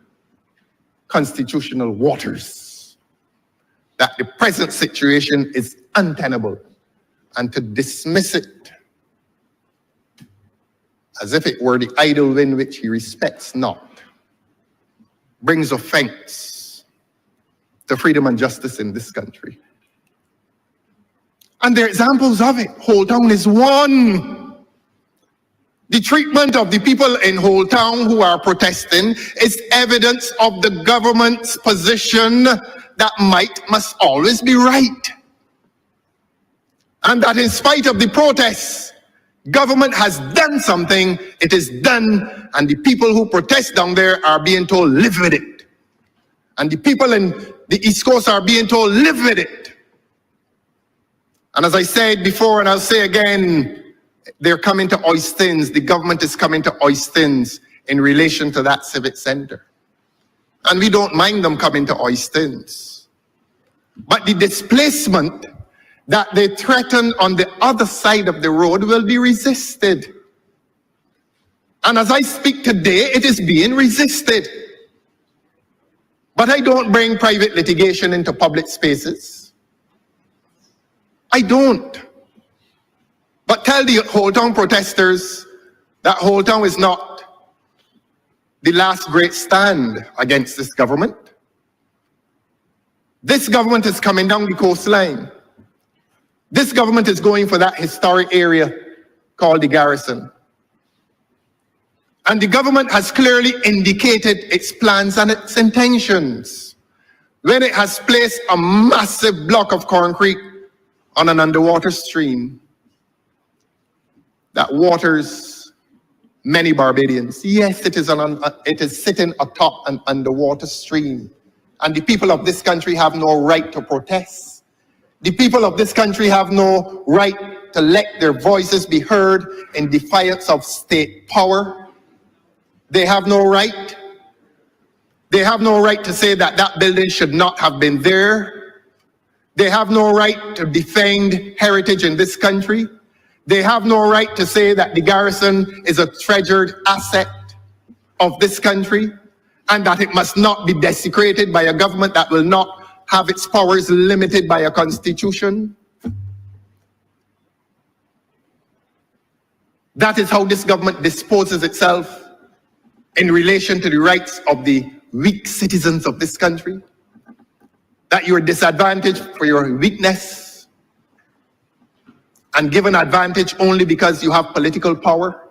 constitutional waters. That the present situation is untenable, and to dismiss it as if it were the idle wind which he respects not brings offense to freedom and justice in this country. And there are examples of it. Whole Town is one. The treatment of the people in Whole Town who are protesting is evidence of the government's position that might must always be right. And that in spite of the protests, government has done something, it is done, and the people who protest down there are being told, live with it. And the people in the East Coast are being told, live with it. And as I said before, and I'll say again, they're coming to Oistins, the government is coming to Oistins in relation to that civic center. And we don't mind them coming to Oistins. But the displacement that they threaten on the other side of the road will be resisted. And as I speak today, it is being resisted. But I don't bring private litigation into public spaces. I don't. But tell the whole town protesters that whole town is not the last great stand against this government. This government is coming down the coastline. This government is going for that historic area called the Garrison. And the government has clearly indicated its plans and its intentions when it has placed a massive block of concrete on an underwater stream that waters many Barbadians. Yes, it is sitting atop an underwater stream. And the people of this country have no right to protest. The people of this country have no right to let their voices be heard in defiance of state power. They have no right. They have no right to say that that building should not have been there. They have no right to defend heritage in this country. They have no right to say that the Garrison is a treasured asset of this country and that it must not be desecrated by a government that will not have its powers limited by a constitution. That is how this government disposes itself in relation to the rights of the weak citizens of this country. That you are disadvantaged for your weakness and given advantage only because you have political power.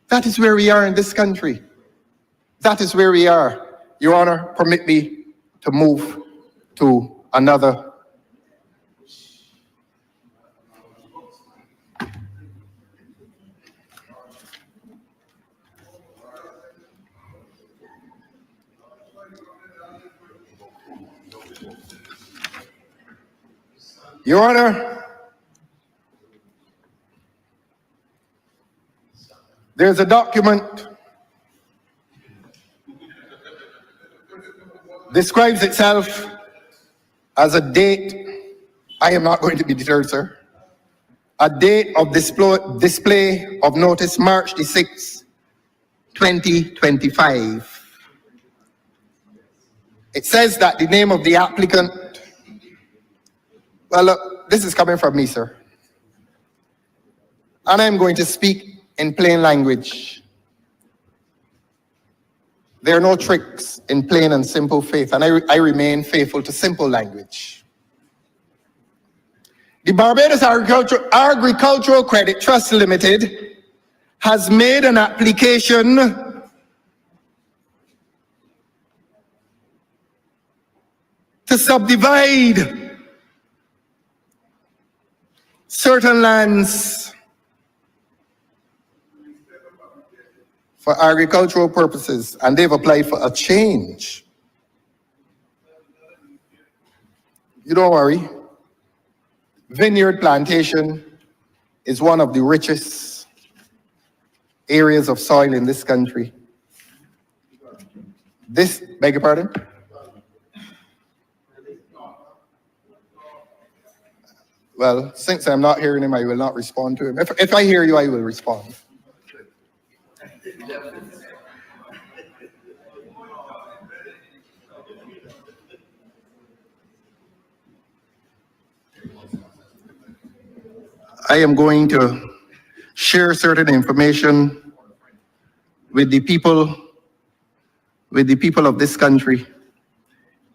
That is where we are in this country. That is where we are. Your Honor, permit me to move to another. Your Honor, there's a document describes itself as a date. I am not going to be deterred, sir. A date of display of notice, March the 6th, 2025. It says that the name of the applicant, well, look, this is coming from me, sir. And I'm going to speak in plain language. There are no tricks in plain and simple faith, and I remain faithful to simple language. The Barbados Agricultural Credit Trust Limited has made an application to subdivide certain lands for agricultural purposes, and they've applied for a change. You don't worry. Vineyard plantation is one of the richest areas of soil in this country. Beg your pardon? Well, since I'm not hearing him, I will not respond to him. If I hear you, I will respond. I am going to share certain information with the people of this country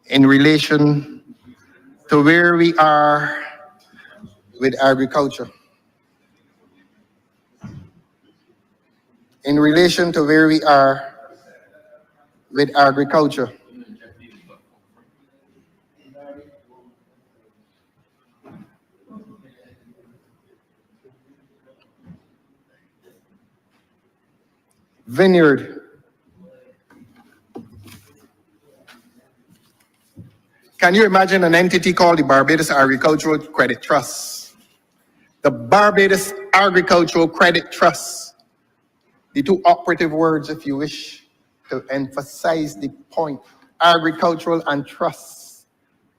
in relation to where we are with agriculture. In relation to where we are with agriculture. Vineyard. Can you imagine an entity called the Barbados Agricultural Credit Trust? The Barbados Agricultural Credit Trust. The two operative words, if you wish to emphasize the point, agricultural and trust.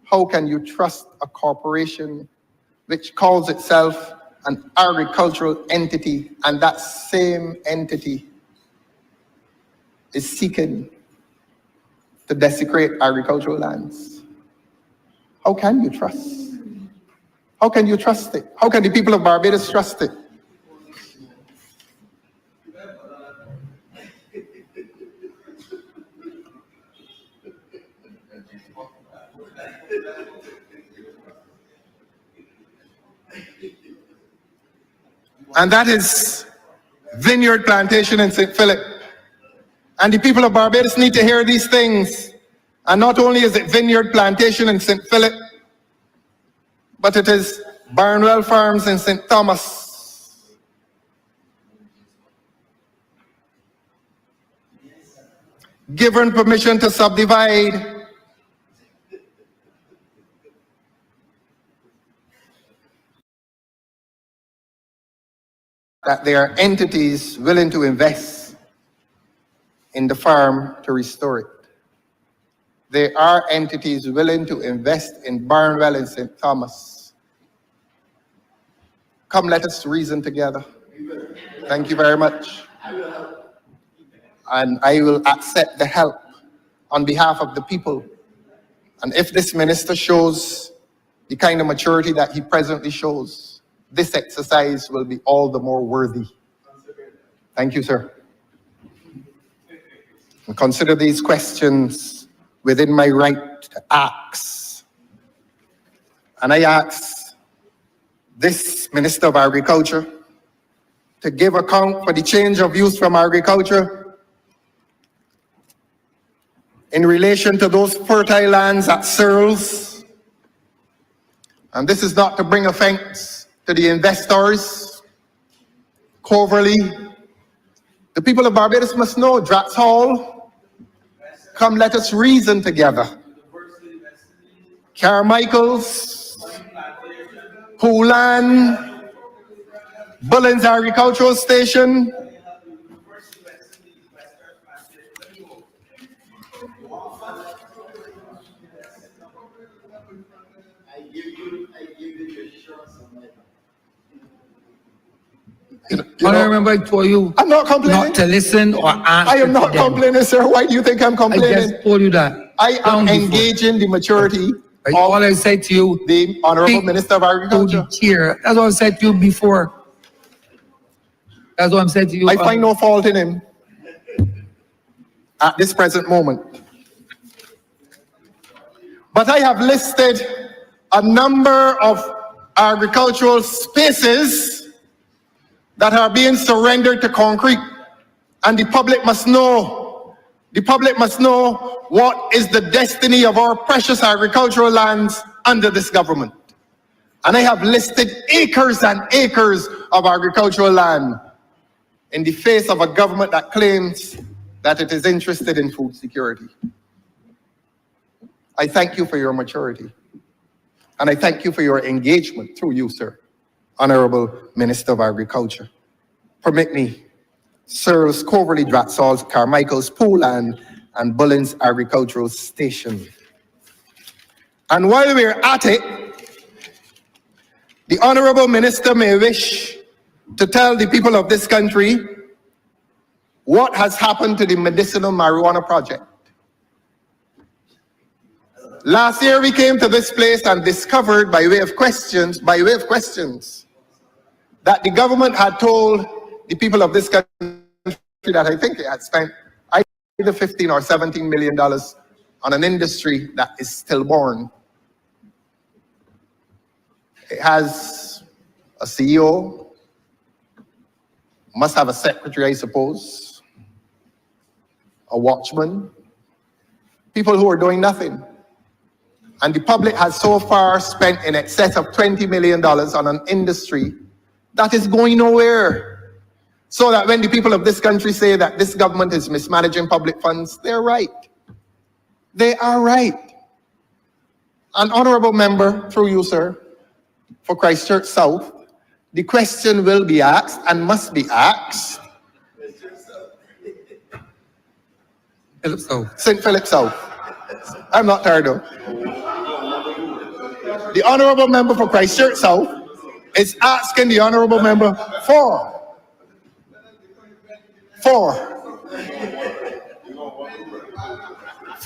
How can you trust a corporation which calls itself an agricultural entity, and that same entity is seeking to desecrate agricultural lands? How can you trust? How can you trust it? How can the people of Barbados trust it? and that is vineyard plantation in St. Philip. And the people of Barbados need to hear these things. And not only is it vineyard plantation in St. Philip, but it is Barnwell Farms in St. Thomas. Given permission to subdivide. That there are entities willing to invest in the farm to restore it. There are entities willing to invest in Barnwell and St. Thomas. Come, let us reason together. Thank you very much. And I will accept the help on behalf of the people. And if this minister shows the kind of maturity that he presently shows, this exercise will be all the more worthy. Thank you, sir. And consider these questions within my right to ask. And I ask this Minister of Agriculture to give account for the change of use from agriculture in relation to those fertile lands at Searles. And this is not to bring offense to the investors, Coverley. The people of Barbados must know, Drax Hall, come let us reason together. Carmichael's, Poolan, Bullens Agricultural Station, I remember I told you I'm not complaining. not to listen or answer. I am not to them. complaining, sir. Why do you think I'm I complaining? just told you that. I am engaging the maturity All of I said to you, the Honorable speak Minister of to Agriculture. the chair. That's what I said to you before. That's what I'm saying to you. I find no fault in him at this present moment. But I have listed a number of agricultural spaces that are being surrendered to concrete. And the public must know. The public must know what is the destiny of our precious agricultural lands under this government. And I have listed acres and acres of agricultural land in the face of a government that claims that it is interested in food security. I thank you for your maturity. And I thank you for your engagement through you, sir, Honorable Minister of Agriculture. Permit me, Searles, Coverley, Draxall, Carmichael's, Poolan, and Bullens Agricultural Station. And while we're at it, the Honorable Minister may wish to tell the people of this country what has happened to the medicinal marijuana project. Last year we came to this place and discovered by way of questions, that the government had told the people of this country that I think it had spent either $15 or $17 million on an industry that is stillborn. It has a CEO, must have a secretary, I suppose, a watchman, people who are doing nothing. And the public has so far spent in excess of $20 million on an industry that is going nowhere. So that when the people of this country say that this government is mismanaging public funds, they're right. They are right. An honorable member, through you, sir, for Christchurch South, the question will be asked and must be asked. Philip South. St. Philip South. I'm not tired though. The honorable member for Christchurch South is asking the honorable member for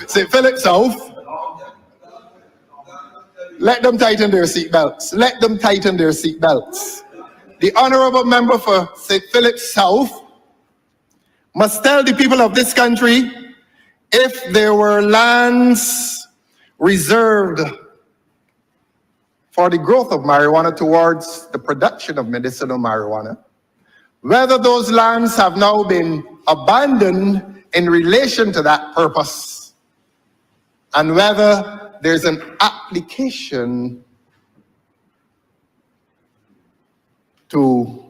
St. Philip South. Let them tighten their seatbelts. Let them tighten their seatbelts. The honorable member for St. Philip South must tell the people of this country if there were lands reserved for the growth of marijuana towards the production of medicinal marijuana, whether those lands have now been abandoned in relation to that purpose, and whether there's an application to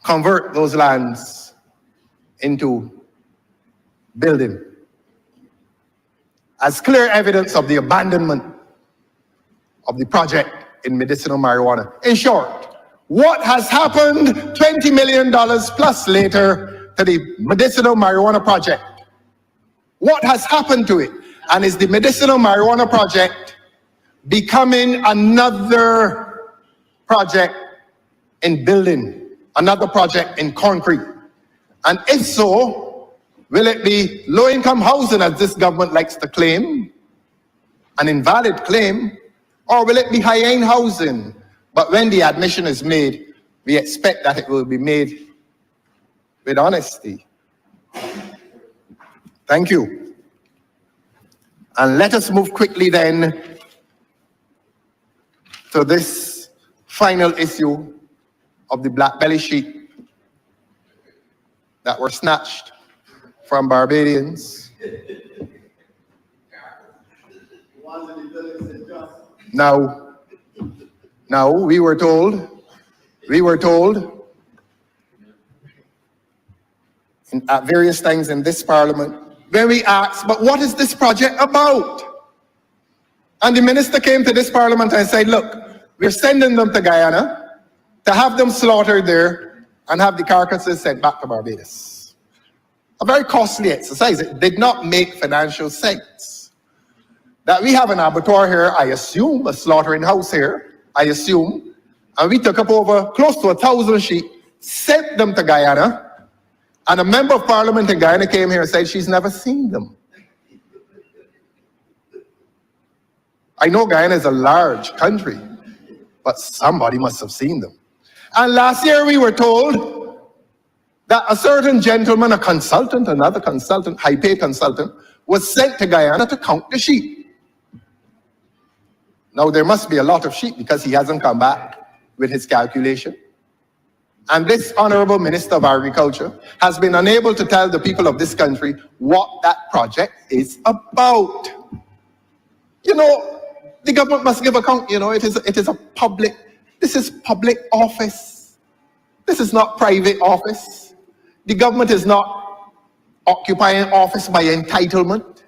convert those lands into building as clear evidence of the abandonment of the project in medicinal marijuana. In short, what has happened $20 million plus later to the medicinal marijuana project? What has happened to it? And is the medicinal marijuana project becoming another project in building, another project in concrete? And if so, will it be low-income housing, as this government likes to claim, an invalid claim, or will it be high-end housing? But when the admission is made, we expect that it will be made with honesty. Thank you. And let us move quickly then to this final issue of the black belly sheep that were snatched from Barbadians. Now we were told at various times in this parliament, when we asked, but what is this project about? And the minister came to this parliament and said, look, we're sending them to Guyana to have them slaughtered there and have the carcasses sent back to Barbados. A very costly exercise. It did not make financial sense. That we have an abattoir here, I assume, a slaughtering house here, I assume, and we took up over close to 1,000 sheep, sent them to Guyana, and a member of parliament in Guyana came here and said she's never seen them. I know Guyana is a large country, but somebody must have seen them. And last year we were told that a certain gentleman, a consultant, another consultant, high-paid consultant, was sent to Guyana to count the sheep. Now there must be a lot of sheep because he hasn't come back with his calculation. And this Honorable Minister of Agriculture has been unable to tell the people of this country what that project is about. You know, the government must give account. You know, it is a public, this is public office. This is not private office. The government is not occupying office by entitlement.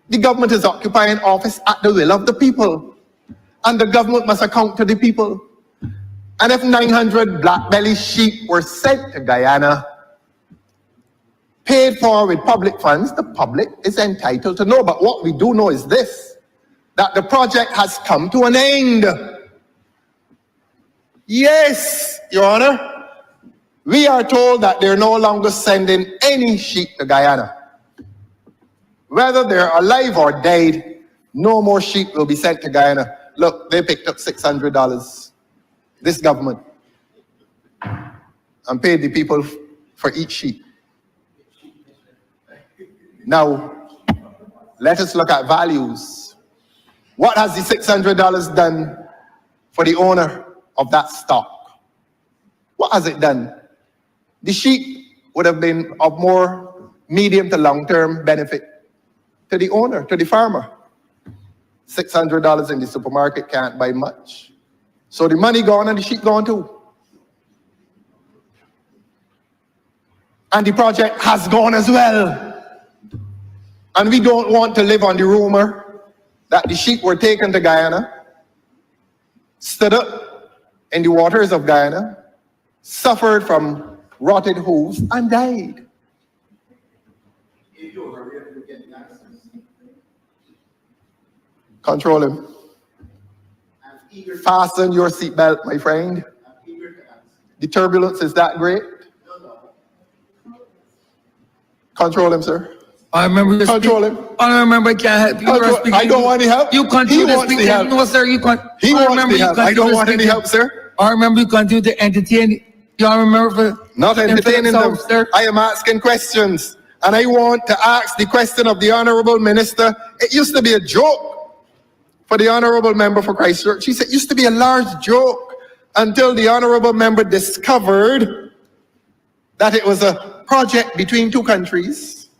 The government is occupying office at the will of the people. And the government must account to the people. And if 900 black belly sheep were sent to Guyana, paid for with public funds, the public is entitled to know. But what we do know is this, that the project has come to an end. Yes, Your Honor, we are told that they're no longer sending any sheep to Guyana. Whether they're alive or dead, no more sheep will be sent to Guyana. Look, they picked up $600, this government, and paid the people for each sheep. Now, let us look at values. What has the $600 done for the owner of that stock? What has it done? The sheep would have been of more medium to long-term benefit to the owner, to the farmer. $600 in the supermarket can't buy much. So the money gone and the sheep gone too. And the project has gone as well. And we don't want to live on the rumor that the sheep were taken to Guyana, stood up in the waters of Guyana, suffered from rotted hooves, and died. Control him. Fasten your seatbelt, my friend. The turbulence is that great. Control him, sir. I remember you Control him. I remember I can't help you. I don't want any help. You continue He wants to the help. No, sir, you can't. He wants the help. I don't want any help, sir. I remember you continue to entertain. You all remember Not entertaining them. sir. I am asking questions. And I want to ask the question of the Honorable Minister. It used to be a joke for the honorable member for Christchurch. He said it used to be a large joke until the honorable member discovered that it was a project between two countries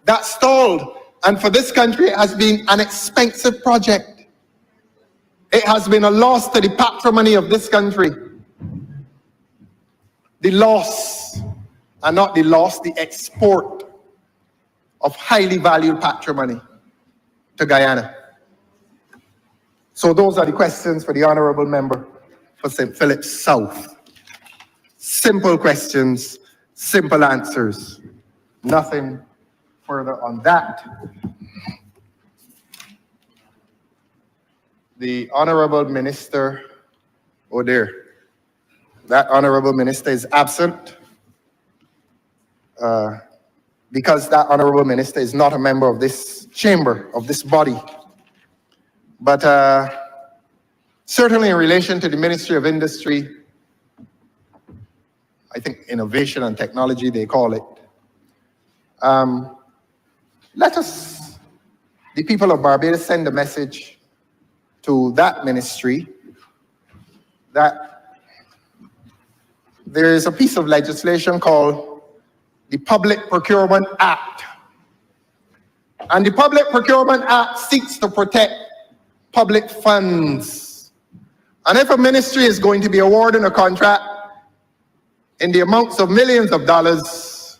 that stalled. And for this country, it has been an expensive project. It has been a loss to the patrimony of this country. The loss, and not the loss, the export of highly valued patrimony to Guyana. So those are the questions for the honorable member for St. Philip's South. Simple questions, simple answers. Nothing further on that. The honorable minister, oh dear, that honorable minister is absent because that honorable minister is not a member of this chamber, of this body. But certainly in relation to the Ministry of Industry, I think innovation and technology, they call it. Let us, the people of Barbados, send a message to that ministry that there is a piece of legislation called the Public Procurement Act. And the Public Procurement Act seeks to protect public funds. And if a ministry is going to be awarding a contract in the amounts of millions of dollars,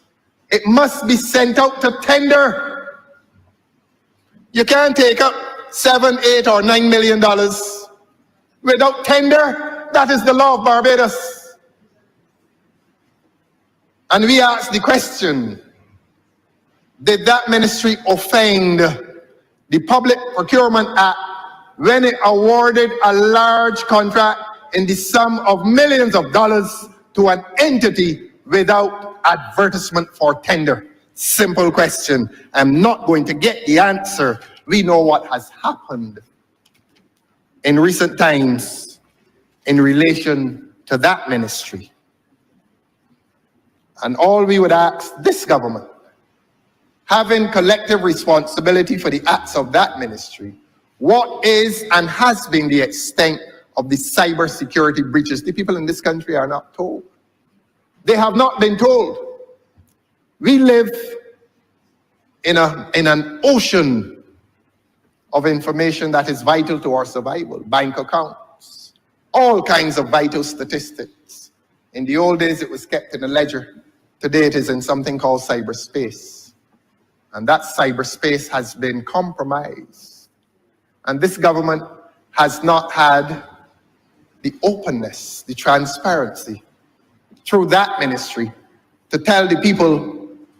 it must be sent out to tender. You can't take up $7, $8, or $9 million without tender. That is the law of Barbados. And we ask the question, did that ministry offend the Public Procurement Act when it awarded a large contract in the sum of millions of dollars to an entity without advertisement for tender? Simple question. I'm not going to get the answer. We know what has happened in recent times in relation to that ministry. And all we would ask this government, having collective responsibility for the acts of that ministry, what is and has been the extent of the cybersecurity breaches? The people in this country are not told. They have not been told. We live in an ocean of information that is vital to our survival. Bank accounts, all kinds of vital statistics. In the old days, it was kept in a ledger. Today, it is in something called cyberspace. And that cyberspace has been compromised. And this government has not had the openness, the transparency through that ministry to tell the people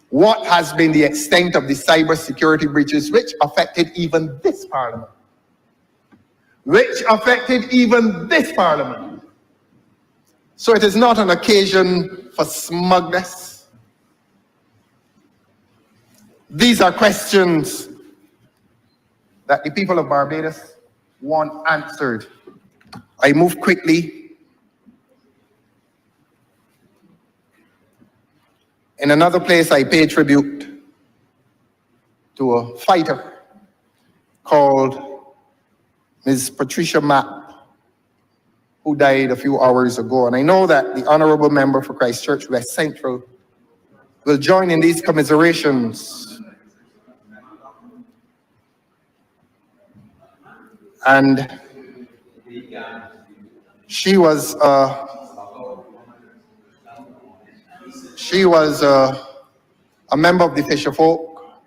what has been the extent of the cybersecurity breaches which affected even this parliament. Which affected even this parliament. So it is not an occasion for smugness. These are questions that the people of Barbados want answered. I move quickly. In another place, I pay tribute to a fighter called Ms. Patricia Mapp, who died a few hours ago. And I know that the honorable member for Christchurch West Central will join in these commiserations. And she was a member of the Fisher Folk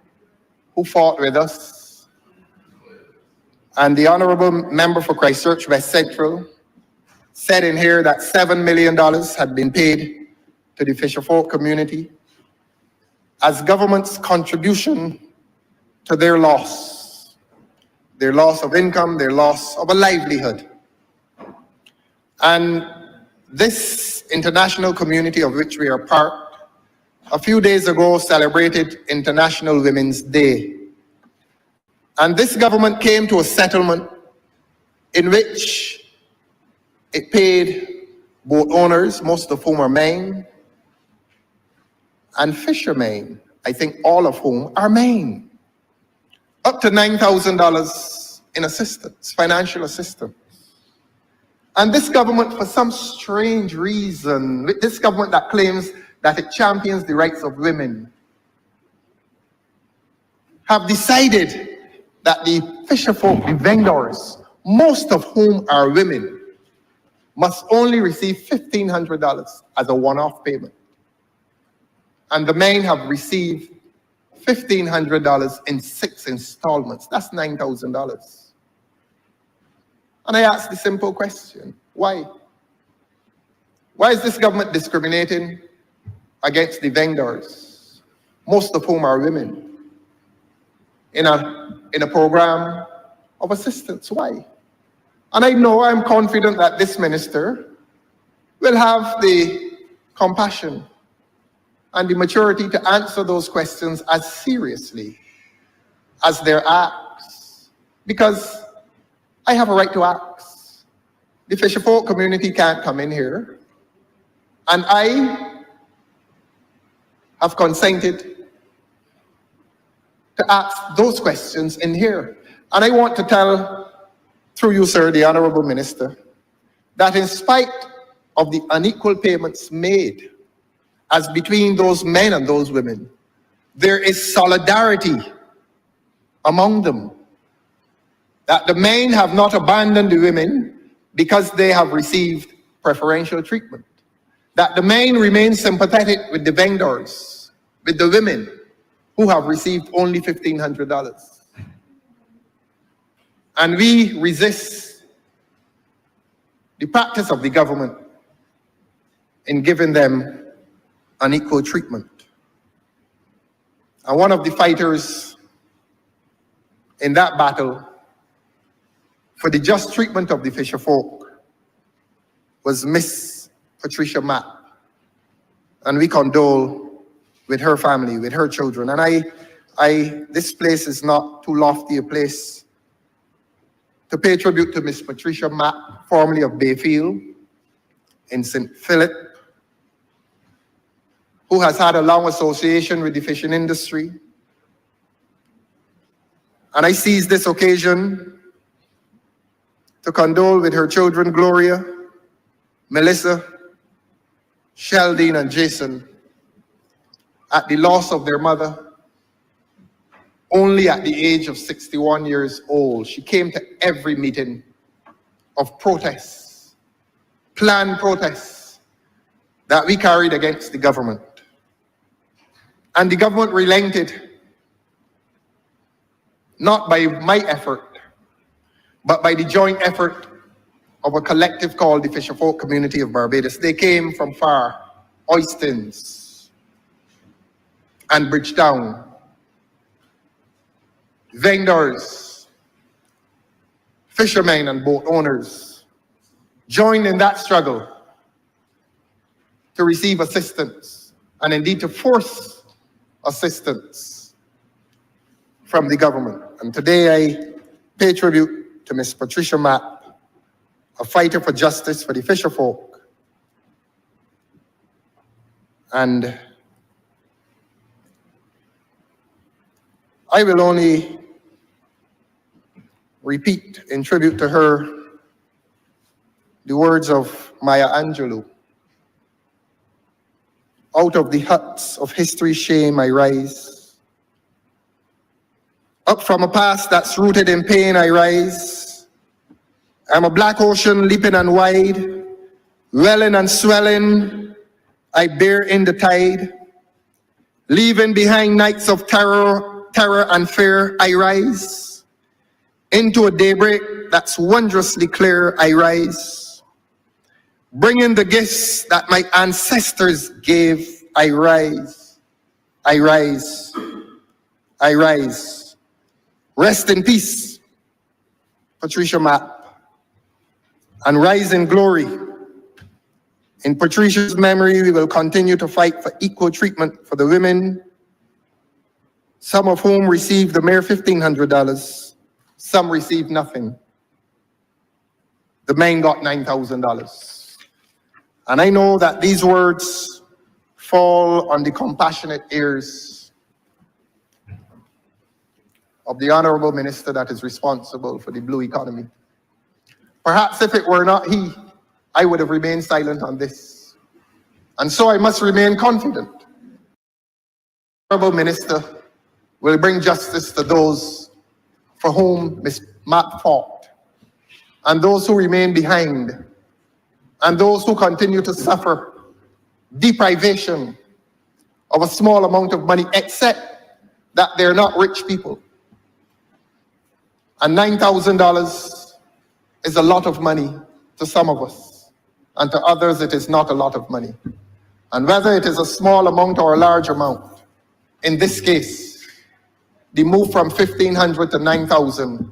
who fought with us. And the honorable member for Christchurch West Central said in here that $7 million had been paid to the Fisher Folk community as government's contribution to their loss of income, their loss of a livelihood. And this international community of which we are part, a few days ago celebrated International Women's Day. And this government came to a settlement in which it paid boat owners, most of whom are men, and fishermen, I think all of whom are men, up to $9,000 in assistance, financial assistance. And this government, for some strange reason, this government that claims that it champions the rights of women, have decided that the fisherfolk, the vendors, most of whom are women, must only receive $1,500 as a one-off payment. And the men have received $1,500 in 6 installments. That's $9,000. And I ask the simple question, why? Why is this government discriminating against the vendors, most of whom are women, in a program of assistance? Why? And I know, I'm confident that this minister will have the compassion and the maturity to answer those questions as seriously as they're asked. Because I have a right to ask. The fisherfolk community can't come in here. And I have consented to ask those questions in here. And I want to tell, through you, sir, the Honorable Minister, that in spite of the unequal payments made as between those men and those women, there is solidarity among them. That the men have not abandoned the women because they have received preferential treatment. That the men remain sympathetic with the vendors, with the women who have received only $1,500. And we resist the practice of the government in giving them unequal treatment. And one of the fighters in that battle for the just treatment of the fisherfolk was Miss Patricia Mapp. And we condole with her family, with her children. And this place is not too lofty a place to pay tribute to Miss Patricia Mapp, formerly of Bayfield in St. Philip, who has had a long association with the fishing industry. And I seize this occasion to condole with her children, Gloria, Melissa, Sheldine, and Jason, at the loss of their mother, only at the age of 61 years old. She came to every meeting of protests, planned protests that we carried against the government. And the government relented, not by my effort, but by the joint effort of a collective called the Fisherfolk Community of Barbados. They came from far, Oistins and Bridgetown, vendors, fishermen and boat owners joined in that struggle to receive assistance and indeed to force assistance from the government. And today I pay tribute to Ms. Patricia Mapp, a fighter for justice for the fisherfolk. And I will only repeat in tribute to her the words of Maya Angelou. Out of the huts of history's shame I rise. Up from a past that's rooted in pain I rise. I'm a black ocean leaping and wide, welling and swelling, I bear in the tide. Leaving behind nights of terror and fear, I rise. Into a daybreak that's wondrously clear, I rise. Bringing the gifts that my ancestors gave, I rise. I rise. I rise. Rest in peace, Patricia Mapp, and rise in glory. In Patricia's memory, we will continue to fight for equal treatment for the women, some of whom received the mere $1,500, some received nothing. The men got $9,000. And I know that these words fall on the compassionate ears of the honorable minister that is responsible for the blue economy. Perhaps if it were not he, I would have remained silent on this. And so I must remain confident. The honorable minister will bring justice to those for whom Ms. Matt fought, and those who remain behind, and those who continue to suffer deprivation of a small amount of money, except that they're not rich people. And $9,000 is a lot of money to some of us, and to others it is not a lot of money. And whether it is a small amount or a large amount, in this case, the move from 1,500 to 9,000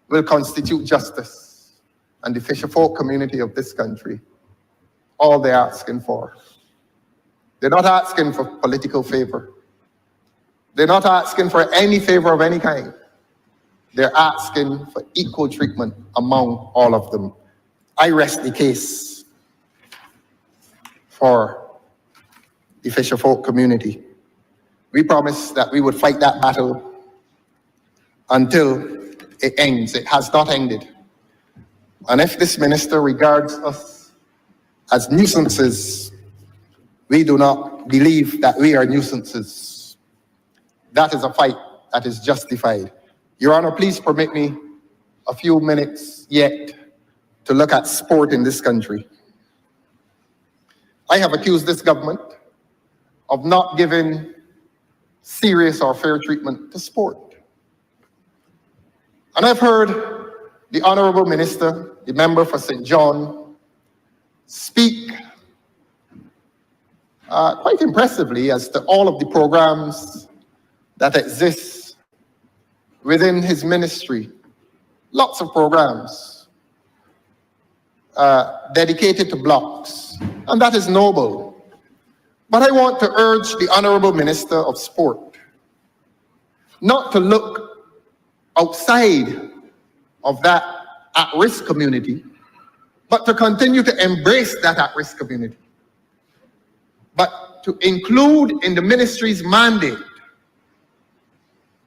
will constitute justice. And the fisherfolk community of this country, all they're asking for. They're not asking for political favor. They're not asking for any favor of any kind. They're asking for equal treatment among all of them. I rest the case for the fisherfolk community. We promised that we would fight that battle until it ends. It has not ended. And if this minister regards us as nuisances, we do not believe that we are nuisances. That is a fight that is justified. Your Honor, please permit me a few minutes yet to look at sport in this country. I have accused this government of not giving serious or fair treatment to sport. And I've heard the Honorable Minister, the member for St. John, speak quite impressively as to all of the programs that exist within his ministry. Lots of programs dedicated to blocks, and that is noble. But I want to urge the Honorable Minister of Sport not to look outside of that at-risk community, but to continue to embrace that at-risk community. But to include in the ministry's mandate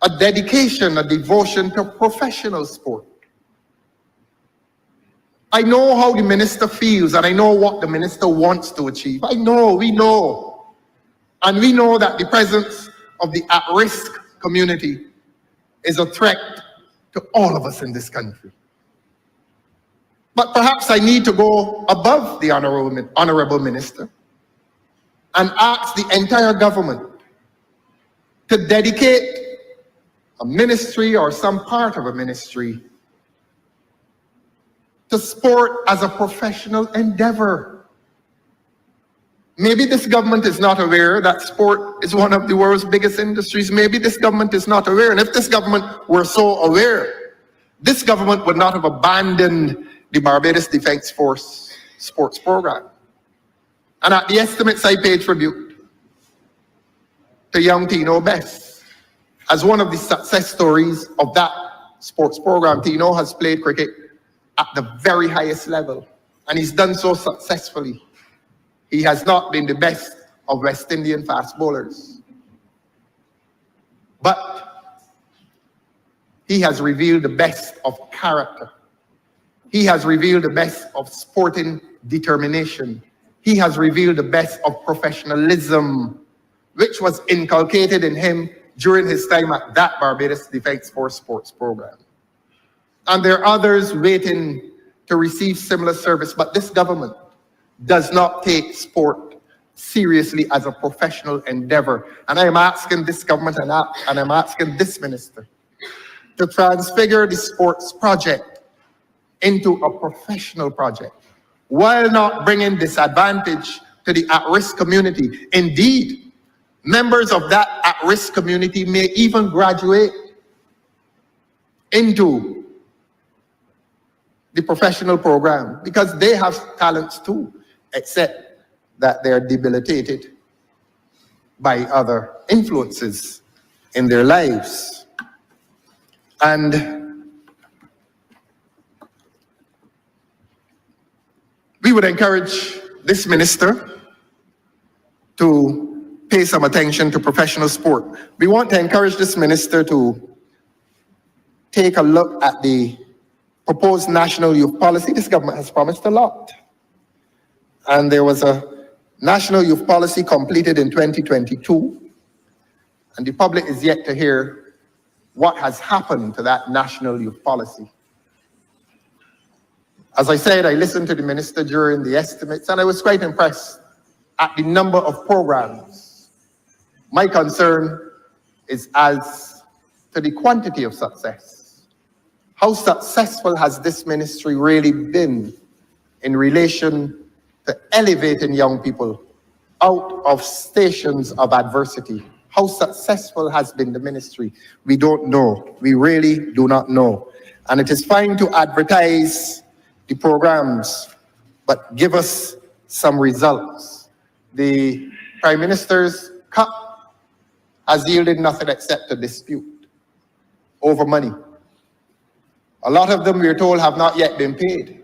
a dedication, a devotion to professional sport. I know how the minister feels, and I know what the minister wants to achieve. I know, we know. And we know that the presence of the at-risk community is a threat to all of us in this country. But perhaps I need to go above the honorable minister and ask the entire government to dedicate a ministry or some part of a ministry to sport as a professional endeavor. Maybe this government is not aware that sport is one of the world's biggest industries. Maybe this government is not aware. And if this government were so aware, this government would not have abandoned the Barbados Defense Force sports program. And at the estimates, I pay tribute to young Tino Best as one of the success stories of that sports program. Tino has played cricket at the very highest level, and he's done so successfully. He has not been the best of West Indian fast bowlers, but he has revealed the best of character. He has revealed the best of sporting determination. He has revealed the best of professionalism, which was inculcated in him during his time at that Barbados Defense Force sports program. And there are others waiting to receive similar service, but this government does not take sport seriously as a professional endeavor. And I am asking this government and I'm asking this minister to transfigure the sports project into a professional project, while not bringing disadvantage to the at-risk community. Indeed, members of that at-risk community may even graduate into the professional program because they have talents too, except that they're debilitated by other influences in their lives. And we would encourage this minister to pay some attention to professional sport. We want to encourage this minister to take a look at the proposed national youth policy, this government has promised a lot. And there was a national youth policy completed in 2022, and the public is yet to hear what has happened to that national youth policy. As I said, I listened to the minister during the estimates, and I was quite impressed at the number of programs. My concern is as to the quantity of success. How successful has this ministry really been in relation to elevating young people out of stations of adversity? How successful has been the ministry? We don't know. We really do not know. And it is fine to advertise the programs, but give us some results. The Prime Minister's cup has yielded nothing except a dispute over money. A lot of them, we are told, have not yet been paid.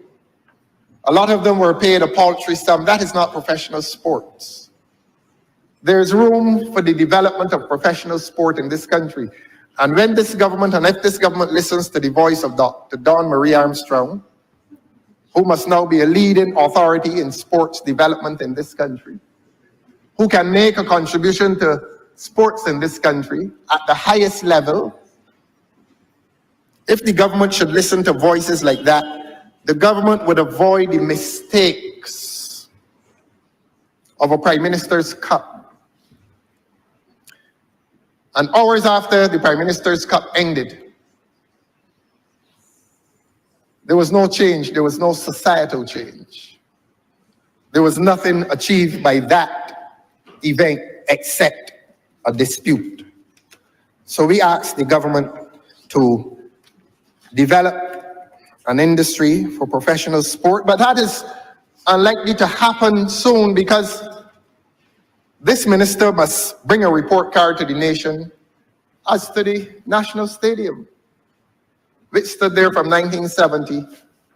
A lot of them were paid a paltry sum. That is not professional sports. There's room for the development of professional sport in this country. And when this government, and if this government listens to the voice of Dr. Dawn Marie Armstrong, who must now be a leading authority in sports development in this country, who can make a contribution to sports in this country at the highest level, if the government should listen to voices like that, the government would avoid the mistakes of a Prime Minister's cup. And hours after the Prime Minister's cup ended, there was no change, there was no societal change. There was nothing achieved by that event except a dispute. So we asked the government to develop an industry for professional sport, but that is unlikely to happen soon because this minister must bring a report card to the nation as to the National Stadium, which stood there from 1970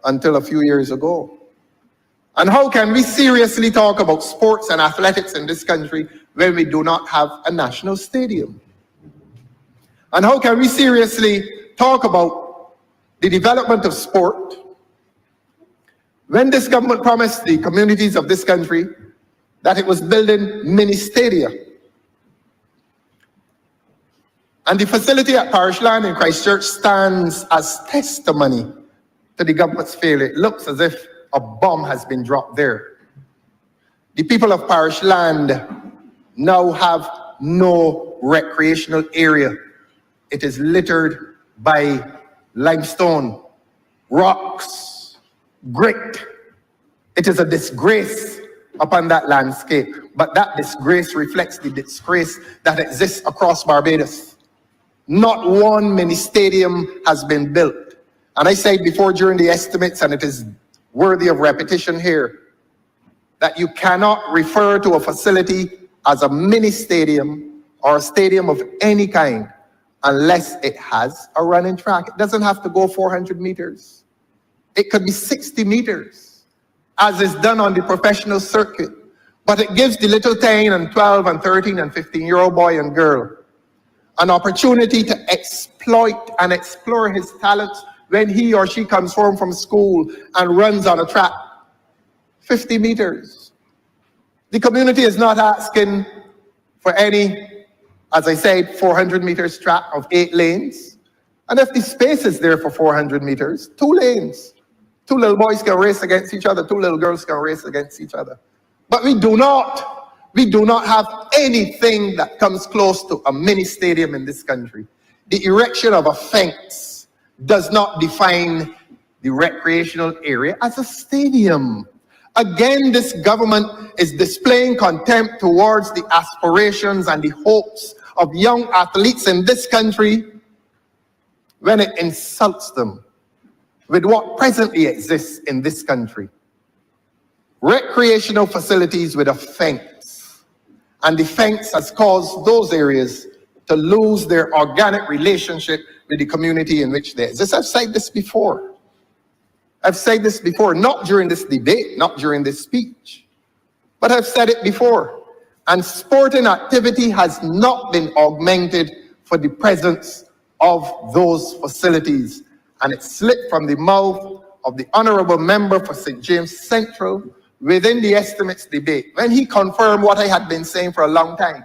until a few years ago. And how can we seriously talk about sports and athletics in this country when we do not have a national stadium? And how can we seriously talk about the development of sport when this government promised the communities of this country that it was building mini stadia? And the facility at Parish Land in Christchurch stands as testimony to the government's failure. It looks as if a bomb has been dropped there. The people of Parish Land now have no recreational area. It is littered by limestone, rocks, grit. It is a disgrace upon that landscape, but that disgrace reflects the disgrace that exists across Barbados. Not one mini stadium has been built. And I said before during the estimates, and it is worthy of repetition here, that you cannot refer to a facility as a mini stadium or a stadium of any kind unless it has a running track. It doesn't have to go 400 meters. It could be 60 meters, as is done on the professional circuit. But it gives the little 10 and 12 and 13 and 15-year-old boy and girl an opportunity to exploit and explore his talents when he or she comes home from school and runs on a track 50 meters. The community is not asking for any, as I said, 400 meters track of 8 lanes. And if the space is there for 400 meters, 2 lanes. 2 little boys can race against each other, 2 little girls can race against each other. But we do not have anything that comes close to a mini stadium in this country. The erection of a fence does not define the recreational area as a stadium. Again, this government is displaying contempt towards the aspirations and the hopes of young athletes in this country when it insults them with what presently exists in this country. Recreational facilities with a fence. And the fence has caused those areas to lose their organic relationship with the community in which they exist. I've said this before. Not during this debate, not during this speech, but I've said it before. And sporting activity has not been augmented for the presence of those facilities. And it slipped from the mouth of the honorable member for St. James Central within the estimates debate, when he confirmed what I had been saying for a long time,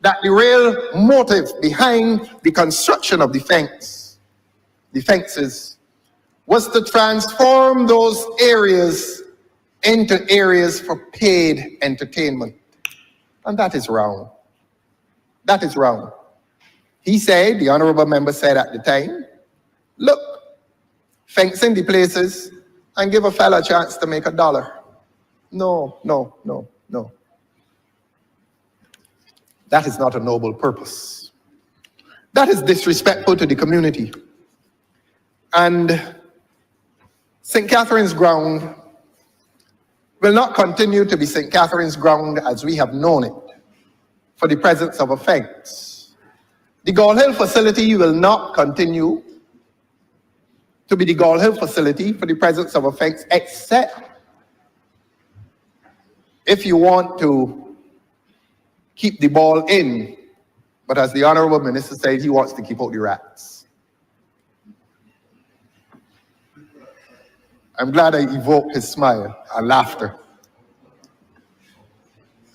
that the real motive behind the construction of the fences, was to transform those areas into areas for paid entertainment. And that is wrong. That is wrong. He said, the honorable member said at the time, look, fence in the places and give a fella a chance to make $1. No, no, no, no. That is not a noble purpose. That is disrespectful to the community. And St. Catherine's Ground will not continue to be St. Catherine's Ground as we have known it for the presence of a fence. The Gall Hill facility will not continue to be the Gall Hill facility for the presence of a fence, except if you want to keep the ball in. But as the Honorable Minister said, he wants to keep out the rats. I'm glad I evoked his smile and laughter.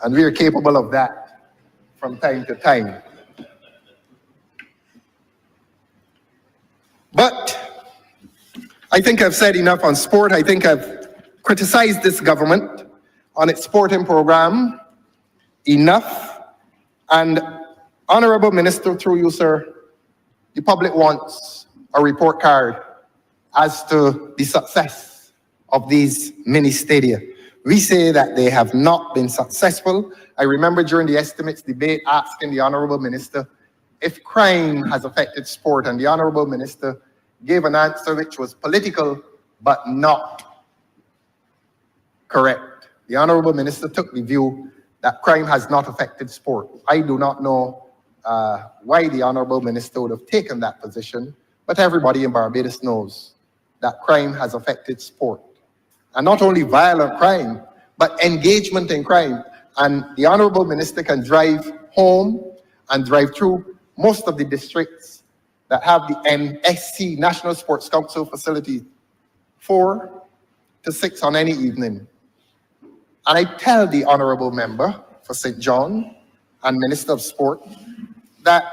And we are capable of that from time to time. But I think I've said enough on sport. I think I've criticized this government on its sporting program enough. And Honorable Minister, through you, sir, the public wants a report card as to the success of these mini stadia. We say that they have not been successful. I remember during the estimates debate asking the Honorable Minister if crime has affected sport, and the Honorable Minister gave an answer which was political but not correct. The Honorable Minister took the view that crime has not affected sport. I do not know why the Honorable Minister would have taken that position, but everybody in Barbados knows that crime has affected sport. And not only violent crime, but engagement in crime. And the Honorable Minister can drive home and drive through most of the districts that have the NSC, National Sports Council facility, 4 to 6 on any evening. And I tell the Honorable Member for St. John and Minister of Sport that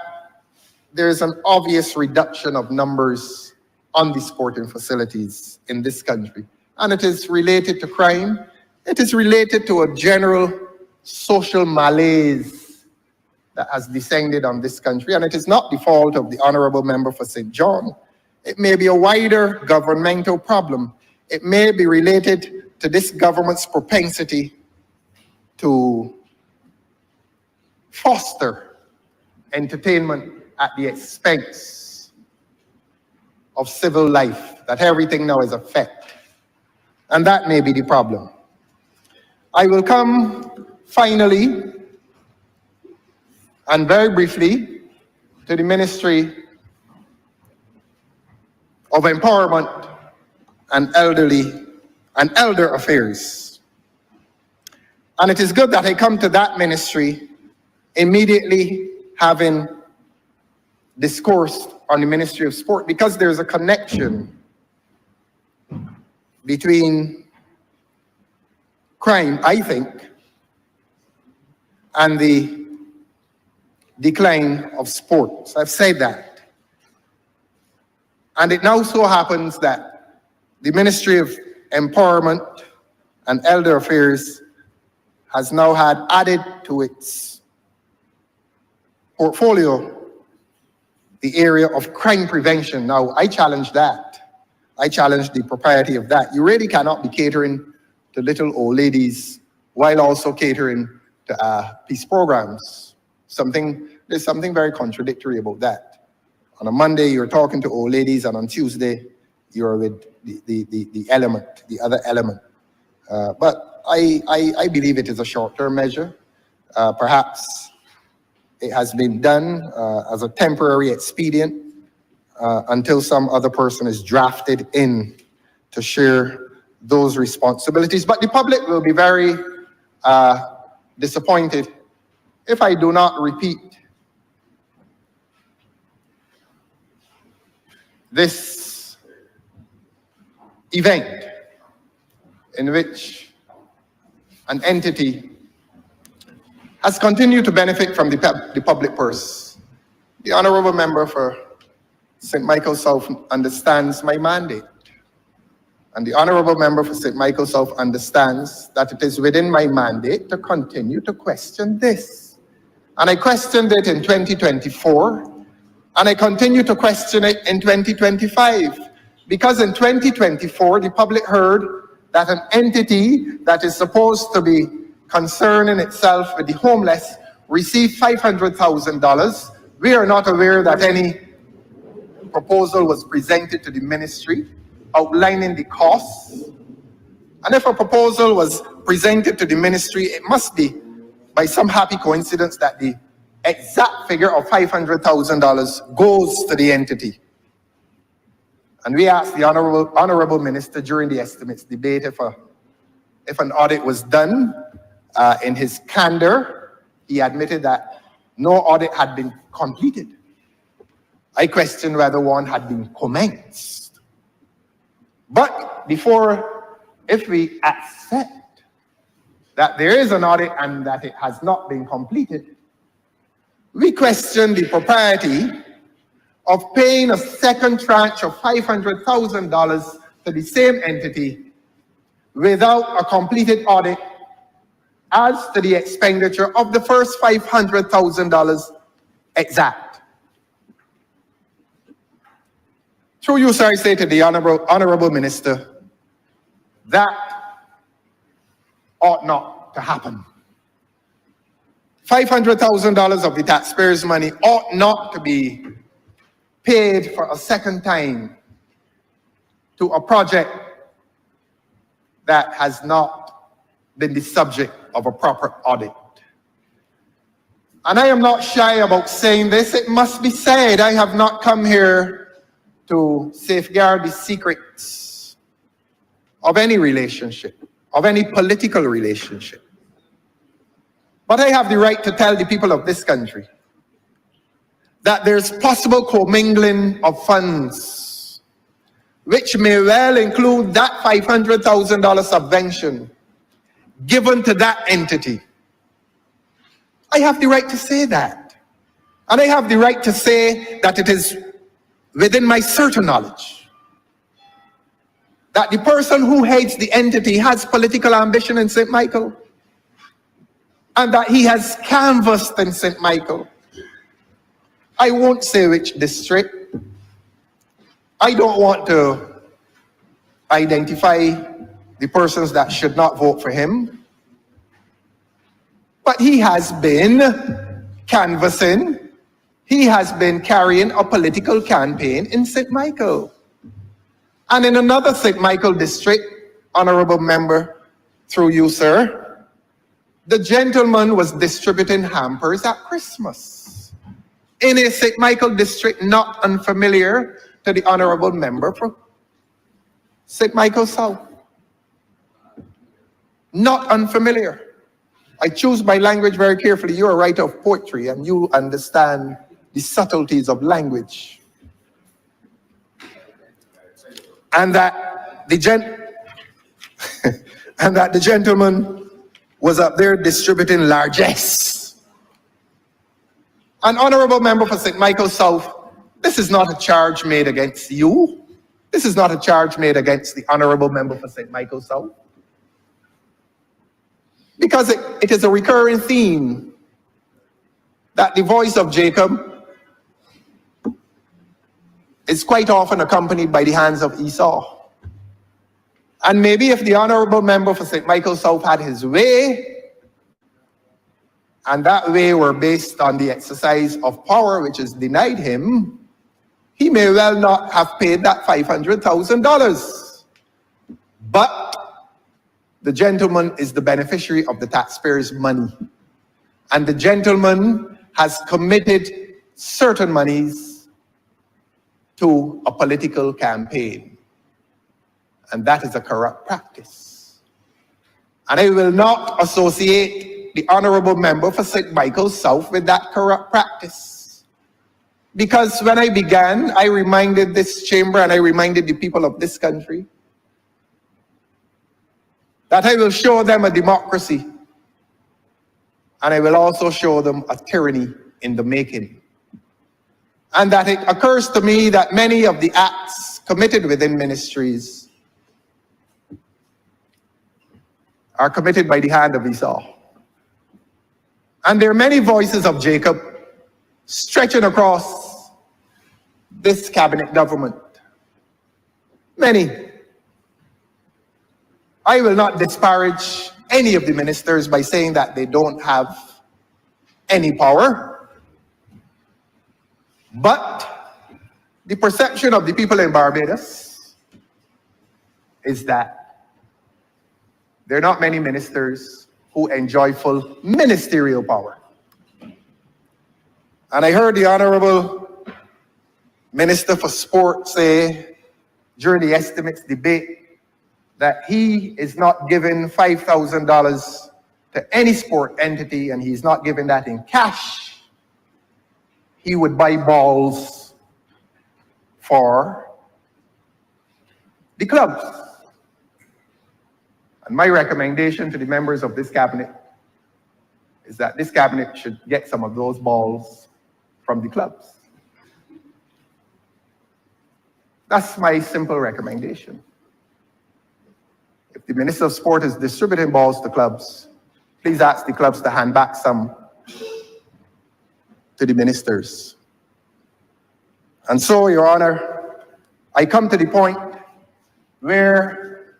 there's an obvious reduction of numbers on the sporting facilities in this country. And it is related to crime. It is related to a general social malaise that has descended on this country. And it is not the fault of the Honorable Member for St. John. It may be a wider governmental problem. It may be related to this government's propensity to foster entertainment at the expense of civil life, that everything now is a fact. And that may be the problem. I will come finally and very briefly to the Ministry of Empowerment and Elder Affairs. And it is good that I come to that ministry immediately having discoursed on the Ministry of Sport, because there's a connection between crime, I think, and the decline of sports. I've said that. And it now so happens that the Ministry of Empowerment and Elder Affairs has now had added to its portfolio the area of crime prevention. Now, I challenge that. I challenge the propriety of that. You really cannot be catering to little old ladies while also catering to peace programs. There's something very contradictory about that. On a Monday, you're talking to old ladies, and on Tuesday, you're with the other element. But I believe it is a short-term measure. Perhaps it has been done as a temporary expedient until some other person is drafted in to share those responsibilities. But the public will be very disappointed if I do not repeat this event in which an entity has continued to benefit from the public purse. The honorable member for St. Michael South understands my mandate. And the honorable member for St. Michael South understands that it is within my mandate to continue to question this. And I questioned it in 2024, and I continue to question it in 2025. Because in 2024, the public heard that an entity that is supposed to be concerning itself with the homeless received $500,000. We are not aware that any proposal was presented to the ministry outlining the costs. And if a proposal was presented to the ministry, it must be by some happy coincidence that the exact figure of $500,000 goes to the entity. And we asked the honorable minister during the estimates debate if an audit was done. In his candor, he admitted that no audit had been completed. I questioned whether one had been commenced. But if we accept that there is an audit and that it has not been completed, we question the propriety of paying a second tranche of $500,000 to the same entity without a completed audit as to the expenditure of the first $500,000 exact. Through you, sir, I say to the honorable minister, that ought not to happen. $500,000 of the taxpayers' money ought not to be paid for a second time to a project that has not been the subject of a proper audit. And I am not shy about saying this. It must be said. I have not come here to safeguard the secrets of any relationship, of any political relationship. But I have the right to tell the people of this country that there's possible commingling of funds, which may well include that $500,000 subvention given to that entity. I have the right to say that. And I have the right to say that it is within my certain knowledge that the person who hates the entity has political ambition in St. Michael, and that he has canvassed in St. Michael. I won't say which district. I don't want to identify the persons that should not vote for him. But he has been canvassing. He has been carrying a political campaign in St. Michael. And in another St. Michael district, honorable member, through you, sir, the gentleman was distributing hampers at Christmas in a St. Michael district not unfamiliar to the honorable member for St. Michael South. Not unfamiliar. I choose my language very carefully. You're a writer of poetry and you understand the subtleties of language. And that the gentleman was up there distributing largesse. An honorable member for St. Michael South, this is not a charge made against you. This is not a charge made against the honorable member for St. Michael South. Because it is a recurring theme that the voice of Jacob is quite often accompanied by the hands of Esau. And maybe if the honorable member for St. Michael South had his way, and that way were based on the exercise of power which is denied him, he may well not have paid that $500,000. But the gentleman is the beneficiary of the taxpayers' money. And the gentleman has committed certain monies to a political campaign. And that is a corrupt practice. And I will not associate the honorable member for St. Michael South with that corrupt practice. Because when I began, I reminded this chamber and I reminded the people of this country that I will show them a democracy and I will also show them a tyranny in the making. And that it occurs to me that many of the acts committed within ministries are committed by the hand of Esau. And there are many voices of Jacob stretching across this cabinet government. Many. I will not disparage any of the ministers by saying that they don't have any power. But the perception of the people in Barbados is that there are not many ministers who enjoy full ministerial power. And I heard the Honorable Minister for Sport say during the estimates debate that he is not giving $5,000 to any sport entity and he's not giving that in cash. He would buy balls for the clubs. And my recommendation to the members of this cabinet is that this cabinet should get some of those balls from the clubs. That's my simple recommendation. If the Minister of Sport is distributing balls to clubs, please ask the clubs to hand back some to the ministers. And so, Your Honor, I come to the point where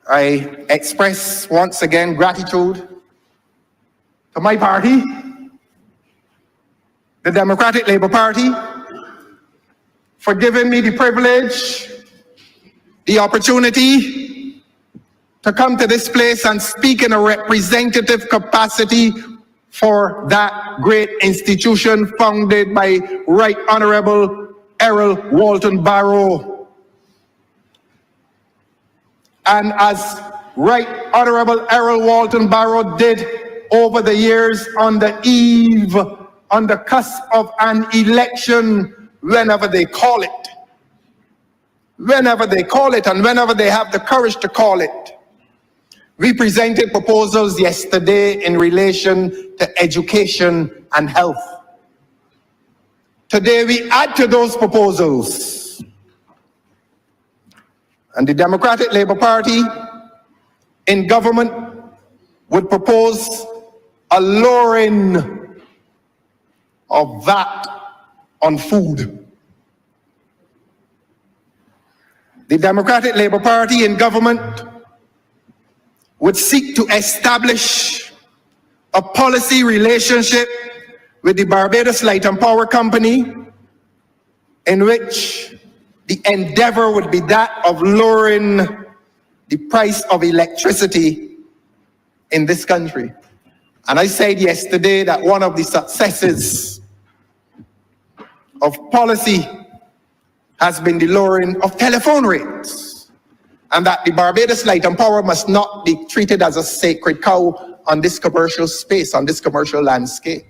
I express once again gratitude to my party, the Democratic Labour Party, for giving me the privilege, the opportunity to come to this place and speak in a representative capacity for that great institution founded by Right Honorable Errol Walton Barrow. And as Right Honorable Errol Walton Barrow did over the years on the eve, on the cusp of an election, whenever they call it. Whenever they call it and whenever they have the courage to call it. We presented proposals yesterday in relation to education and health. Today we add to those proposals. And the Democratic Labour Party in government would propose a lowering of VAT on food. The Democratic Labour Party in government would seek to establish a policy relationship with the Barbados Light and Power Company in which the endeavor would be that of lowering the price of electricity in this country. And I said yesterday that one of the successes of policy has been the lowering of telephone rates, and that the Barbados Light and Power must not be treated as a sacred cow on this commercial space, on this commercial landscape.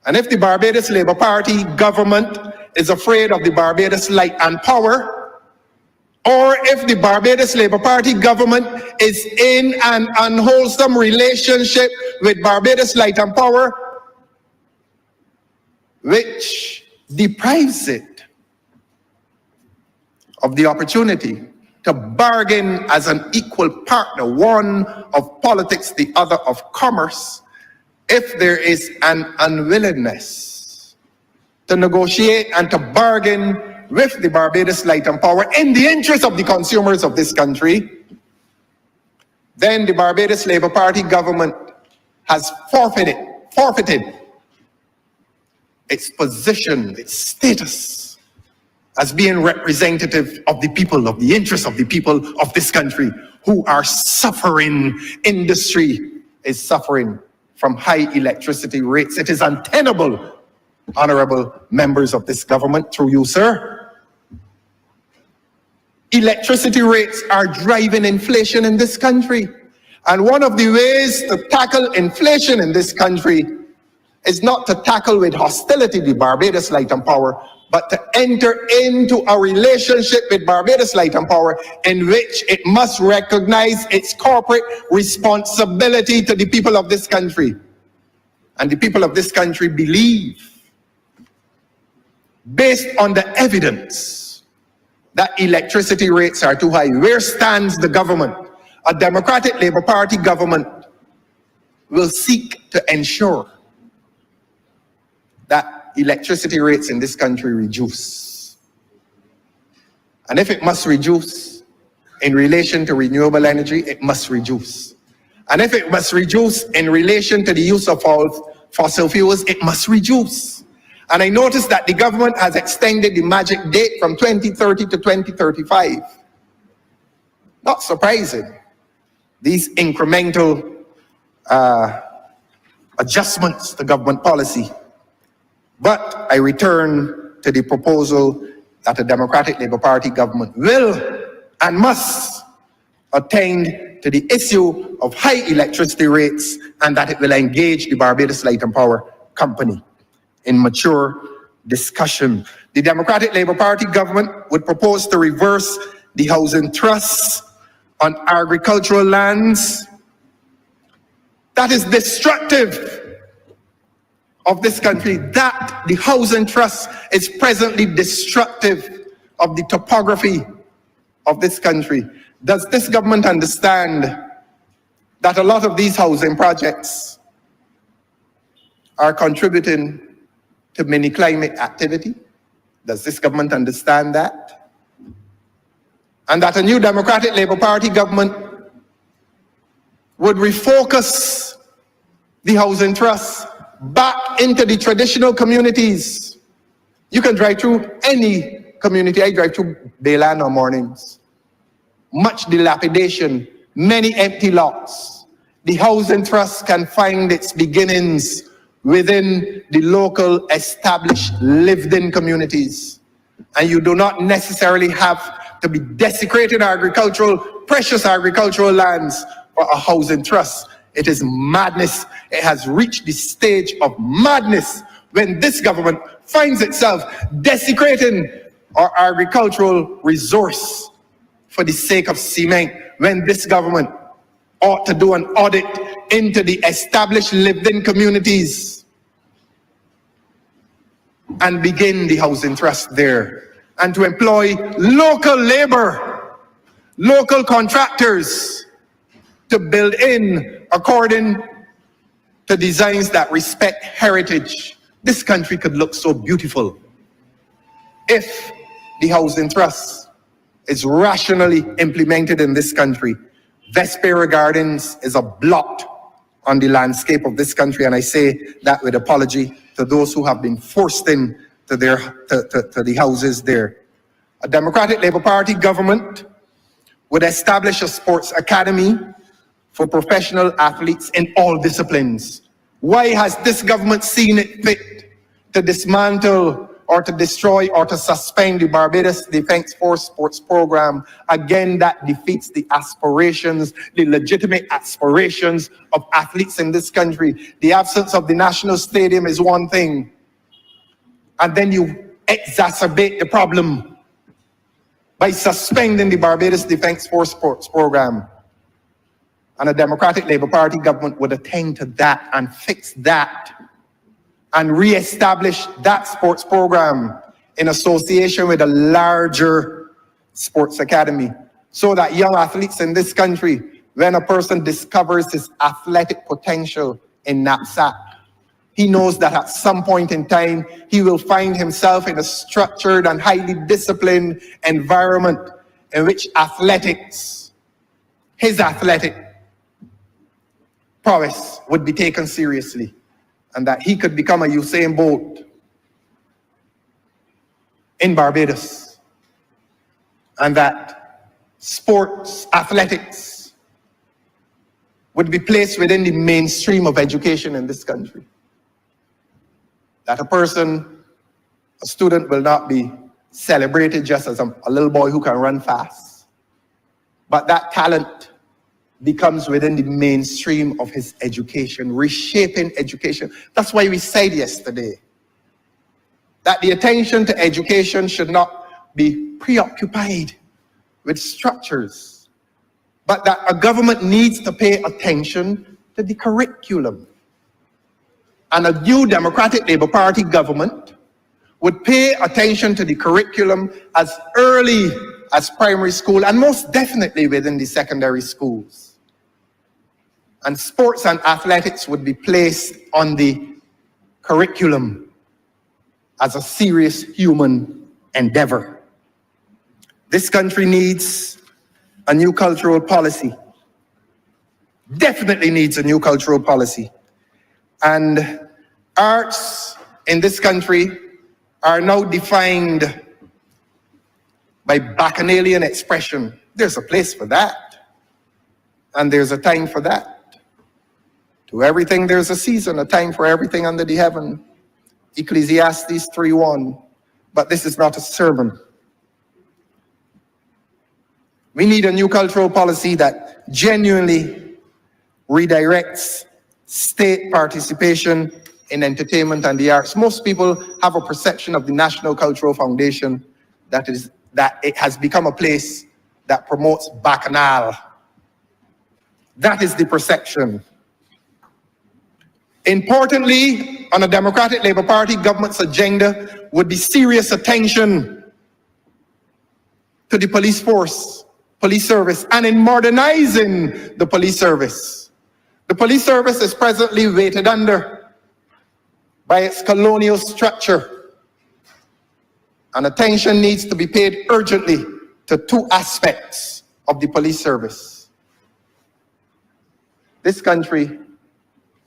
And if the Barbados Labour Party government is afraid of the Barbados Light and Power, or if the Barbados Labour Party government is in an unwholesome relationship with Barbados Light and Power, which deprives it of the opportunity to bargain as an equal partner, one of politics, the other of commerce, if there is an unwillingness to negotiate and to bargain with the Barbados Light and Power in the interest of the consumers of this country, then the Barbados Labour Party government has forfeited its position, its status as being representative of the people, of the interests of the people of this country who are suffering. Industry is suffering from high electricity rates. It is untenable, honorable members of this government, through you, sir. Electricity rates are driving inflation in this country. And one of the ways to tackle inflation in this country is not to tackle with hostility the Barbados Light and Power, but to enter into a relationship with Barbados Light and Power in which it must recognize its corporate responsibility to the people of this country. And the people of this country believe, based on the evidence, that electricity rates are too high. Where stands the government? A Democratic Labour Party government will seek to ensure that electricity rates in this country reduce. And if it must reduce in relation to renewable energy, it must reduce. And if it must reduce in relation to the use of all fossil fuels, it must reduce. And I noticed that the government has extended the magic date from 2030 to 2035. Not surprising. These incremental adjustments to government policy. But I return to the proposal that a Democratic Labour Party government will and must attend to the issue of high electricity rates, and that it will engage the Barbados Light and Power Company in mature discussion. The Democratic Labour Party government would propose to reverse the housing trusts on agricultural lands. That is destructive of this country. That the housing trust is presently destructive of the topography of this country. Does this government understand that a lot of these housing projects are contributing to mini climate activity? Does this government understand that? And that a new Democratic Labour Party government would refocus the housing trust back into the traditional communities. You can drive through any community. I drive through Bayland on mornings. Much dilapidation, many empty lots. The housing trust can find its beginnings within the local established lived-in communities. And you do not necessarily have to be desecrating precious agricultural lands for a housing trust. It is madness. It has reached the stage of madness when this government finds itself desecrating our agricultural resource for the sake of cement, when this government ought to do an audit into the established lived-in communities and begin the housing trust there, and to employ local labor, local contractors to build in according to designs that respect heritage. This country could look so beautiful if the housing trust is rationally implemented in this country. Vespera Gardens is a blot on the landscape of this country, and I say that with apology to those who have been forced in to the houses there. A Democratic Labour Party government would establish a sports academy for professional athletes in all disciplines. Why has this government seen it fit to dismantle or to destroy or to suspend the Barbados Defence Force sports program? Again, that defeats the aspirations, the legitimate aspirations of athletes in this country. The absence of the national stadium is one thing, and then you exacerbate the problem by suspending the Barbados Defence Force sports program. And a Democratic Labour Party government would attend to that and fix that and re-establish that sports program in association with a larger sports academy, so that young athletes in this country, when a person discovers his athletic potential in knapsack, he knows that at some point in time, he will find himself in a structured and highly disciplined environment in which athletics, his athletic prowess, would be taken seriously, and that he could become a Usain Bolt in Barbados, and that sports, athletics, would be placed within the mainstream of education in this country. That a student will not be celebrated just as a little boy who can run fast, but that talent, becomes within the mainstream of his education, reshaping education. That's why we said yesterday that the attention to education should not be preoccupied with structures, but that a government needs to pay attention to the curriculum. And a new Democratic Labour Party government would pay attention to the curriculum as early as primary school and most definitely within the secondary schools. And sports and athletics would be placed on the curriculum as a serious human endeavor. This country needs a new cultural policy. Definitely needs a new cultural policy. And arts in this country are now defined by bacchanalian expression. There's a place for that. And there's a time for that. To everything there's a season, a time for everything under the heaven. Ecclesiastes 3:1. But this is not a sermon. We need a new cultural policy that genuinely redirects state participation in entertainment and the arts. Most people have a perception of the National Cultural Foundation that it has become a place that promotes bacchanal. That is the perception. Importantly, on a Democratic Labour Party government's agenda would be serious attention to the police force, police service, and in modernizing the police service. The police service is presently weighted under by its colonial structure, and attention needs to be paid urgently to two aspects of the police service. This country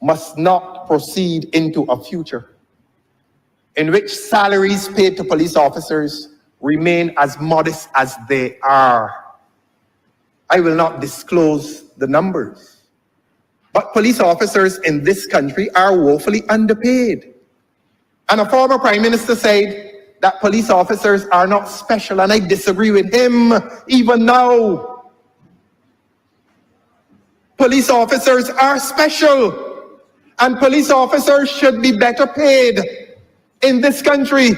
must not proceed into a future in which salaries paid to police officers remain as modest as they are. I will not disclose the numbers, but police officers in this country are woefully underpaid. And a former prime minister said that police officers are not special, and I disagree with him even now. Police officers are special, and police officers should be better paid in this country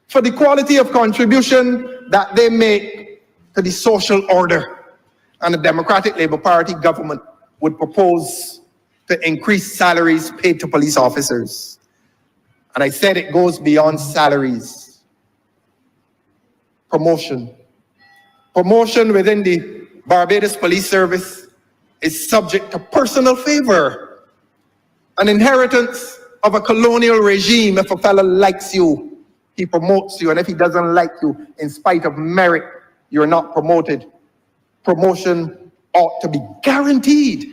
for the quality of contribution that they make to the social order. And the Democratic Labour Party government would propose to increase salaries paid to police officers. And I said it goes beyond salaries. Promotion. Promotion within the Barbados Police Service is subject to personal favor. An inheritance of a colonial regime. If a fellow likes you, he promotes you. And if he doesn't like you, in spite of merit, you're not promoted. Promotion ought to be guaranteed,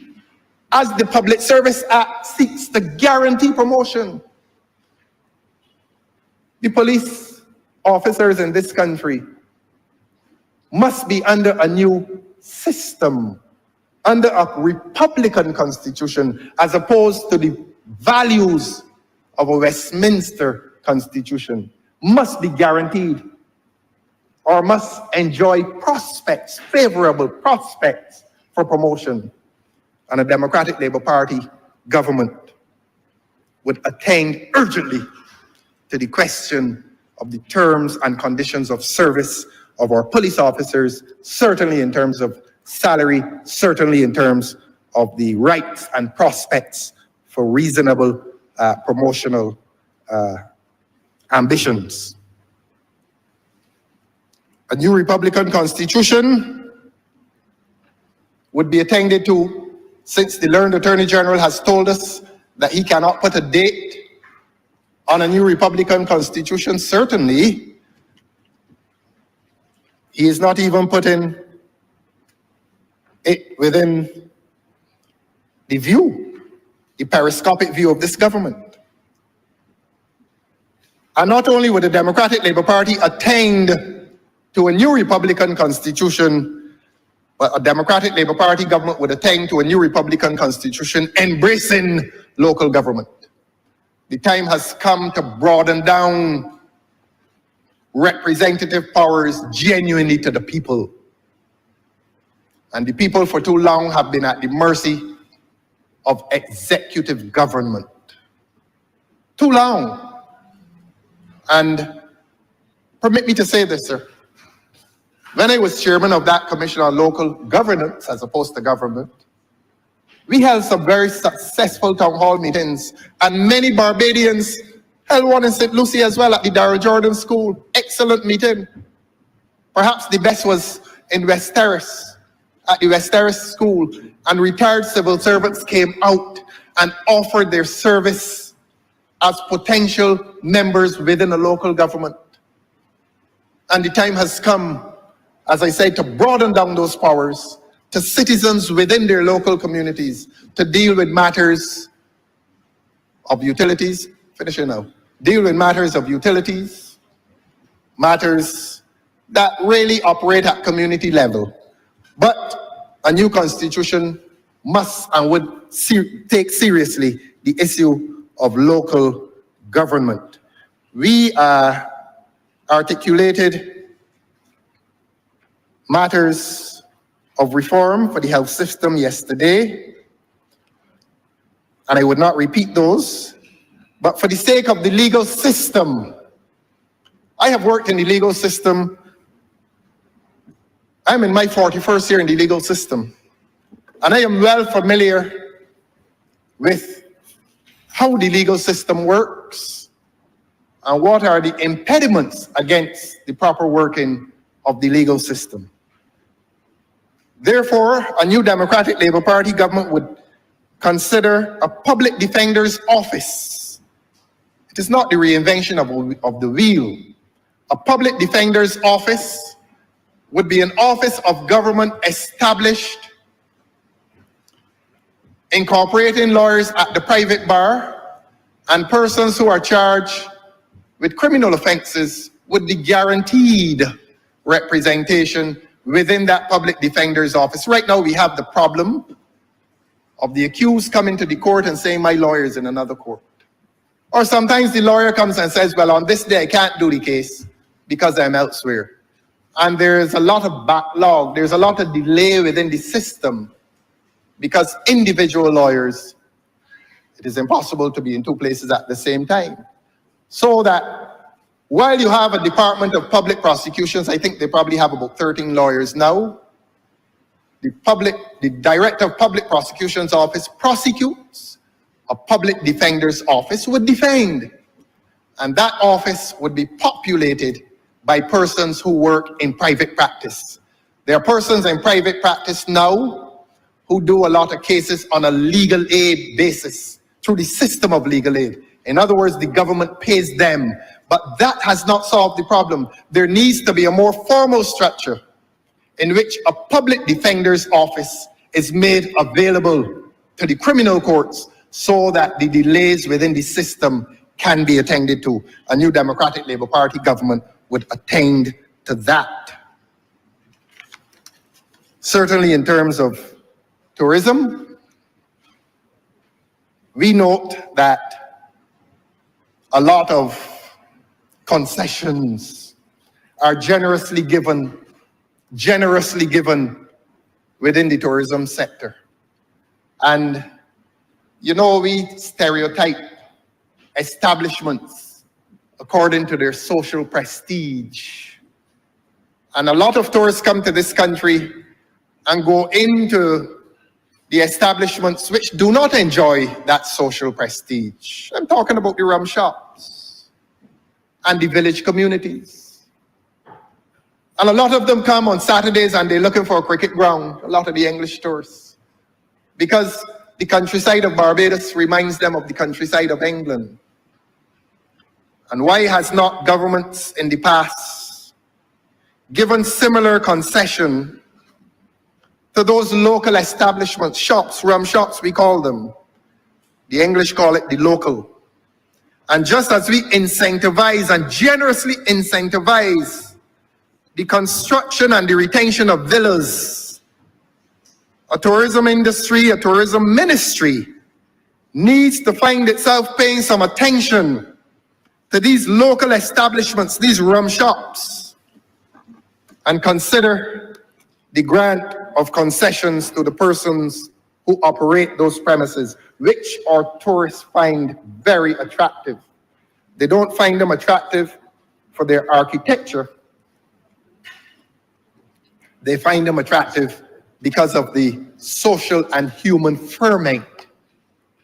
as the Public Service Act seeks to guarantee promotion. The police officers in this country must be under a new system, under a Republican Constitution, as opposed to the values of a Westminster Constitution. Must be guaranteed, or must enjoy prospects, favorable prospects for promotion. And a Democratic Labour Party government would attend urgently to the question of the terms and conditions of service of our police officers, certainly in terms of salary, certainly in terms of the rights and prospects for reasonable promotional ambitions. A new Republican Constitution would be attended to, since the learned Attorney General has told us that he cannot put a date on a new Republican Constitution. Certainly, he is not even putting it within the view, the periscopic view of this government. And not only would the Democratic Labour Party attend to a new Republican Constitution, but a Democratic Labour Party government would attend to a new Republican Constitution embracing local government. The time has come to broaden down representative powers genuinely to the people. And the people for too long have been at the mercy of executive government. Too long. And permit me to say this, sir. When I was chairman of that Commission on Local Governance, as opposed to government, we held some very successful town hall meetings, and many Barbadians held one in St. Lucie as well at the Darrell Jordan School. Excellent meeting. Perhaps the best was in West Terrace, at the West Terrace School, and retired civil servants came out and offered their service as potential members within a local government. And the time has come, as I said, to broaden down those powers to citizens within their local communities to deal with matters of utilities. Finishing now. Deal with matters of utilities, matters that really operate at community level. But a new constitution must and would take seriously the issue of local government. We articulated matters of reform for the health system yesterday, and I would not repeat those, but for the sake of the legal system, I have worked in the legal system. I'm in my 41st year in the legal system, and I am well familiar with how the legal system works and what are the impediments against the proper working of the legal system. Therefore, a new Democratic Labour Party government would consider a public defender's office. It is not the reinvention of the wheel. A public defender's office would be an office of government established incorporating lawyers at the private bar, and persons who are charged with criminal offenses would be guaranteed representation within that public defender's office. Right now we have the problem of the accused coming to the court and saying, my lawyer is in another court. Or sometimes the lawyer comes and says, well, on this day I can't do the case because I'm elsewhere. And there's a lot of backlog, there's a lot of delay within the system because individual lawyers, it is impossible to be in two places at the same time. So that while you have a Department of Public Prosecutions, I think they probably have about 13 lawyers now, the Director of Public Prosecutions Office prosecutes, a public defender's office would defend. And that office would be populated by persons who work in private practice. There are persons in private practice now who do a lot of cases on a legal aid basis through the system of legal aid. In other words, the government pays them, but that has not solved the problem. There needs to be a more formal structure in which a public defender's office is made available to the criminal courts so that the delays within the system can be attended to. A new Democratic Labour Party government would attend to that. Certainly in terms of tourism, we note that a lot of concessions are generously given within the tourism sector. And, you know, we stereotype establishments according to their social prestige. And a lot of tourists come to this country and go into the establishments which do not enjoy that social prestige. I'm talking about the rum shops and the village communities. And a lot of them come on Saturdays and they're looking for a cricket ground, a lot of the English tourists, because the countryside of Barbados reminds them of the countryside of England. And why has not governments in the past given similar concession to those local establishments, shops, rum shops we call them? The English call it the local. And just as we incentivize and generously incentivize the construction and the retention of villas, a tourism industry, a tourism ministry needs to find itself paying some attention to these local establishments, these rum shops, and consider the grant of concessions to the persons who operate those premises, which our tourists find very attractive. They don't find them attractive for their architecture. They find them attractive because of the social and human ferment.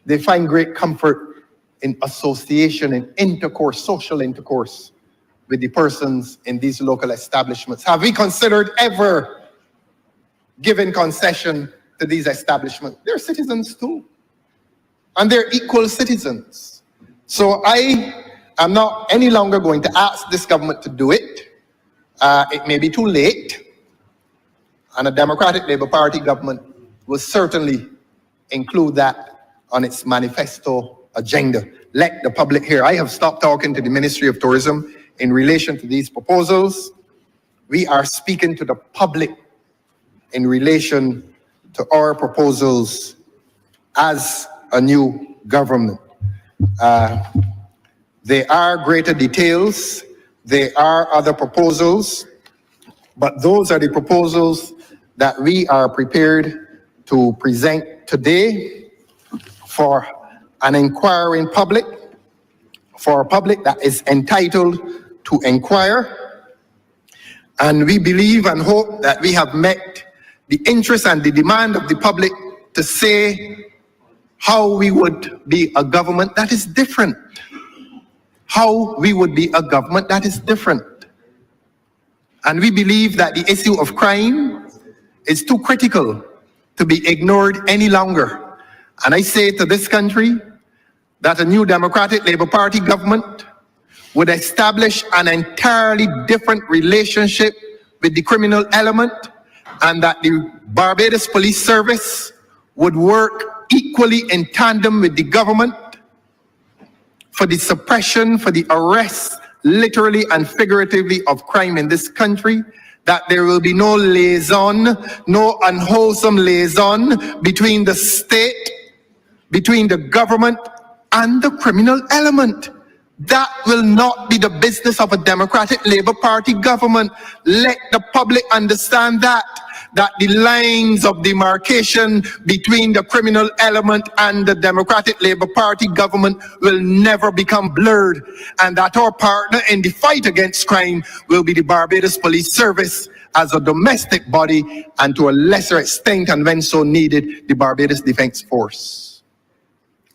They find great comfort in association and intercourse, social intercourse with the persons in these local establishments. Have we considered ever giving concession to these establishments? They're citizens too, and they're equal citizens. So I am not any longer going to ask this government to do it. It may be too late, and a Democratic Labour Party government will certainly include that on its manifesto agenda. Let the public hear. I have stopped talking to the Ministry of Tourism in relation to these proposals. We are speaking to the public in relation to our proposals as a new government. There are greater details, there are other proposals, but those are the proposals that we are prepared to present today for an inquiring public, for a public that is entitled to inquire. And we believe and hope that we have met the interest and the demand of the public to say how we would be a government that is different. How we would be a government that is different. And we believe that the issue of crime is too critical to be ignored any longer. And I say to this country that a new Democratic Labour Party government would establish an entirely different relationship with the criminal element, and that the Barbados Police Service would work equally in tandem with the government for the suppression, for the arrest, literally and figuratively, of crime in this country, that there will be no liaison, no unwholesome liaison between the state, between the government and the criminal element. That will not be the business of a Democratic Labour Party government. Let the public understand that the lines of demarcation between the criminal element and the Democratic Labour Party government will never become blurred, and that our partner in the fight against crime will be the Barbados Police Service as a domestic body, and to a lesser extent, and when so needed, the Barbados Defence Force.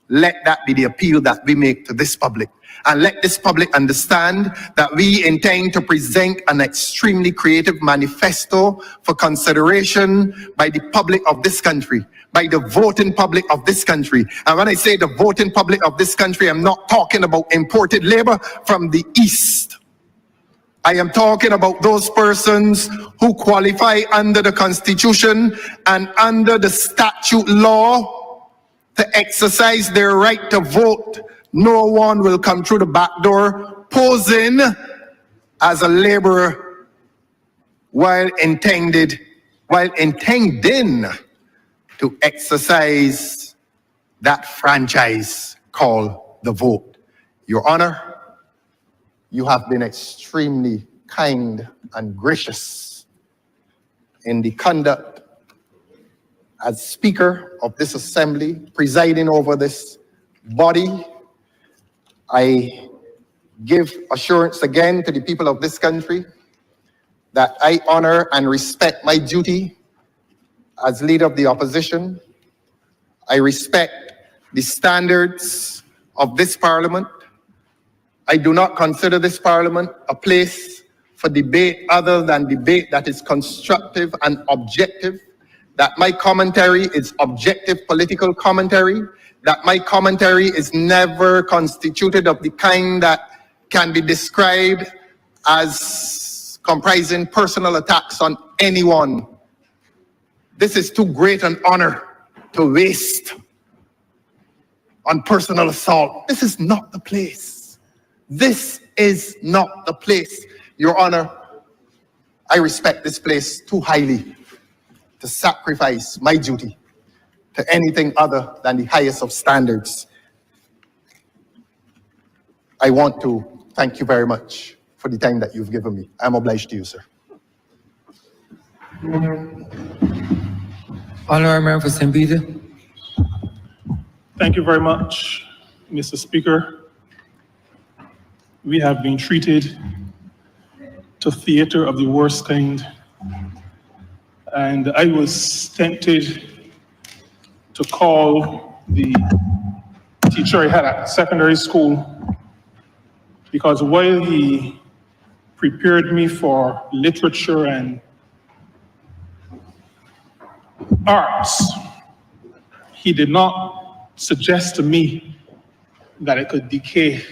Let that be the appeal that we make to this public. And let this public understand that we intend to present an extremely creative manifesto for consideration by the public of this country, by the voting public of this country. And when I say the voting public of this country, I'm not talking about imported labor from the East. I am talking about those persons who qualify under the Constitution and under the statute law to exercise their right to vote. No one will come through the back door posing as a laborer while intending to exercise that franchise called the vote. Your Honor, you have been extremely kind and gracious in the conduct as Speaker of this Assembly, presiding over this body. I give assurance again to the people of this country that I honor and respect my duty as leader of the opposition. I respect the standards of this parliament. I do not consider this parliament a place for debate other than debate that is constructive and objective, that my commentary is objective political commentary, that my commentary is never constituted of the kind that can be described as comprising personal attacks on anyone. This is too great an honor to waste on personal assault. This is not the place. This is not the place. Your Honor, I respect this place too highly to sacrifice my duty to anything other than the highest of standards. I want to thank you very much for the time that you've given me. I'm obliged to you, sir. Honorable Member for St. Peter. Thank you very much, Mr. Speaker. We have been treated to theater of the worst kind. And I was tempted to call the teacher I had at secondary school, because while he prepared me for literature and arts, he did not suggest to me that I could decay